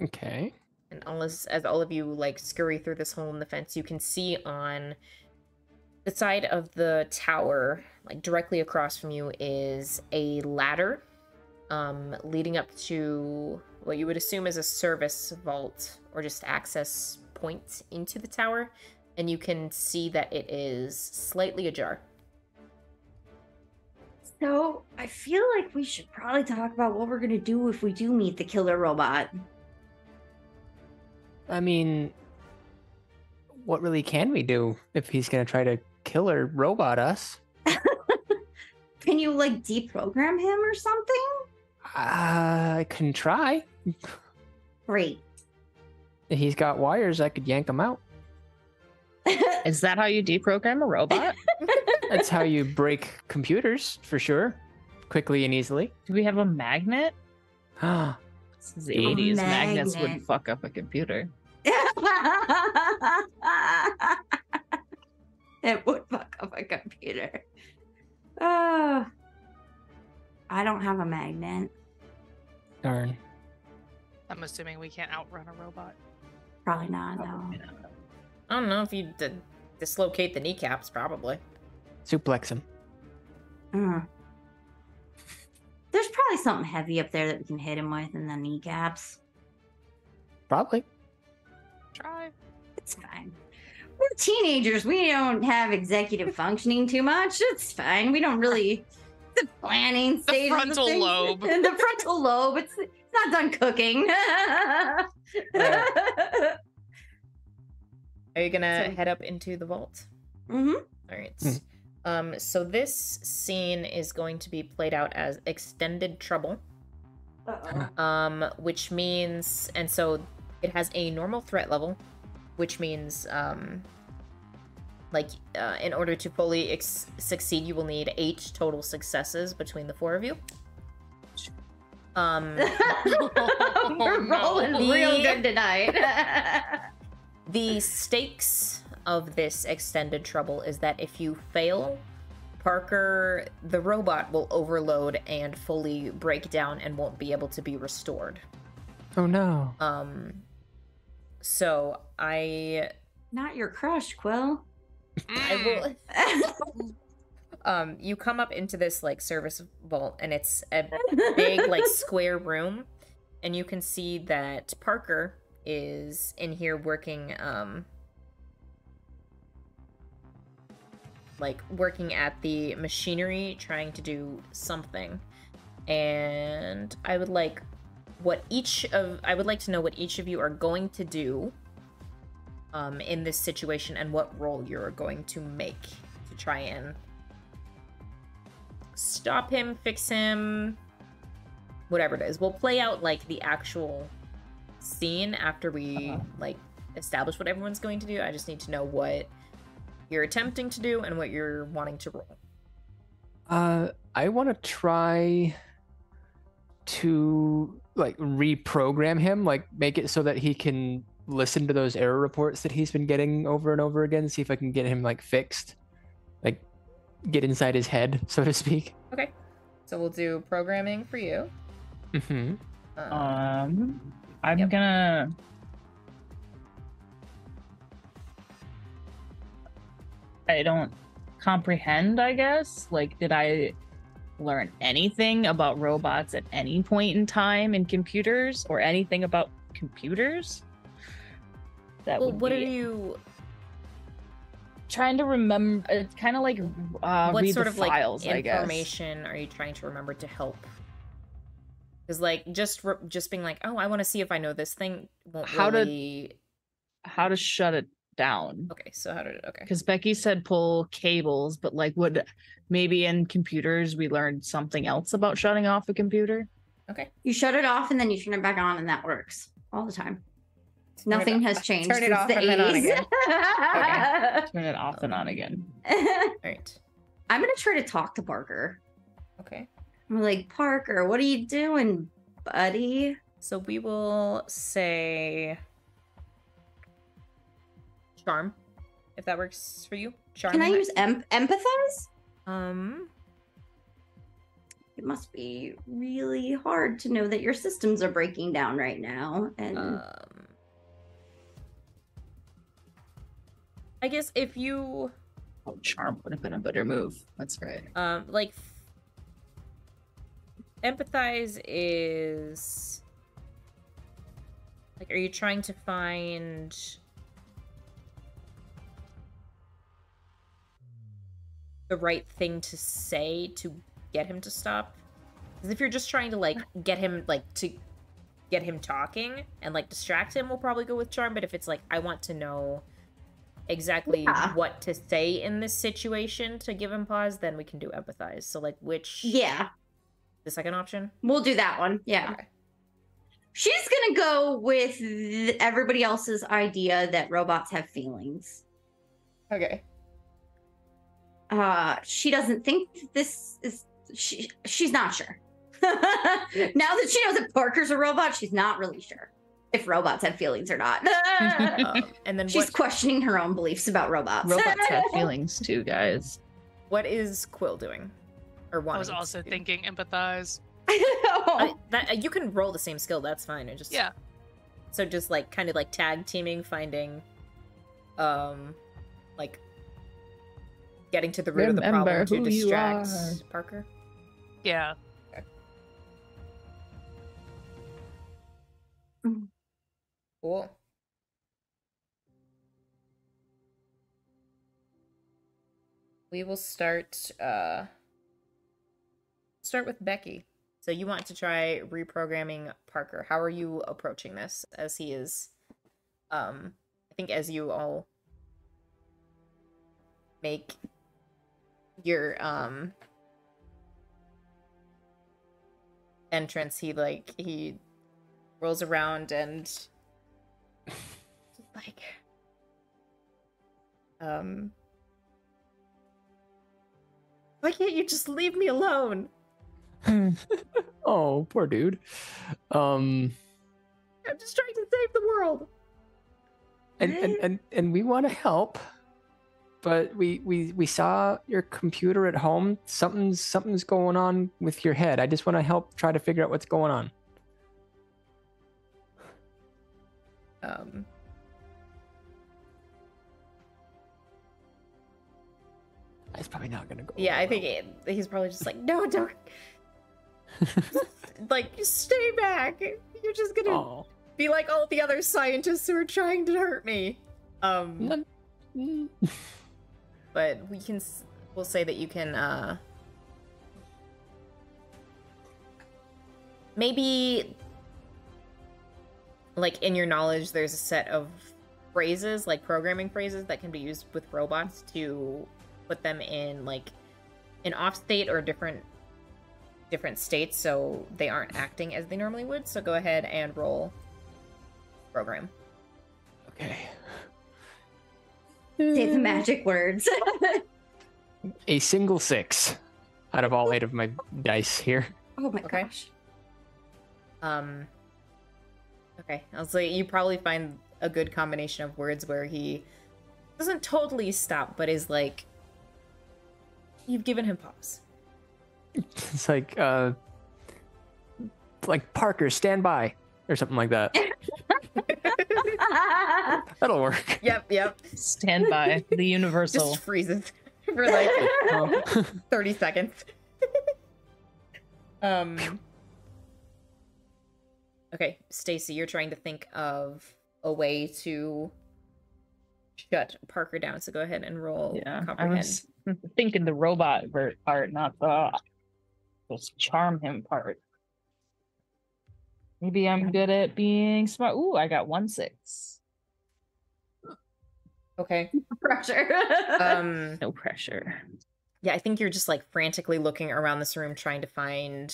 Okay. And as all of you like scurry through this hole in the fence, you can see on the side of the tower, like directly across from you, is a ladder leading up to what you would assume is a service vault or just access point into the tower, and you can see that it is slightly ajar. So I feel like we should probably talk about what we're gonna do if we do meet the killer robot. I mean, what really can we do if he's gonna try to kill or robot us? Can you like deprogram him or something? I can try. Great. If he's got wires, I could yank him out. Is that how you deprogram a robot? That's how you break computers, for sure. Quickly and easily. Do we have a magnet? Ah, This is the 80s. Magnets magnet. would fuck up a computer. It would fuck up a computer. I don't have a magnet. darn. I'm assuming we can't outrun a robot. Probably not, no. I don't know if you dislocate the kneecaps, probably. Suplex him. There's probably something heavy up there that we can hit him with in the kneecaps. Probably. Try. It's fine. We're teenagers. We don't have executive functioning too much. It's fine. We don't really. The planning stage. of frontal thing. lobe. And the frontal lobe. It's not done cooking. Are you gonna So- head up into the vault? Mm-hmm. All right. So this scene is going to be played out as extended trouble, Uh-oh. which means, and so it has a normal threat level, which means, in order to fully succeed, you will need 8 total successes between the 4 of you. We're no. rolling real good tonight. The stakes of this extended trouble is that if you fail, Parker, the robot, will overload and fully break down and won't be able to be restored. Oh no. So I Not your crush, Quill. will you come up into this like service vault, and it's a big like square room, and you can see that Parker is in here working working at the machinery, trying to do something. And I would like to know what each of you are going to do in this situation, and what role you're going to make to try and stop him, fix him, whatever it is. We'll play out like the actual scene after we like establish what everyone's going to do. I just need to know what you're attempting to do and what you're wanting to roll. I want to try to like reprogram him, like make it so that he can listen to those error reports that he's been getting over and over again, see if I can get him like fixed, like get inside his head, so to speak. Okay, so we'll do programming for you. Mm-hmm. I'm Yep. gonna. I don't comprehend, I guess. Like, did I learn anything about robots at any point in time in computers or anything about computers? That Well, would what be are you? trying to remember. It's kind of like What read sort the of like files, I guess. information are you trying to remember to help? Because like just being like, oh, I want to see if I know this thing won't How to- really. How to shut it down. Okay, so how did it? Okay. Because Becky said pull cables, but like, would maybe in computers we learned something else about shutting off a computer? Okay. You shut it off and then you turn it back on, and that works all the time. Nothing has changed Turn it since off the and then on 80s. again. Turn it off and on again. All right. I'm gonna try to talk to Parker. Okay. I'm like, Parker, what are you doing, buddy? So we will say charm, if that works for you. Charm. Can I and- use empathize? Um. It must be really hard to know that your systems are breaking down right now. And I guess if you Oh, charm would have been a better move. That's right. like empathize is like, are you trying to find the right thing to say to get him to stop? Because if you're just trying to like get him talking and like distract him, we'll probably go with charm. But if it's like, I want to know exactly Yeah. what to say in this situation to give him pause, then we can do empathize. So like, which yeah, the second option? we'll do that one. Yeah. Okay. She's gonna go with everybody else's idea that robots have feelings. Okay. She doesn't think this is. She's not sure. Now that she knows that Parker's a robot, she's not really sure if robots have feelings or not. And then She's questioning her own beliefs about robots. Robots have feelings too, guys. what is Quill doing? Or I wanting was also to do? thinking empathize. That you can roll the same skill. That's fine. It just Yeah. So just like kind of like tag teaming, finding, like getting to the root of the Remember problem to who you distract are. Parker. Yeah. Cool. We will start with Becky. So you want to try reprogramming Parker. How are you approaching this as he is I think as you all make your entrance, he rolls around and like why can't you just leave me alone? Oh, poor dude. I'm just trying to save the world. And we want to help, but we saw your computer at home. Something's going on with your head. I just want to help try to figure out what's going on. It's probably not gonna go. Yeah, I well. think he's probably just like, no, don't. Like, stay back. You're just gonna Oh. be like all the other scientists who are trying to hurt me. But we'll say that you can, maybe, like, in your knowledge, there's a set of phrases, like programming phrases that can be used with robots to put them in, like, an off state or different states so they aren't acting as they normally would. So go ahead and roll program. Okay. Say the magic words. A single 6 out of all 8 of my dice here. Oh my Okay. gosh. Okay, I'll say you probably find a good combination of words where he doesn't totally stop, but is like, you've given him pause. It's like, like Parker, stand by, or something like that. That'll work. Yep. Stand by. The universal. Just freezes for like 30 seconds. Okay, Stacy, you're trying to think of a way to shut Parker down, so go ahead and roll Yeah, I comprehend. was thinking the robot part, not the just charm him part. Maybe I'm good at being smart. Ooh, I got 1-6. Okay. Pressure. No pressure. Yeah, I think you're just like frantically looking around this room trying to find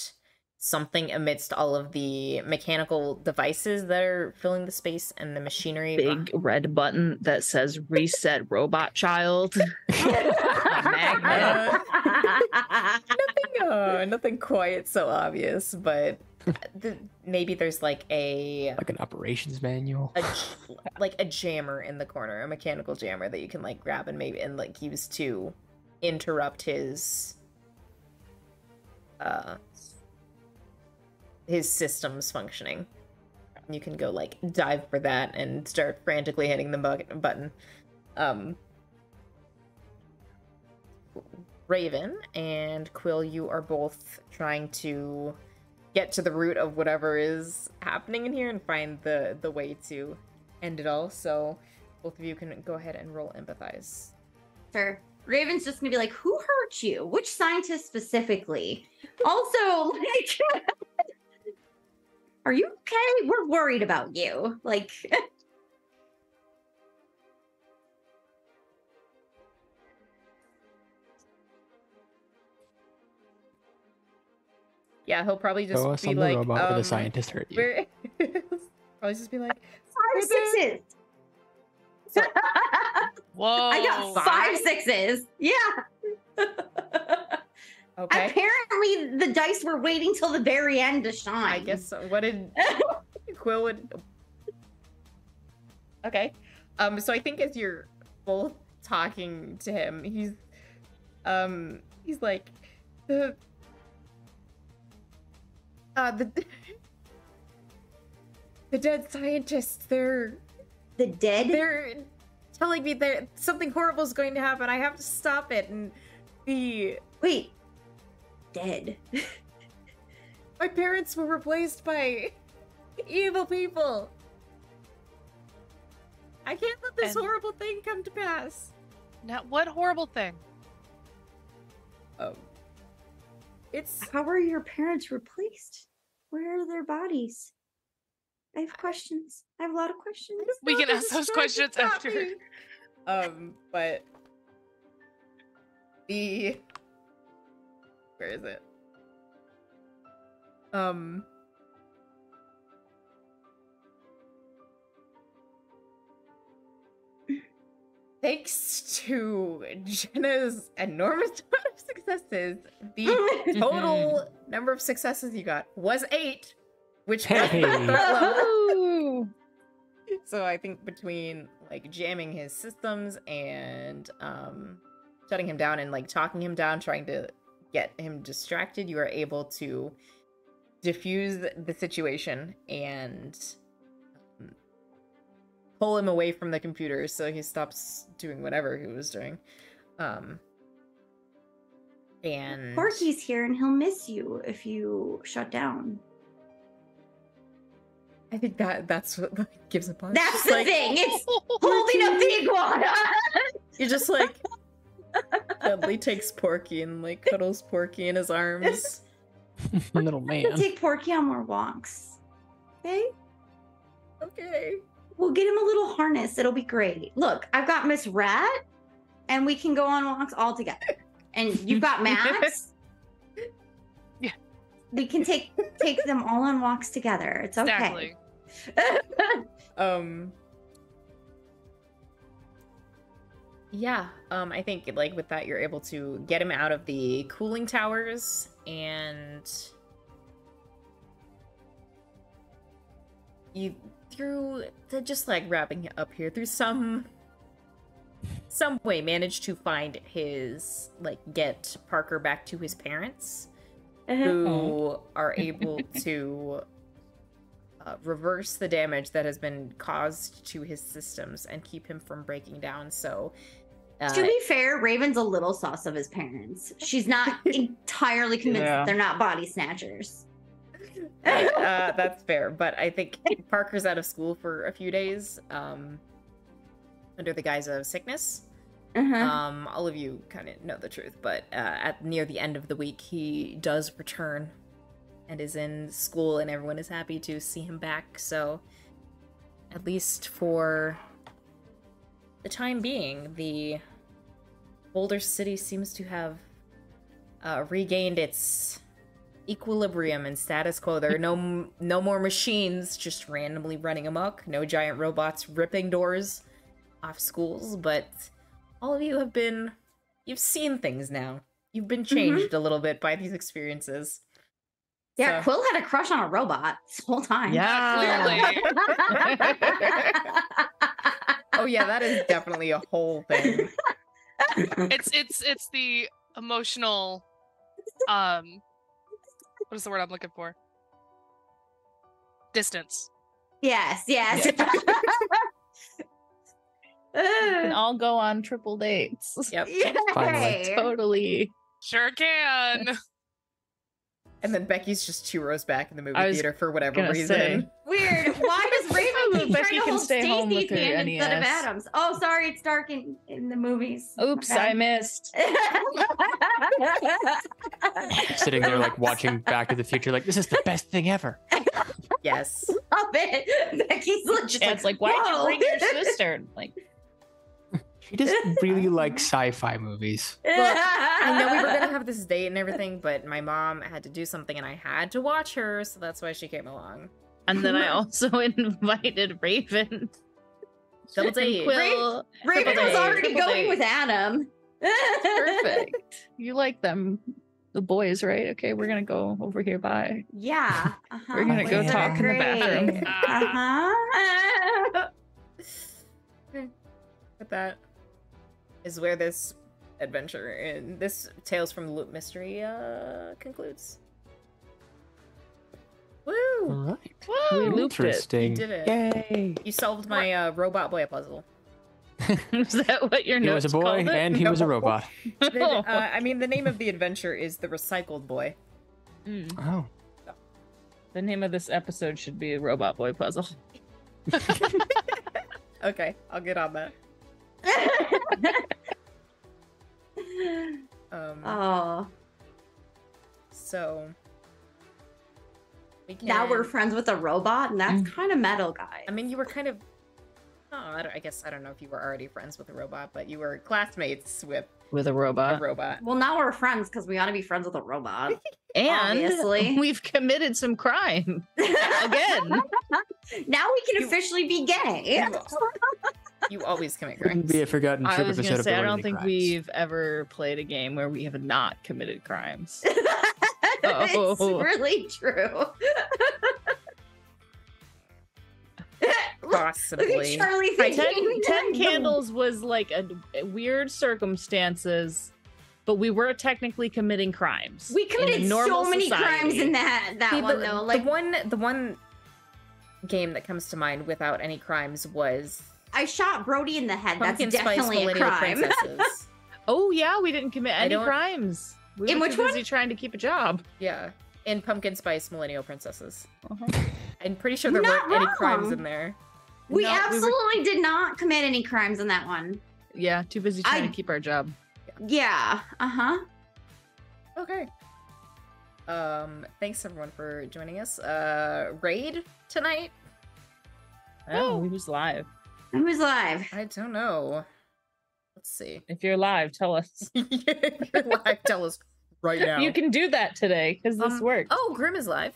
something amidst all of the mechanical devices that are filling the space and the machinery. Big red button that says reset robot child. A magnet. Nothing quite so obvious, but maybe there's like an operations manual. like a jammer in the corner, a mechanical jammer that you can like grab and maybe like use to interrupt his systems functioning. You can go like dive for that and start frantically hitting the button. Raven and Quill, you are both trying to get to the root of whatever is happening in here and find the way to end it all. So both of you can go ahead and roll empathize. Sure. Raven's just gonna be like, who hurt you? Which scientist specifically? Also, like, are you okay? We're worried about you. Like, Yeah, he'll probably just So be some like, robot or the scientist hurt you. where... probably just be like, 5 6s. Whoa. I got 5 6s. Yeah. okay. Apparently, the dice were waiting till the very end to shine. I guess so. What did Quill would? Okay. So I think as you're both talking to him, he's like the dead scientists. They're telling me that something horrible is going to happen. I have to stop it. And Wait. Dead. my parents were replaced by evil people. I can't let this And- horrible thing come to pass. Now, what horrible thing? It's How were your parents replaced? Where are their bodies? I have questions. I have a lot of questions. We can Stop it, ask those stop it, questions stop after. me. But where is it? Thanks to Jenna's enormous amount of successes, the total number of successes you got was 8, which was Hey. the threat level. Ooh. So I think between like jamming his systems and shutting him down and like talking him down, trying to get him distracted, you are able to diffuse the situation and pull him away from the computer so he stops doing whatever he was doing. And Porky's here and he'll miss you if you shut down. I think that's what like, gives a punch. That's Just, the like, thing. It's holding up the iguana. You're just like Dudley takes Porky and like cuddles Porky in his arms. Little man. Take Porky on more walks. Okay? Okay. We'll get him a little harness. It'll be great. Look, I've got Miss Rat, and we can go on walks all together. And you've got Max. Yeah. We can take them all on walks together. It's okay. Exactly. Yeah, I think like with that you're able to get him out of the cooling towers and you through just like wrapping it up here through some way managed to find his like get Parker back to his parents who are able to reverse the damage that has been caused to his systems and keep him from breaking down. So, To be fair, Raven's a little sus of his parents. She's not entirely convinced Yeah. they're not body snatchers. that's fair. But I think Parker's out of school for a few days under the guise of sickness. Uh-huh. All of you kind of know the truth, but at near the end of the week, he does return and is in school, and everyone is happy to see him back. So, at least for the time being, the Boulder City seems to have regained its equilibrium and status quo. There are no more machines just randomly running amok, no giant robots ripping doors off schools, but all of you you've seen things now. You've been changed a little bit by these experiences. Yeah, So- Quill had a crush on a robot this whole time. Yeah. Clearly. Oh yeah, that is definitely a whole thing. It's the emotional what is the word I'm looking for? Distance. Yes. We can all go on triple dates. Yep. Finally. Totally. Sure can. And then Becky's just 2 rows back in the movie I was theater for whatever gonna reason. say. Weird. Why does Raven keep Becky trying to can hold stay home Stacy's with her hand instead of NES. Adam's? Oh, sorry, it's dark in the movies. Oops, Okay. I missed. Sitting there like watching Back to the Future, like this is the best thing ever. Yes. Stop it. Becky's just Chad's like, why'd you "Whoa." bring your sister? Like, She doesn't really like sci-fi movies. I know we were gonna have this date and everything, but my mom had to do something and I had to watch her, so that's why she came along. and then I also invited Raven. Double and date. Quill. Raven Triple was date, already triple going date. with Adam. Perfect. You like them, the boys, right? Okay, we're gonna go over here. Bye. Yeah. Uh-huh. We're gonna go Boys talk are in the bathroom. great. Uh-huh. But that is where this adventure in this Tales from the Loop mystery concludes. Woo! All right. We looped it. Interesting. You did it. Yay! You solved my robot boy puzzle. Is that what your He notes was a boy called it? and he was a robot. I mean, the name of the adventure is The Recycled Boy. Mm. Oh. The name of this episode should be Robot Boy Puzzle. Okay, I'll get on that. Oh, So we can... now we're friends with a robot, and that's kind of metal, guys. I mean, you were kind of. Oh, I guess I don't know if you were already friends with a robot, but you were classmates with With a a robot. robot. well, now we're friends because we ought to be friends with a robot. And Obviously. we've committed some crime. Again. Now we can officially be gay. You always commit Wouldn't crimes. be a forgotten I trip was episode gonna of say, the I don't Lonely think Crimes. we've ever played a game where we have not committed crimes. It's Oh. really true. Look Possibly. at Charlie Ten, thinking. 10 Candles was like a weird circumstances, but we were technically committing crimes. We in committed a normal so many society. crimes in that See, one though. Like the one game that comes to mind without any crimes was I shot Brody in the head. Pumpkin That's Spice definitely a Millennial crime. Princesses. Oh yeah, we didn't commit any don't- crimes. We In were which too one? busy trying to keep a job. Yeah, in Pumpkin Spice Millennial Princesses. Uh-huh. I'm pretty sure there Not weren't any crimes wrong. in there. We No, we were- absolutely did not commit any crimes in that one. Yeah, too busy trying I- to keep our job. Yeah. Uh-huh. Okay. Thanks everyone for joining us. Raid tonight? Oh, who's live? Who's live? I don't know. Let's see. If you're live, tell us. If you're live, tell us right now. You can do that today because this works. Oh, Grim is live.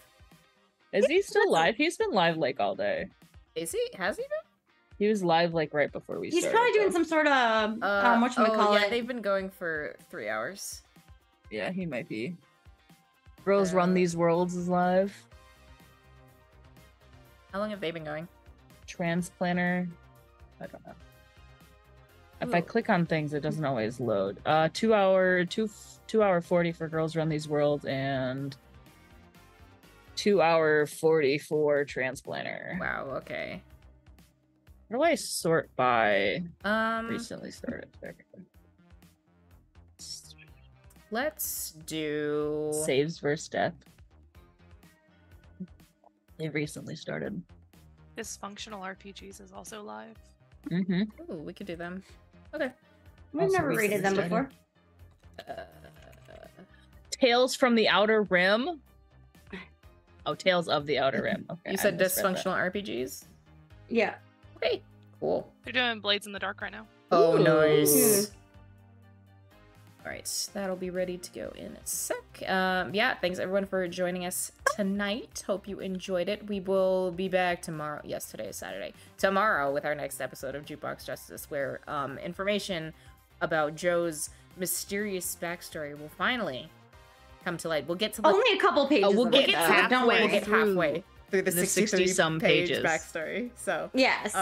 Is he still live? He's been live like all day. Is he? Has he been? He was live like right before we He's started. probably doing though. some sort of whatchamacallit. yeah, they've been going for 3 hours. Yeah, he might be. Girls Run These Worlds is live. How long have they been going? Transplanter. I don't know. If I Ooh. click on things, it doesn't always load. 2 hour 40 for Girls Run These Worlds and 2-hour 44 transplanter. Wow. Okay. How do I sort by Um, recently started? let's do. Saves versus death. They recently started. Dysfunctional RPGs is also live. Mm-hmm. Ooh, we could do them. Okay. We've Also never rated them recently before. Tales from the Outer Rim. Oh, Tales of the Outer Rim. Okay, You I said misread that. dysfunctional RPGs. Yeah. Okay. Cool. They're doing Blades in the Dark right now. Oh, Ooh. nice. All right, that'll be ready to go in a sec. Yeah, thanks everyone for joining us tonight. Hope you enjoyed it. We will be back tomorrow. Yes, today is Saturday. Tomorrow with our next episode of Jukebox Justice, where information about Joe's mysterious backstory will finally come to light. We'll get to the Only a couple pages. we'll of get it, though. halfway Don't we'll worry. get halfway through the, the 63 60-some page pages. backstory. So, Yes.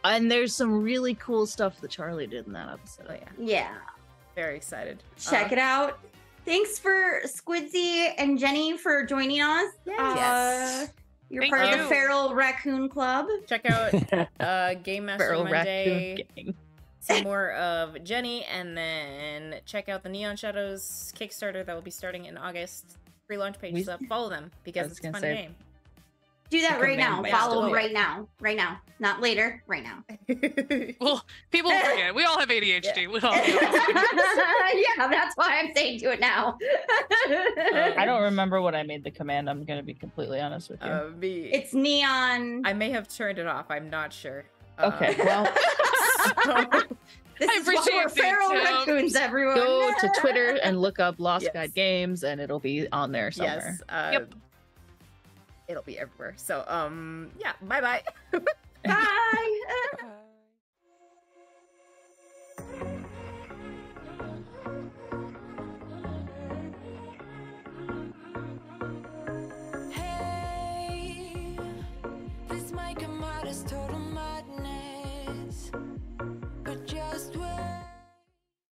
And there's some really cool stuff that Charlie did in that episode. oh yeah, Yeah. very excited. Check it out. Thanks for Squidsy and Jenny for joining us. Yes. You're Thank part of you. the Feral Raccoon Club. Check out Game Master Feral Monday. Raccoon Gang. Some more of Jenny, and then check out the Neon Shadows Kickstarter that will be starting in August. Free launch pages up. Follow them because it's a fun game. Do that Check out right now. Man Follow Bastille. them right now. Right now. Not later. Right now. Well, people forget. We all have ADHD. We all have Yeah, that's why I'm saying do it now. I don't remember what I made the command. I'm going to be completely honest with you. It's neon. I may have turned it off. I'm not sure. Okay, well, This I is why appreciate we're the feral attempt. raccoons, everyone. go to Twitter and look up Lost Yes. Guide Games, and it'll be on there somewhere. Yes. Yep. It'll be everywhere. So, yeah. Bye-bye. Bye.